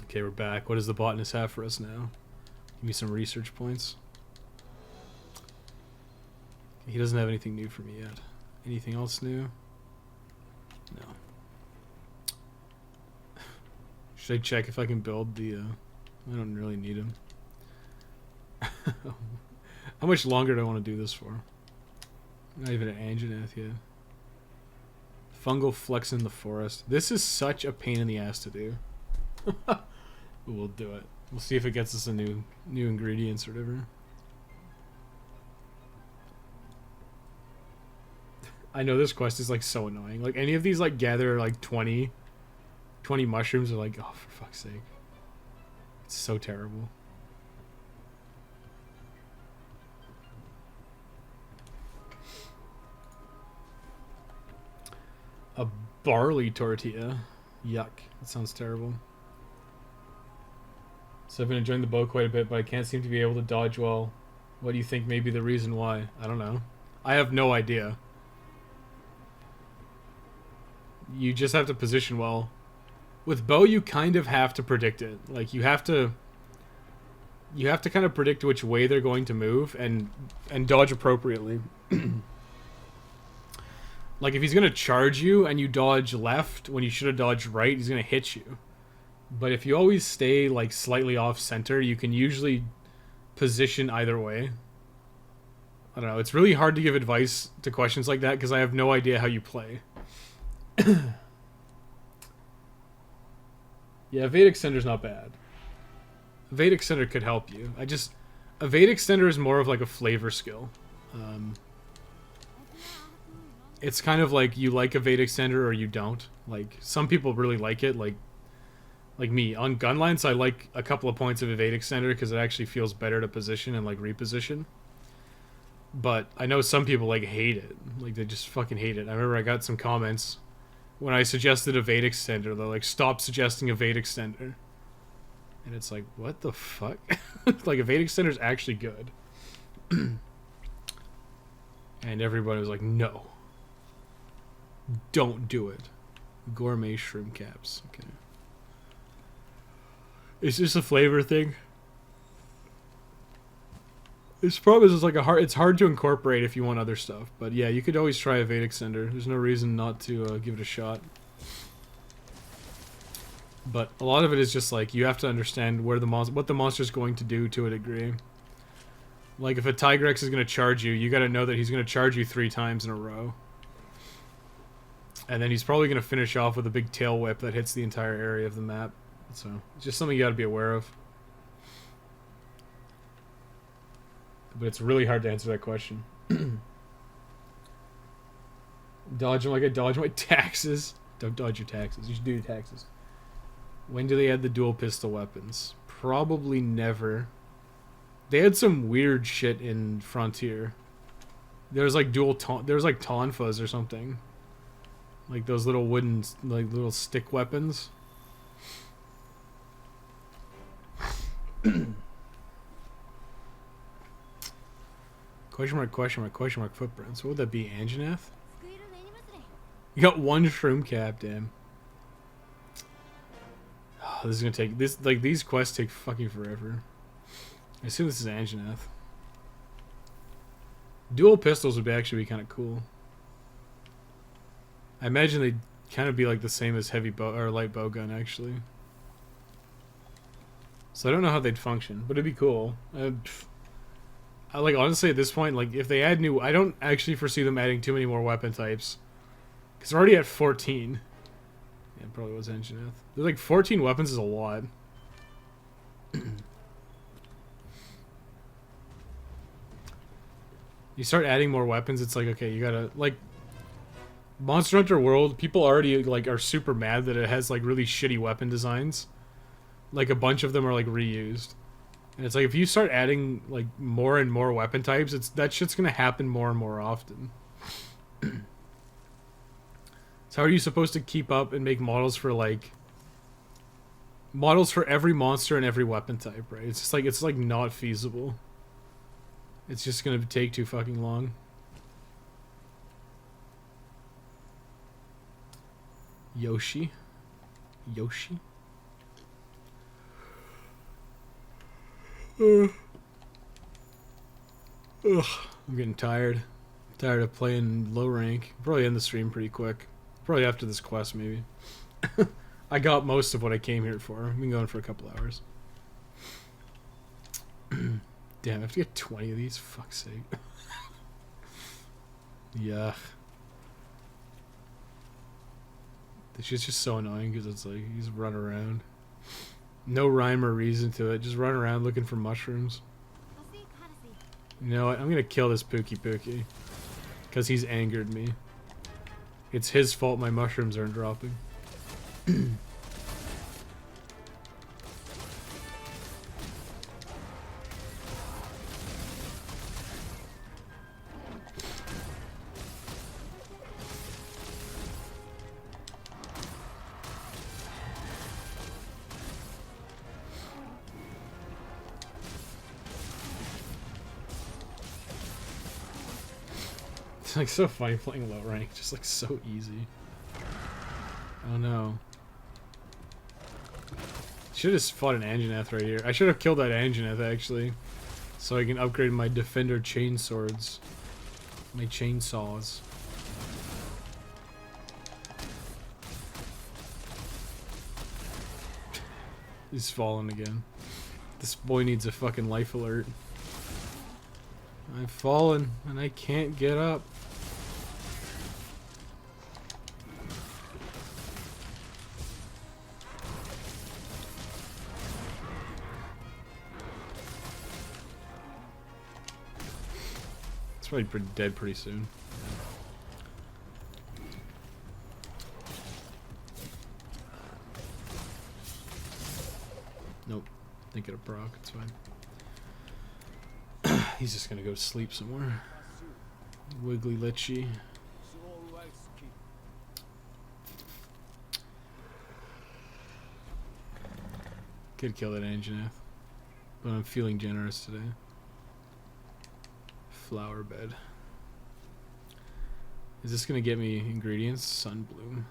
Okay, we're back. What does the botanist have for us now? Give me some research points. He doesn't have anything new for me yet. Anything else new? No. Should I check if I can build the, I don't really need him. How much longer do I want to do this for? Not even an Anjanath yet. Fungal flex in the forest. This is such a pain in the ass to do. But we'll do it. We'll see if it gets us a new ingredients or whatever. I know this quest is like so annoying. Like any of these like gather like 20 mushrooms are like, oh, for fuck's sake. It's so terrible. A barley tortilla. Yuck. That sounds terrible. So I've been enjoying the bow quite a bit, but I can't seem to be able to dodge well. What do you think may be the reason why? I don't know. I have no idea. You just have to position well. With bow, you kind of have to predict it. Like, you have to kind of predict which way they're going to move and dodge appropriately. Like, if he's going to charge you and you dodge left when you should have dodged right, he's going to hit you. But if you always stay, like, slightly off center, you can usually position either way. I don't know. It's really hard to give advice to questions like that because I have no idea how you play. Yeah, Evade Extender's not bad. Evade Extender could help you. Evade Extender is more of like a flavor skill. It's kind of like you like Evade Extender or you don't. Like, some people really like it, like me. On Gunlines, I like a couple of points of Evade Extender because it actually feels better to position and like reposition. But I know some people like hate it. Like, they just fucking hate it. I remember I got some comments when I suggested Evade Extender. They're like, stop suggesting Evade Extender. And it's like, what the fuck? Like, Evade Extender is actually good. And everybody was like, no. Don't do it. Gourmet shrimp caps. Okay. It's just a flavor thing. This problem is like it's hard to incorporate if you want other stuff. But yeah, you could always try Evade Extender. There's no reason not to give it a shot. But a lot of it is just like you have to understand where what the monster's going to do to a degree. Like if a Tigrex is going to charge you, you got to know that he's going to charge you 3 times in a row. And then he's probably going to finish off with a big tail whip that hits the entire area of the map. So it's just something you got to be aware of. But it's really hard to answer that question. Dodge them like I dodge my taxes. Don't dodge your taxes. You should do your taxes. When do they add the dual pistol weapons? Probably never. They had some weird shit in Frontier. There's like there's like tonfas or something. Like those little wooden, like little stick weapons. Question mark, question mark, question mark, footprints. What would that be, Anjanath? You got one shroom cap, damn. Oh, this is gonna take, this, like, these quests take fucking forever. I assume this is Anjanath. Dual pistols would actually be kind of cool. I imagine they'd kind of be like the same as heavy bow, or light bow gun, actually. So I don't know how they'd function, but it'd be cool. I like, honestly, at this point, like, if they add new... I don't actually foresee them adding too many more weapon types. Because they're already at 14. Yeah, it probably was Anjanath. There's like 14 weapons is a lot. You start adding more weapons, it's like, okay, you gotta... Like, Monster Hunter World, people already, like, are super mad that it has, like, really shitty weapon designs. Like, a bunch of them are, like, reused. And it's like, if you start adding, like, more and more weapon types, that shit's gonna happen more and more often. So how are you supposed to keep up and make models for, like... Models for every monster and every weapon type, right? It's just like, it's, like, not feasible. It's just gonna take too fucking long. Yoshi. Yoshi? Ugh, I'm getting tired. Tired of playing low rank. Probably end the stream pretty quick. Probably after this quest, maybe. I got most of what I came here for. I've been going for a couple hours. Damn, I have to get 20 of these? Fuck's sake. Yuck. This shit's just so annoying because it's like, you just run around. No rhyme or reason to it. Just run around looking for mushrooms. You know what? I'm gonna kill this Pookie. Because he's angered me. It's his fault my mushrooms aren't dropping. It's like so funny playing low rank, just like so easy. Oh no. Should have fought an Anjanath right here. I should have killed that Anjanath actually. So I can upgrade my defender chain swords. My chainsaws. He's fallen again. This boy needs a fucking life alert. I've fallen and I can't get up. It's probably dead pretty soon. Nope. Think it'll proc, it's fine. He's just gonna go to sleep somewhere. Wiggly Litchi. Could kill that Anjanath. But I'm feeling generous today. Flower bed. Is this gonna get me ingredients? Sunbloom.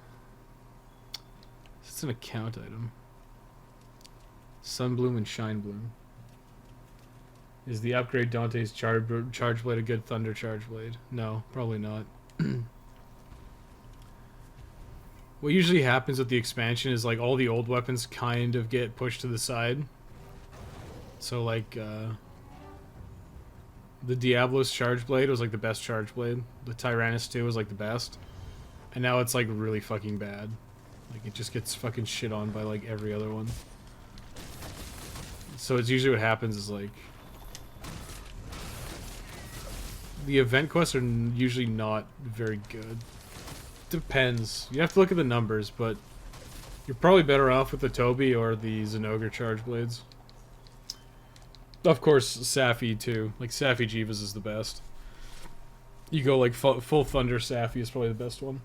It's an account item. Sunbloom and Shinebloom. Is the upgrade Dante's charge blade a good thunder charge blade? No, probably not. What usually happens with the expansion is like all the old weapons kind of get pushed to the side. So like the Diablo's charge blade was like the best charge blade. The Tyrannus 2 was like the best. And now it's like really fucking bad. Like it just gets fucking shit on by like every other one. So it's usually what happens is like the event quests are usually not very good. Depends. You have to look at the numbers, but you're probably better off with the Toby or the Zenogre charge blades. Of course, Safi too. Like Safi Jivas is the best. You go like full Thunder Safi is probably the best one.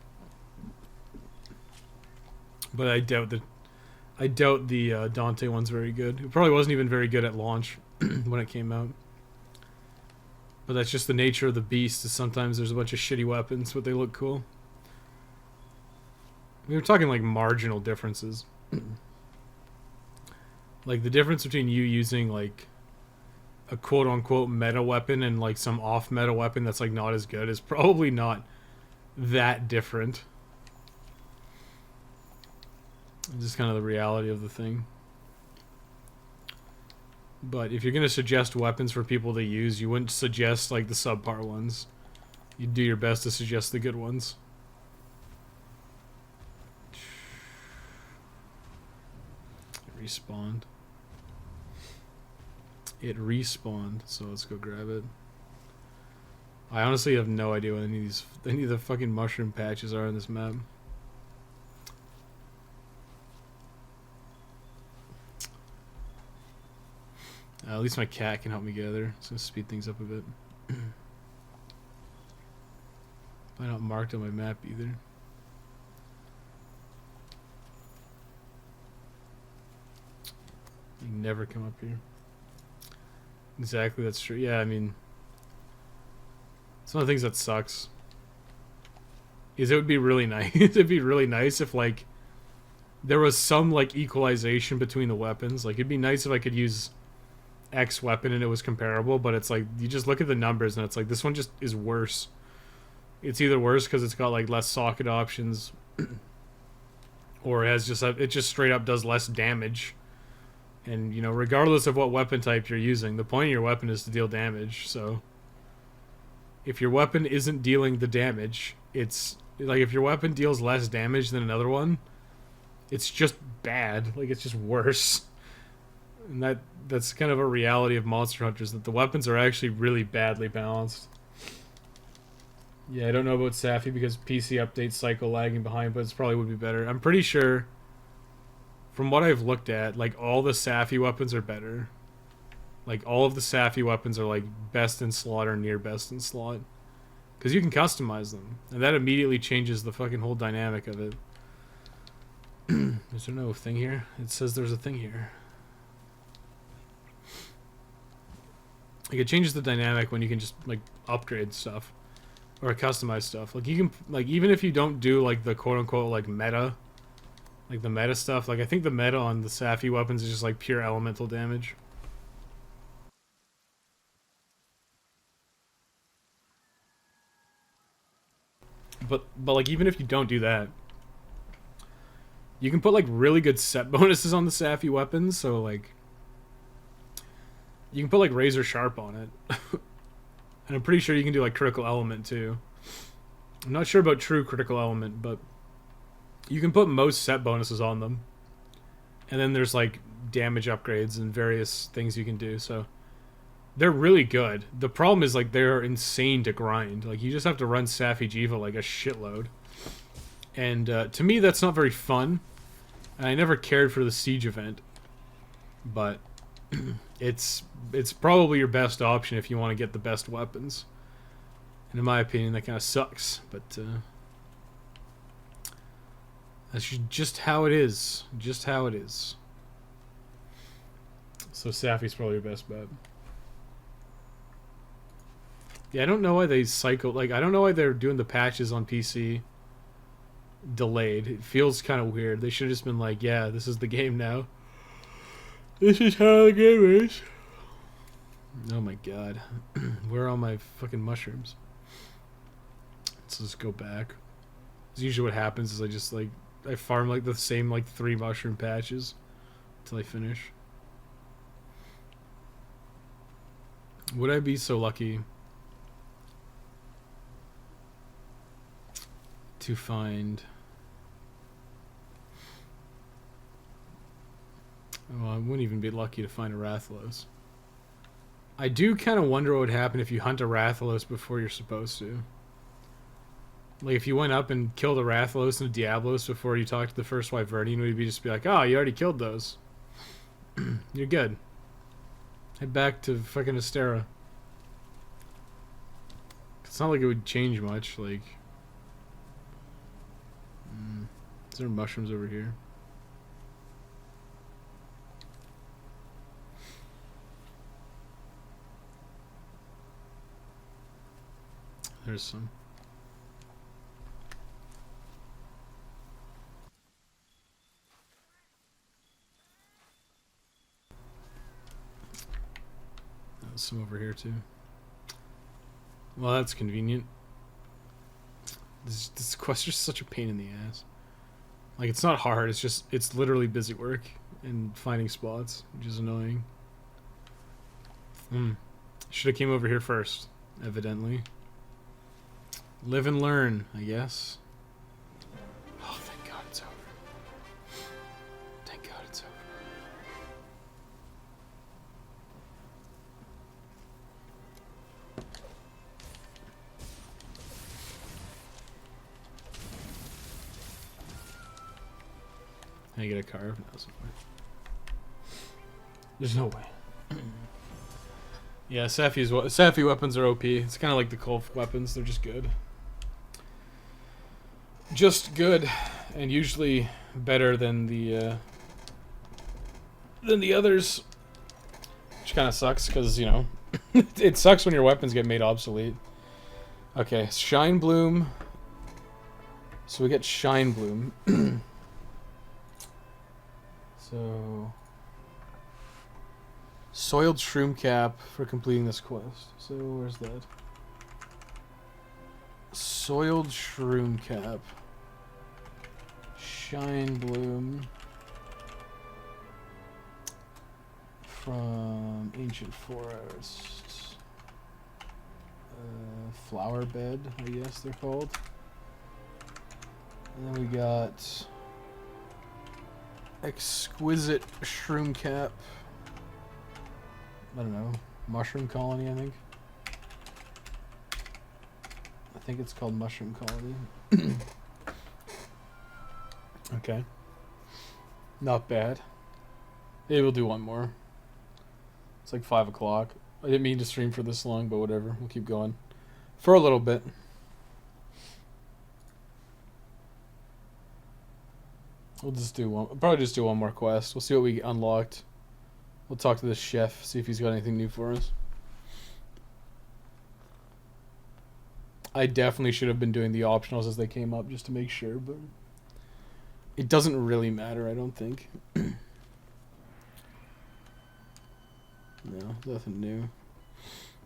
But I doubt the Dante one's very good. It probably wasn't even very good at launch when it came out. But that's just the nature of the beast, is sometimes there's a bunch of shitty weapons, but they look cool. We were talking like marginal differences. Like the difference between you using like a quote-unquote meta weapon and like some off-meta weapon that's like not as good is probably not that different. It's just kind of the reality of the thing. But if you're going to suggest weapons for people to use, you wouldn't suggest like the subpar ones. You'd do your best to suggest the good ones. It respawned. It respawned, so let's go grab it. I honestly have no idea what any of the fucking mushroom patches are on this map. At least my cat can help me get there. It's gonna speed things up a bit. I'm not marked on my map either. You never come up here. Exactly, that's true. Yeah, I mean, it's one of the things that sucks. Is it would be really nice. It'd be really nice if like there was some like equalization between the weapons. Like it'd be nice if I could use X weapon and it was comparable, but it's like you just look at the numbers and it's like this one just is worse. It's either worse because it's got like less socket options, or it has just it just straight up does less damage. And you know, regardless of what weapon type you're using, the point of your weapon is to deal damage. So if your weapon isn't dealing the damage, it's like if your weapon deals less damage than another one, it's just bad. Like it's just worse. And that's kind of a reality of Monster Hunters, that the weapons are actually really badly balanced. Yeah, I don't know about Safi because PC update cycle lagging behind, but it probably would be better. I'm pretty sure, from what I've looked at, like all the Safi weapons are better. Like all of the Safi weapons are like best in slot or near best in slot. Because you can customize them. And that immediately changes the fucking whole dynamic of it. Is there no thing here? It says there's a thing here. Like it changes the dynamic when you can just like upgrade stuff or customize stuff. Like you can like even if you don't do like the quote unquote like meta, like the meta stuff. Like I think the meta on the Safi weapons is just like pure elemental damage. But like even if you don't do that, you can put like really good set bonuses on the Safi weapons. So like you can put like Razor Sharp on it. And I'm pretty sure you can do like critical element too. I'm not sure about true critical element, but you can put most set bonuses on them. And then there's like damage upgrades and various things you can do. So they're really good. The problem is like they're insane to grind. Like you just have to run Safi Jiva like a shitload. And to me that's not very fun. And I never cared for the siege event. But it's probably your best option if you want to get the best weapons. And in my opinion, that kind of sucks, but that's just how it is. Just how it is. So Safi's probably your best bet. Yeah, I don't know why they cycle. Like, I don't know why they're doing the patches on PC delayed. It feels kind of weird. They should have just been like, yeah, this is the game now. This is how the game is. Oh my god. Where are all my fucking mushrooms? Let's just go back. It's usually what happens is I just like I farm like the same like 3 mushroom patches until I finish. Would I be so lucky to find... Well, I wouldn't even be lucky to find a Rathalos. I do kind of wonder what would happen if you hunt a Rathalos before you're supposed to. Like, if you went up and killed a Rathalos and a Diablos before you talked to the first Wyvernian, would you just be like, oh, you already killed those. You're good. Head back to fucking Astera. It's not like it would change much, like... Is there mushrooms over here? There's some. There's some over here too. Well, that's convenient. This quest is such a pain in the ass. Like, it's not hard, it's literally busy work and finding spots, which is annoying. Should have came over here first, evidently. Live and learn, I guess. Oh, thank God it's over. Thank God it's over. Can I get a carve? No, there's no way. Yeah, Saphi weapons are OP. It's kind of like the Kulf weapons. They're just good. Just good, and usually better than the others. Which kind of sucks, because, you know, it sucks when your weapons get made obsolete. Okay, Shine Bloom. So we get Shine Bloom. So, Soiled Shroom Cap for completing this quest. So, where's that? Soiled Shroom Cap. Shine Bloom. From Ancient Forest. Flower Bed, I guess they're called. And then we got Exquisite Shroom Cap. I don't know. Mushroom Colony, I think. I think it's called Mushroom Colony. Okay. Not bad. Maybe we'll do one more. It's like 5 o'clock. I didn't mean to stream for this long, but whatever. We'll keep going. For a little bit. We'll just do one. We'll probably just do one more quest. We'll see what we unlocked. We'll talk to the chef, see if he's got anything new for us. I definitely should have been doing the optionals as they came up just to make sure, but it doesn't really matter, I don't think. No, nothing new.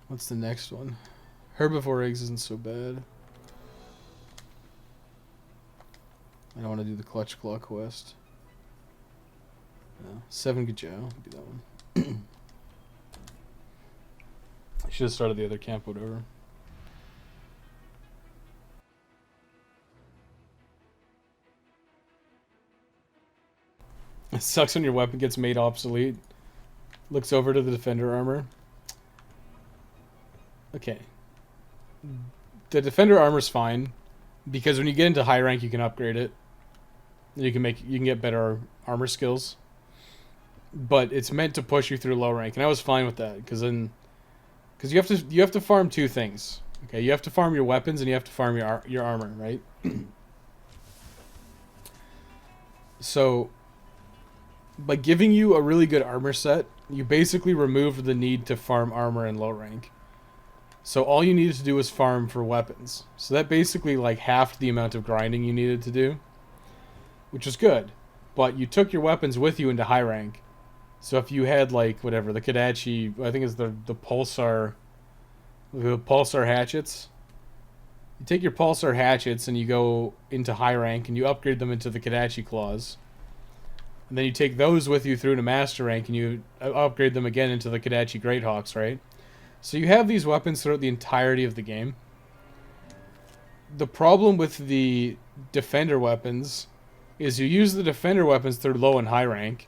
What's the next one? Herbivore Eggs isn't so bad. I don't want to do the Clutch Claw quest. No. 7 Gajou. Do that one. I should have started the other camp, whatever. It sucks when your weapon gets made obsolete. Looks over to the defender armor. Okay. The defender armor's fine, because when you get into high rank you can upgrade it. You can get better armor skills. But it's meant to push you through low rank, and I was fine with that, because you have to farm 2 things. Okay, you have to farm your weapons and you have to farm your armor, right? So by giving you a really good armor set, you basically removed the need to farm armor in low rank. So all you needed to do was farm for weapons. So that basically like halved the amount of grinding you needed to do, which was good. But you took your weapons with you into high rank. So if you had like whatever, the Kodachi, I think it's the Pulsar hatchets. You take your Pulsar hatchets and you go into high rank and you upgrade them into the Kodachi claws. And then you take those with you through to master rank and you upgrade them again into the Kodachi Greathawks, right? So you have these weapons throughout the entirety of the game. The problem with the defender weapons is you use the defender weapons through low and high rank.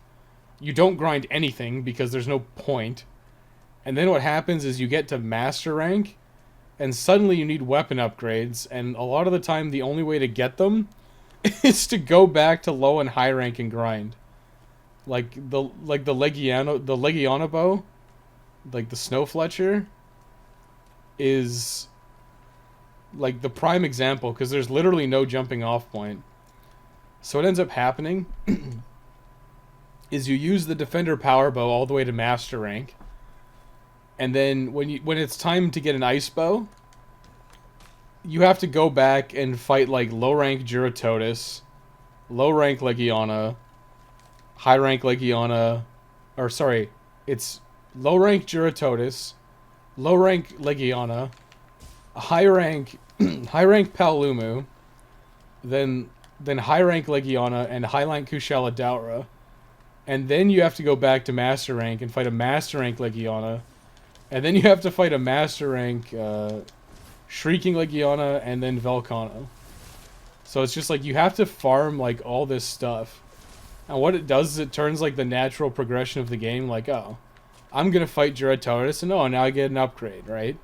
You don't grind anything because there's no point. And then what happens is you get to master rank and suddenly you need weapon upgrades, and a lot of the time the only way to get them is to go back to low and high rank and grind. Like the Legiano bow, like the Snow Fletcher, is like the prime example, because there's literally no jumping off point. So what ends up happening is you use the Defender Power Bow all the way to master rank, and then when it's time to get an ice bow, you have to go back and fight like low rank Juratotis, low rank Legiana, high rank Legiana, or sorry, it's low rank Juratotis, low rank Legiana, high rank high rank Paolumu, then high rank Legiana and high rank Kushala Daura. And then you have to go back to master rank and fight a master rank Legiana. And then you have to fight a master rank Shrieking Legiana and then Velcano. So it's just like you have to farm like all this stuff. And what it does is it turns like the natural progression of the game like, oh, I'm gonna fight Juratotis and oh, now I get an upgrade, right?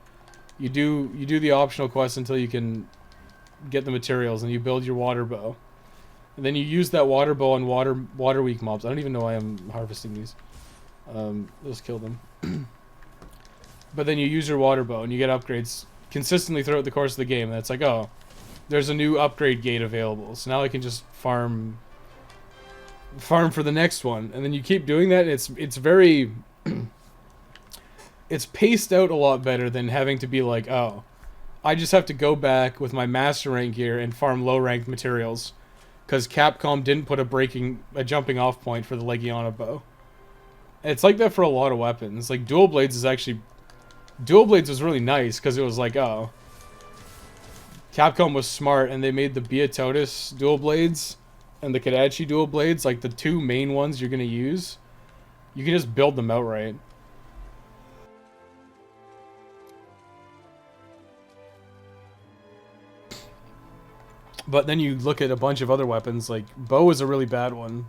You do the optional quest until you can get the materials and you build your water bow. And then you use that water bow on water weak mobs. I don't even know why I'm harvesting these. Let's kill them. But then you use your water bow and you get upgrades consistently throughout the course of the game. And it's like, oh, there's a new upgrade gate available. So now I can just farm for the next one. And then you keep doing that. And it's very it's paced out a lot better than having to be like, oh, I just have to go back with my master rank gear and farm low ranked materials. Because Capcom didn't put a jumping off point for the Legiana bow. It's like that for a lot of weapons. Like Dual Blades was really nice because it was like, oh, Capcom was smart and they made the Beatotis Dual Blades and the Kadachi Dual Blades, like the two main ones you're gonna use. You can just build them outright. But then you look at a bunch of other weapons, like bow is a really bad one.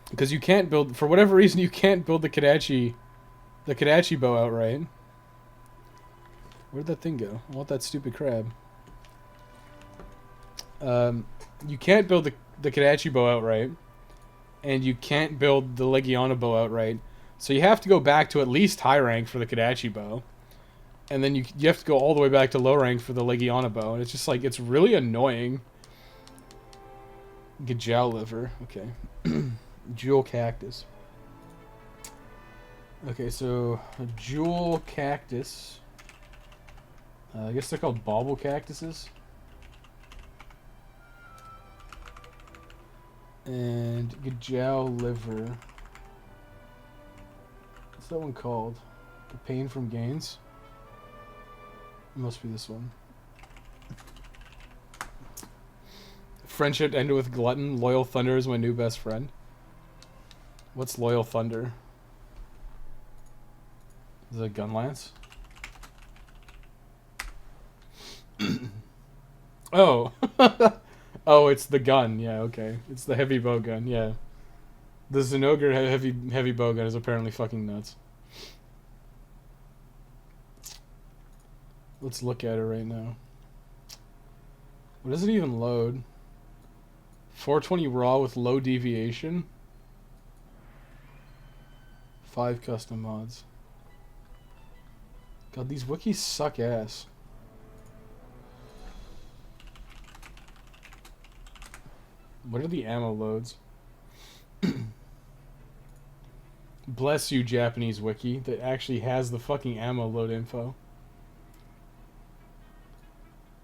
Because you can't build, for whatever reason, you can't build the Kadachi bow outright. Where'd that thing go? I want that stupid crab. You can't build the Kadachi bow outright. And you can't build the Legiana bow outright. So you have to go back to at least high rank for the Kadachi bow. And then you have to go all the way back to low rank for the Legiana bow. And it's just like, it's really annoying. Gajau liver. Okay. Jewel cactus. Okay, so a jewel cactus. I guess they're called bauble cactuses. And Gajau liver. What's that one called? The pain from gains? It must be this one. Friendship ended with glutton. Loyal Thunder is my new best friend. What's Loyal Thunder? Is it a gun lance? Oh. Oh, it's the gun. Yeah, okay. It's the heavy bow gun. Yeah. The Zinogre heavy bow gun is apparently fucking nuts. Let's look at it right now. What does it even load? 420 raw with low deviation. 5 custom mods. God, these wikis suck ass. What are the ammo loads? Bless you, Japanese wiki, that actually has the fucking ammo load info.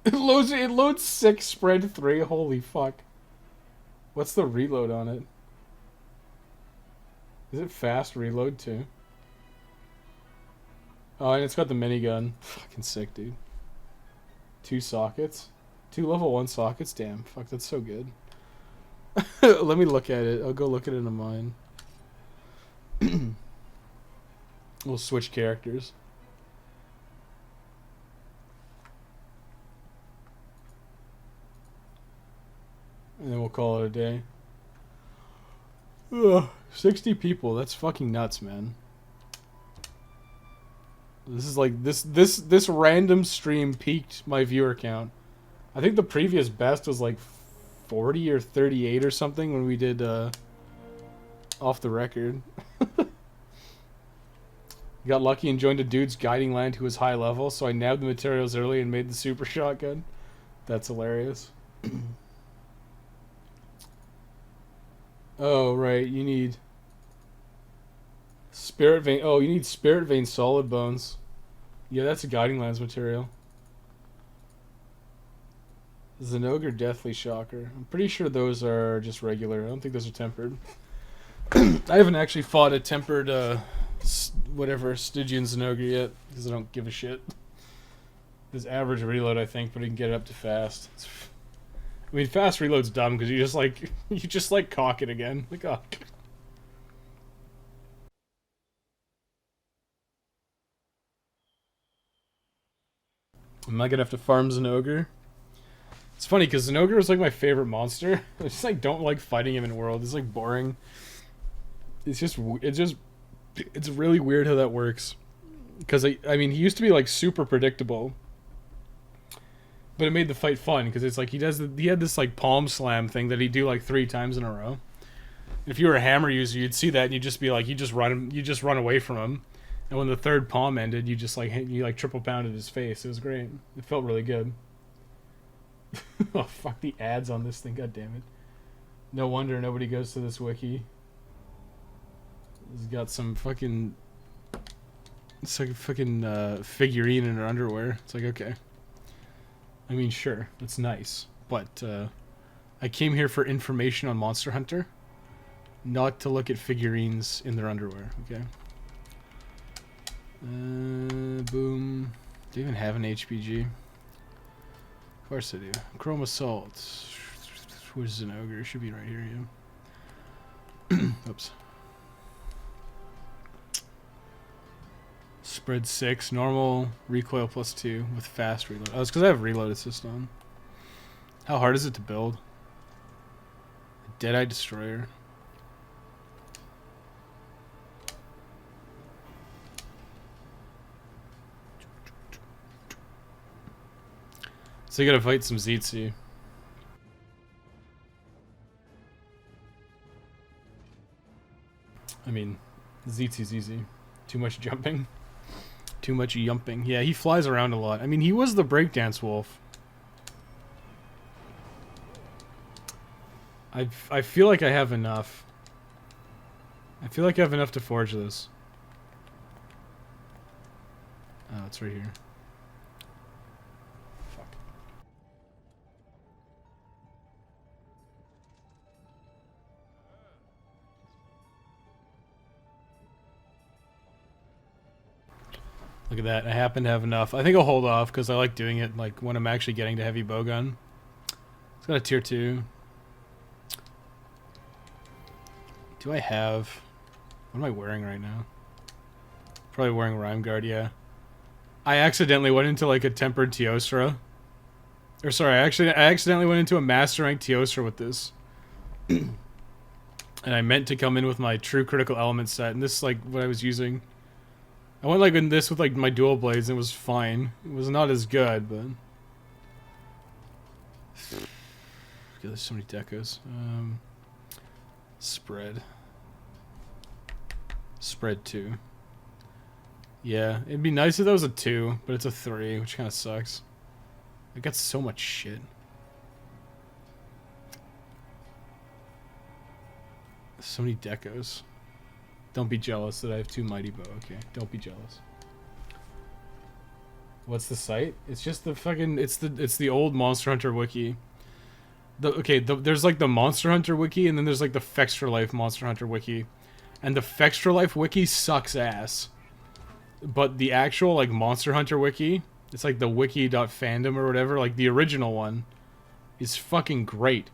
It loads 6 spread 3, holy fuck. What's the reload on it? Is it fast reload too? Oh, and it's got the minigun. Fucking sick, dude. 2 sockets? 2 level 1 sockets? Damn, fuck, that's so good. Let me look at it. I'll go look at it in mine. We'll switch characters. And then we'll call it a day. Ugh, 60 people. That's fucking nuts, man. This is like this random stream peaked my viewer count. I think the previous best was like 40 or 38 or something when we did off the record. Got lucky and joined a dude's guiding land who was high level, so I nabbed the materials early and made the super shotgun. That's hilarious. Oh, right, you need Spirit Vein. Oh, you need Spirit Vein solid bones. Yeah, that's a Guiding Lands material. Zenogre, Deathly Shocker. I'm pretty sure those are just regular. I don't think those are tempered. I haven't actually fought a tempered, whatever, Stygian Zenogre yet, because I don't give a shit. His average reload, I think, but he can get it up to fast. I mean, fast reload's dumb, because you just like cock it again. Like, oh. Am I gonna have to farm Zenogre? It's funny, because Zenogre is like my favorite monster. I just like don't like fighting him in World. It's like boring. It's really weird how that works. Because I mean, he used to be like super predictable, but it made the fight fun because it's like he had this like palm slam thing that he'd do like 3 times in a row. If you were a hammer user, you'd see that and you'd just be like, you just run away from him. And when the 3rd palm ended, you just like triple pounded his face. It was great. It felt really good. Oh fuck the ads on this thing, god damn it. No wonder nobody goes to this wiki. It's got some fucking... It's like a fucking figurine in her underwear. It's like, okay. I mean, sure, that's nice. But I came here for information on Monster Hunter, not to look at figurines in their underwear, okay? Boom. Do you even have an HPG? Of course I do. Chrome Assault. Where's Zenogre? Should be right here, yeah. Oops. Spread 6, normal, recoil +2 with fast reload. Oh, it's because I have reload assist on. How hard is it to build? Deadeye Destroyer. So you gotta fight some Zetsu. I mean, Zetsu's easy. Too much jumping. Too much yumping. Yeah, he flies around a lot. I mean, he was the breakdance wolf. I feel like I have enough. I feel like I have enough to forge this. Oh, it's right here. Fuck. Look at that. I happen to have enough. I think I'll hold off because I like doing it like when I'm actually getting to heavy bowgun. It's got a tier 2. Do I have... What am I wearing right now? Probably wearing Rhyme Guard, yeah. I accidentally went into like a tempered Teostra. Or sorry, I accidentally went into a master rank Teostra with this. And I meant to come in with my true critical element set, and this is like what I was using. I went like in this with like my dual blades and it was fine. It was not as good, but... God, there's so many decos. Spread. Spread 2. Yeah, it'd be nice if that was a 2, but it's a 3, which kind of sucks. I got so much shit. So many decos. Don't be jealous that I have 2 Mighty Bow. Okay, don't be jealous. What's the site? It's just the fucking... It's the old Monster Hunter wiki. There's like the Monster Hunter wiki, and then there's like the Fextra Life Monster Hunter wiki. And the Fextra Life wiki sucks ass. But the actual like Monster Hunter wiki, it's like the wiki.fandom or whatever, like the original one, is fucking great.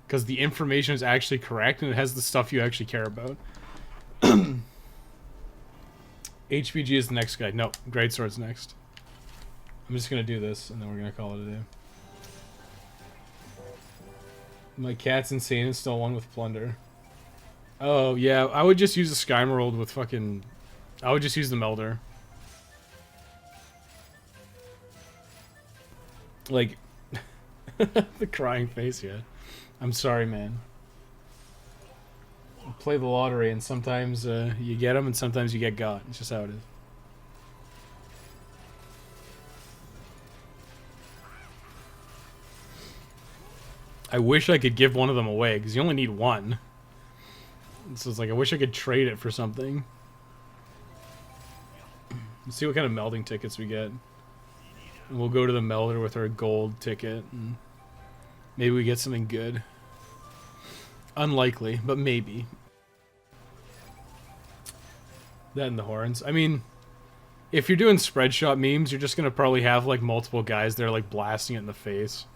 Because the information is actually correct and it has the stuff you actually care about. HPG is the next guy. No, Greatsword's next. I'm just gonna do this and then we're gonna call it a day. My cat's insane and still one with plunder. Oh yeah, I would just use a Skymerald with fucking... I would just use the Melder. Like... the crying face, yeah. I'm sorry, man. You play the lottery and sometimes you get them and sometimes you get got. It's just how it is. I wish I could give one of them away because you only need one. So it's like, I wish I could trade it for something. Let's see what kind of melding tickets we get. And we'll go to the melder with our gold ticket. And Maybe we get something good. Unlikely, but maybe. That and the horns. I mean, if you're doing spread shot memes, you're just gonna probably have like multiple guys there like blasting it in the face.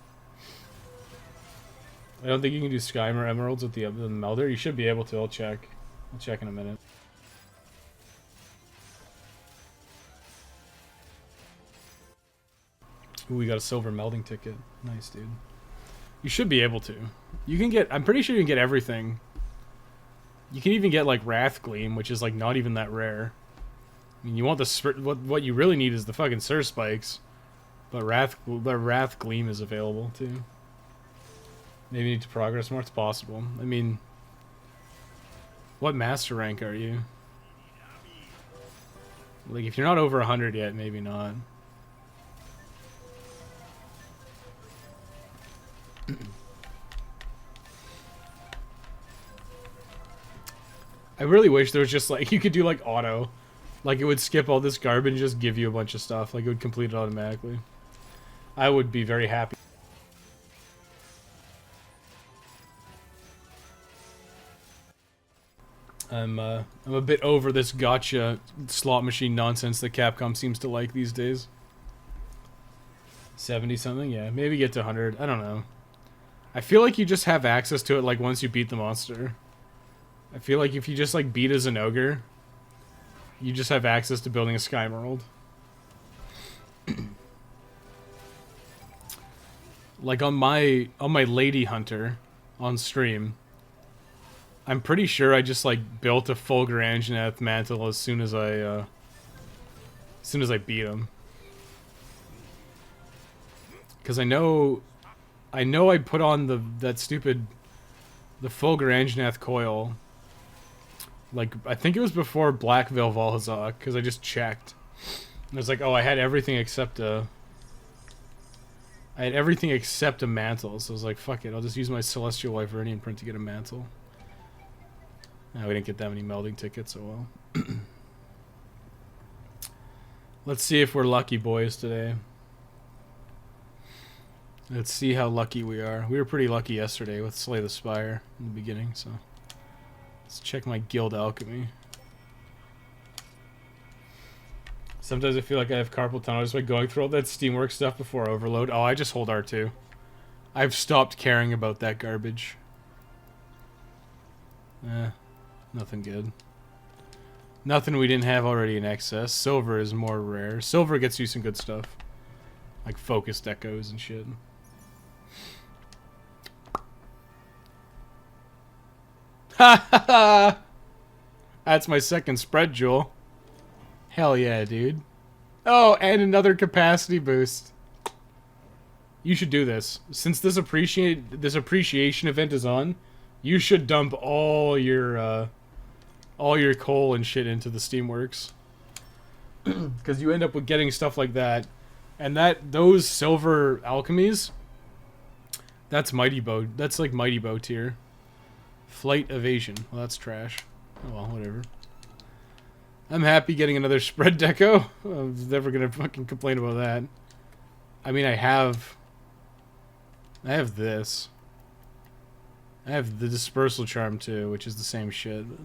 I don't think you can do Skymer Emeralds with the Melder. You should be able to. I'll check. I'll check in a minute. Ooh, we got a silver melding ticket. Nice, dude. You should be able to. You can get... I'm pretty sure you can get everything. You can even get, like, Wrath Gleam, which is, like, not even that rare. I mean, you want the... What you really need is the fucking Sur Spikes. But Wrath Gleam is available, too. Maybe you need to progress more. It's possible. I mean... What master rank are you? Like, if you're not over 100 yet, maybe not. I really wish there was just like you could do like auto, like it would skip all this garbage and just give you a bunch of stuff, like it would complete it automatically. I would be very happy. I'm a bit over this gotcha slot machine nonsense that Capcom seems to like these days. 70 something, yeah, maybe get to 100. I don't know. I feel like you just have access to it like once you beat the monster. I feel like if you just like beat as an ogre, you just have access to building a Skymerald. Like on my Lady Hunter on stream, I'm pretty sure I just like built a Fulgur Anjanath mantle as soon as I beat him. Because I know I put on the Fulgur Anjanath coil. Like, I think it was before Black Veil Valhazak, because I just checked. And it was like, oh, I had everything except a... I had everything except a mantle, so I was like, fuck it, I'll just use my Celestial Wyvernian print to get a mantle. Now we didn't get that many melding tickets, oh well. Let's see if we're lucky boys today. Let's see how lucky we are. We were pretty lucky yesterday with Slay the Spire in the beginning, so... Let's check my guild alchemy. Sometimes I feel like I have carpal tunnel just by going through all that Steamworks stuff before overload. Oh, I just hold R2. I've stopped caring about that garbage. Nothing good. Nothing we didn't have already in excess. Silver is more rare. Silver gets you some good stuff. Like focused echoes and shit. Ha ha ha! That's my second spread jewel. Hell yeah, dude. Oh, and another capacity boost. You should do this. Since this appreciation event is on, you should dump all your coal and shit into the Steamworks. Because you end up with getting stuff like that. And those silver alchemies, that's Mighty Bow. That's like Mighty Bow tier. Flight evasion. Well, that's trash. Oh well, whatever. I'm happy getting another spread deco. I'm never gonna fucking complain about that. I mean, I have this. I have the dispersal charm too, which is the same shit. But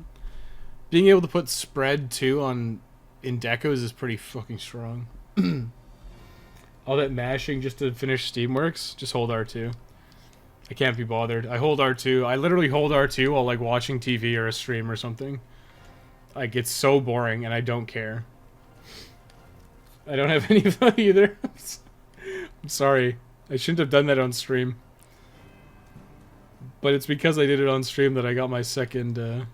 being able to put spread 2 in decos is pretty fucking strong. All that mashing just to finish Steamworks, just hold R2. I can't be bothered. I hold R2. I literally hold R2 while like watching TV or a stream or something. Like, it's so boring and I don't care. I don't have any fun either. I'm sorry. I shouldn't have done that on stream. But it's because I did it on stream that I got my second,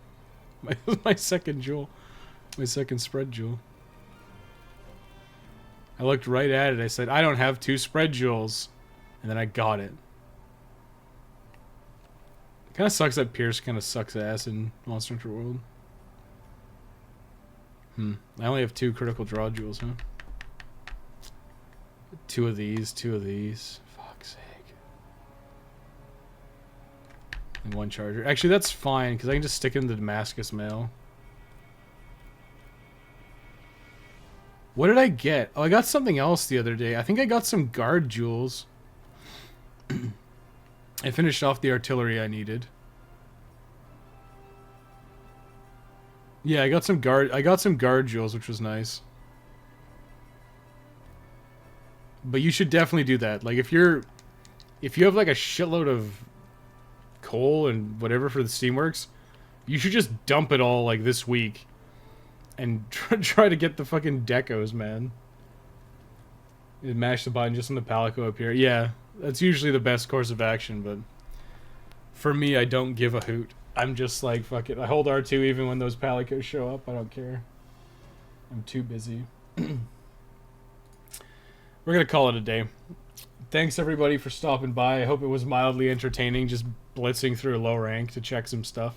my second jewel. My second spread jewel. I looked right at it. I said, I don't have 2 spread jewels. And then I got it. Kind of sucks that Pierce kind of sucks ass in Monster Hunter World. I only have 2 critical draw jewels, huh? 2 of these, 2 of these. Fuck's sake. And 1 charger. Actually, that's fine, because I can just stick it in the Damascus mail. What did I get? Oh, I got something else the other day. I think I got some guard jewels. I finished off the artillery I needed. Yeah, I got some guard jewels, which was nice. But you should definitely do that. Like if you have like a shitload of coal and whatever for the steamworks, you should just dump it all like this week and try to get the fucking decos, man. You mash the button just on the palico up here. Yeah, that's usually the best course of action, but for me, I don't give a hoot. I'm just like, fuck it. I hold R2 even when those palicos show up. I don't care. I'm too busy. We're going to call it a day. Thanks, everybody, for stopping by. I hope it was mildly entertaining, just blitzing through low rank to check some stuff.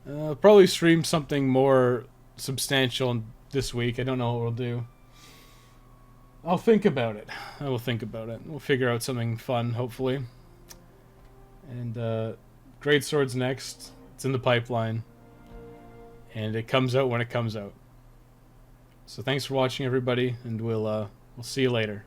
Probably stream something more substantial this week. I don't know what we'll do. I'll think about it. I will think about it. We'll figure out something fun, hopefully. And, Great Sword's next. It's in the pipeline. And it comes out when it comes out. So thanks for watching, everybody, and we'll see you later.